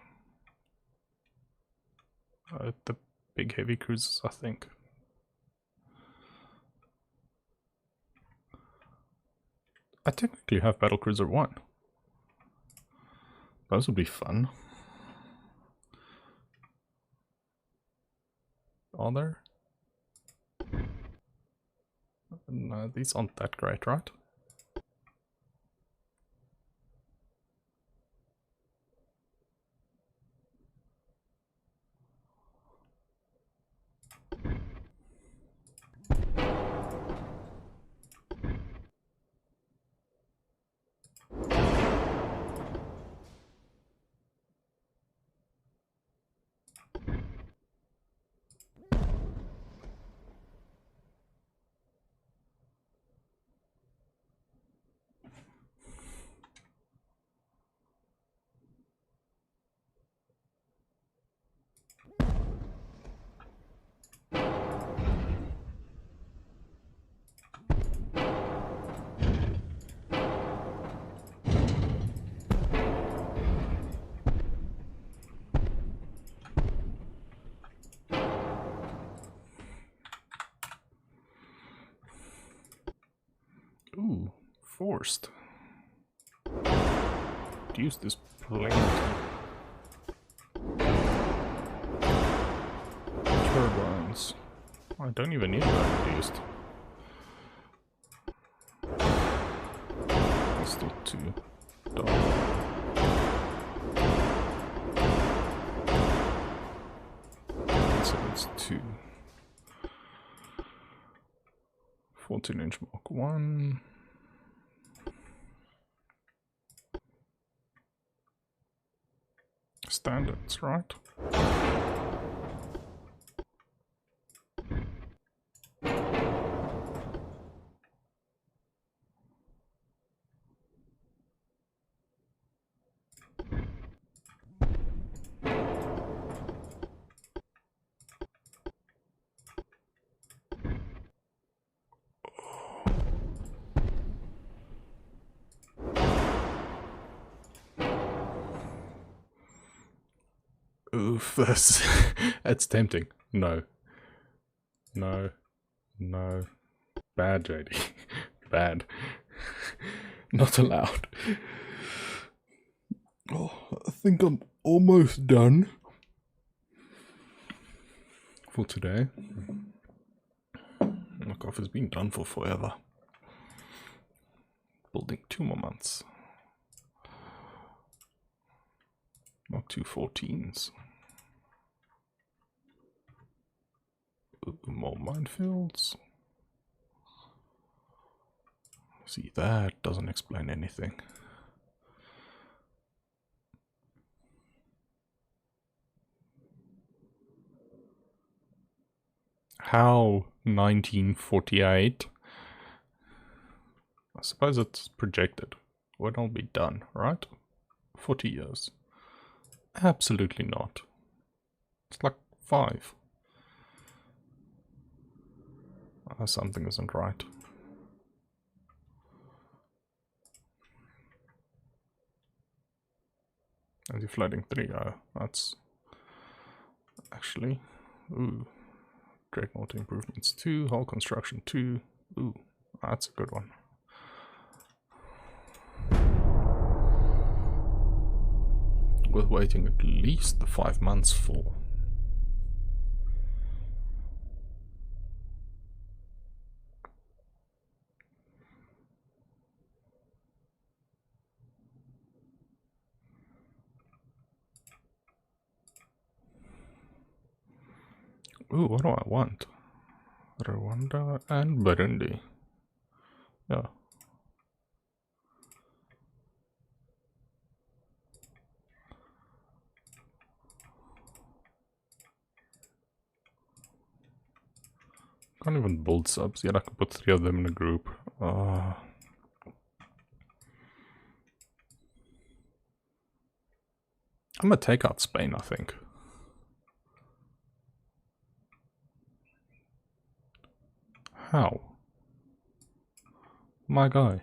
The big heavy cruisers, I think. I technically have Battlecruiser 1. Those would be fun. Are there? No, these aren't that great, right? Ooh, forced. Use this plane. Turbines. I don't even need that reduced. There's still 2. So it's 2. 14-inch Mark 1. Standards, right? Oof, that's tempting. No. No. No. Bad, JD. Bad. Not allowed. Oh, I think I'm almost done for today. Knockoff has been done for forever. Building 2 more months. Mark 2 14s. More minefields. See, that doesn't explain anything. How 1948? I suppose it's projected. When it'll be done, right? 40 years. Absolutely not. It's like 5. Something isn't right. Anti-floating 3, oh, that's actually, ooh, Dreadnought improvements 2, hull construction 2, ooh, that's a good one. Worth waiting at least the 5 months for. Ooh, what do I want? Rwanda and Burundi. Yeah. Can't even build subs yet. I could put 3 of them in a group. I'm gonna take out Spain, I think. How? My guy.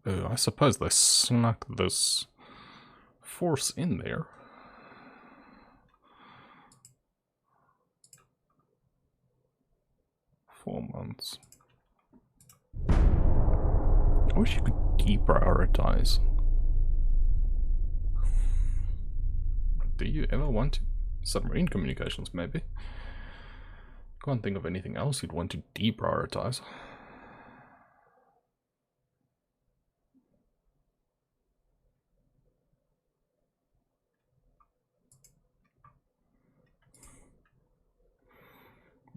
Oh, I suppose they snuck this force in there. $4 months. I wish you could deprioritize. Do you ever want to? Submarine communications, maybe. Can't think of anything else you'd want to deprioritize.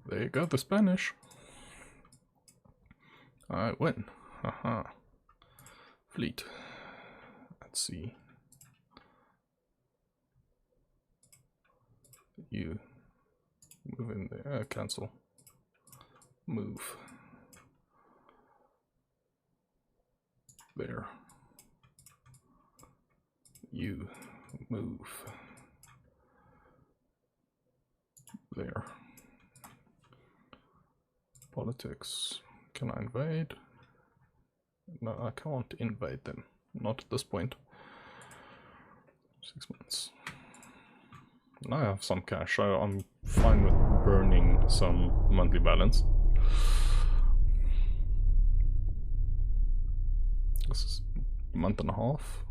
There you go, the Spanish. I win. Haha. Fleet. Let's see. You move in there. Cancel. Move. There. You move. There. Politics. Can I invade? No, I can't invade them. Not at this point. 6 months. Now I have some cash, so I'm fine with burning some monthly balance. This is a month and a half.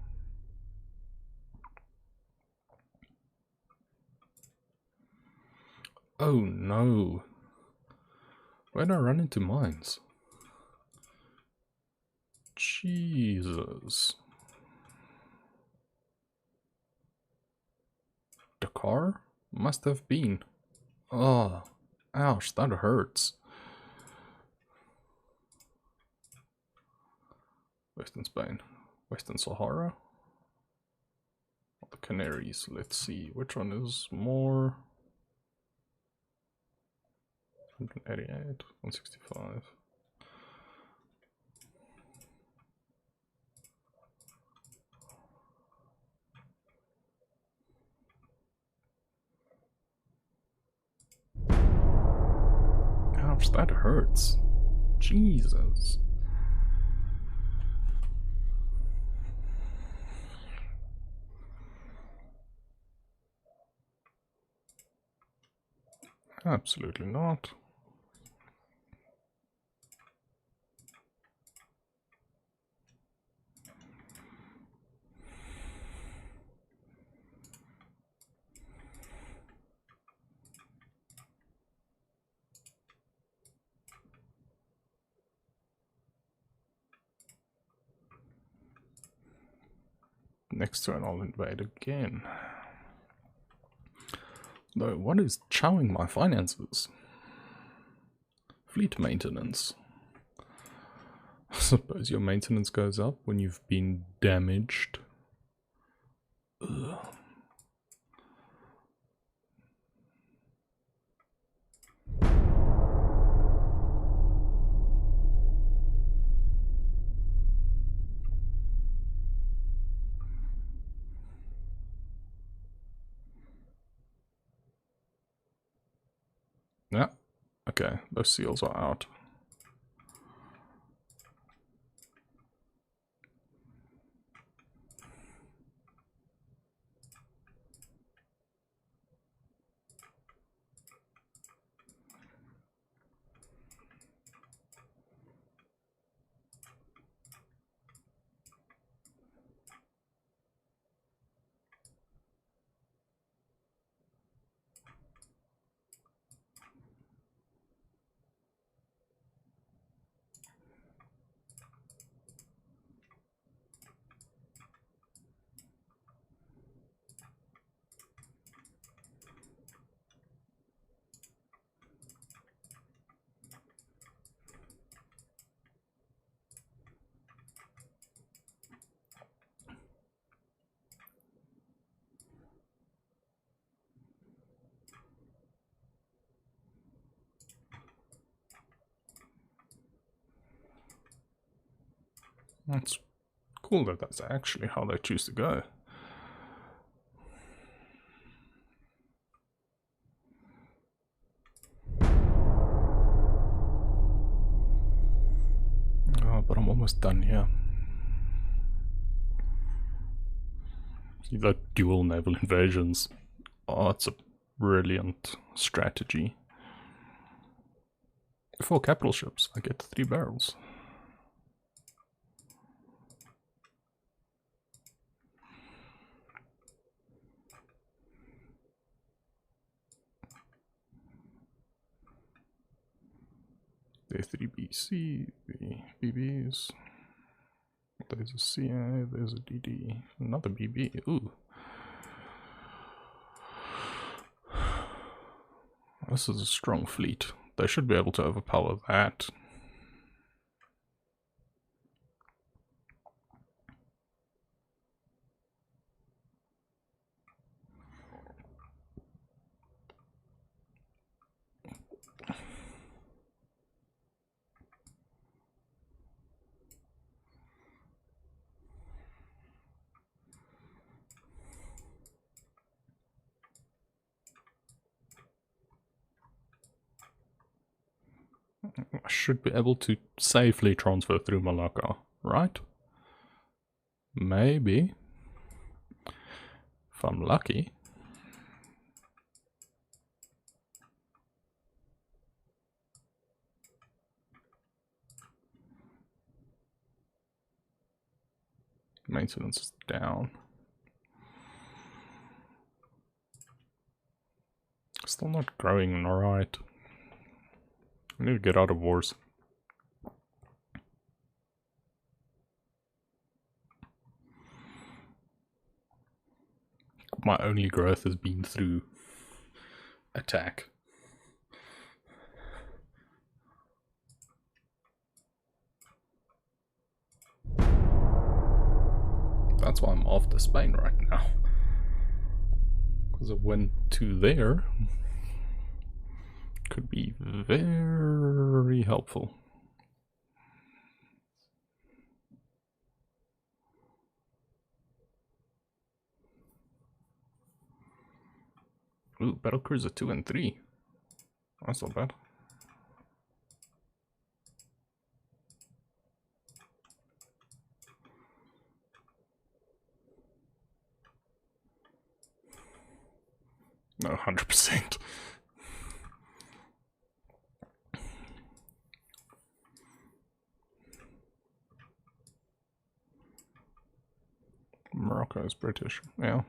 Oh no. Where did I run into mines? Jesus. The car? Must have been. Oh, ouch, that hurts. Western Spain. Western Sahara? The Canaries. Let's see, which one is more? 188, 165. Ouch, that hurts. Jesus. Absolutely not. Next turn I'll invade again. Though, what is chowing my finances? Fleet maintenance. I suppose your maintenance goes up when you've been damaged. Ugh. Yeah, okay, those seals are out. That's cool that that's actually how they choose to go. almost done here. See that dual naval invasions. Oh, it's a brilliant strategy. 4 capital ships, I get 3 barrels. There's 3 BC, BBs. There's a CA, there's a DD, another BB. Ooh. This is a strong fleet. They should be able to overpower that. I should be able to safely transfer through Malacca, right? Maybe. If I'm lucky. Maintenance is down. Still not growing alright. I need to get out of wars. My only growth has been through attack. That's why I'm off to Spain right now. Because I went to there. Could be very helpful. Ooh, battlecruiser 2 and 3. That's not bad. No, 100%. Morocco is British, yeah.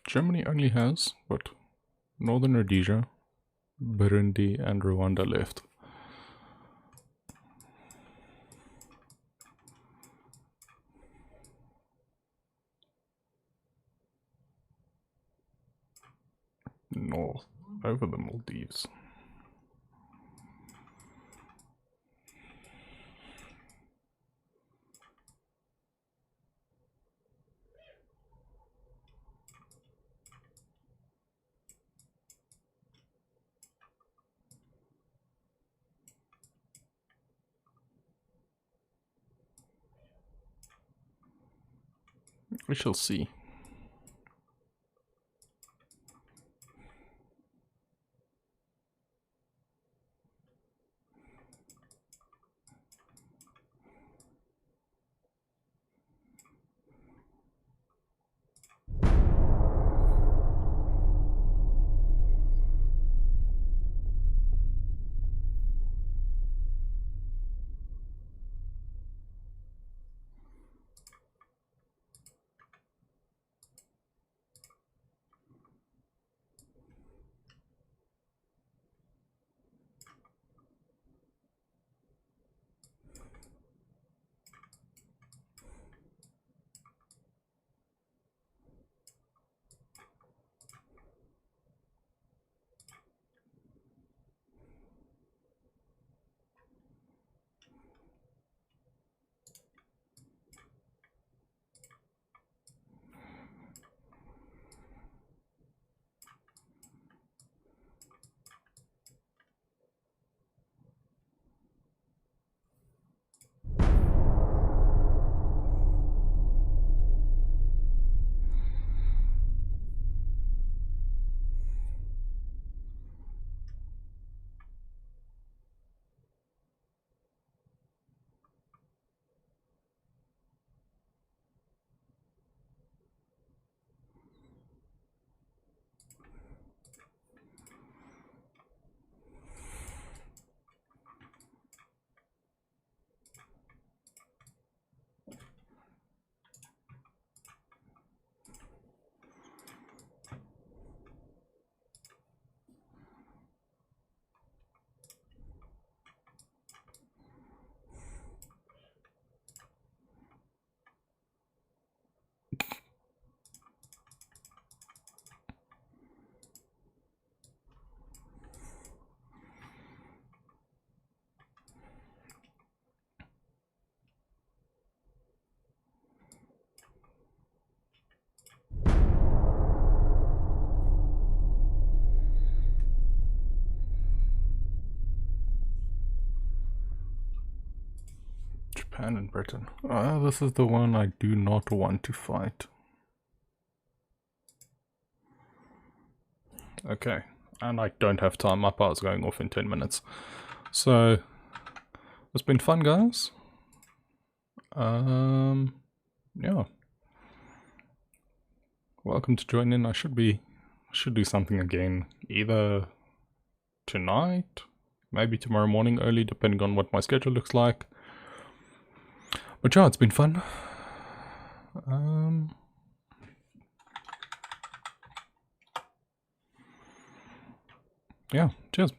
Germany only has, what, Northern Rhodesia, Burundi and Rwanda left. North, over the Maldives. We shall see. Japan and Britain. This is the one I do not want to fight. Okay, and I don't have time. My power's going off in 10 minutes. So, it's been fun, guys. Yeah. Welcome to join in. I should do something again, either tonight, maybe tomorrow morning early, depending on what my schedule looks like. But yeah, it's been fun. Yeah, cheers.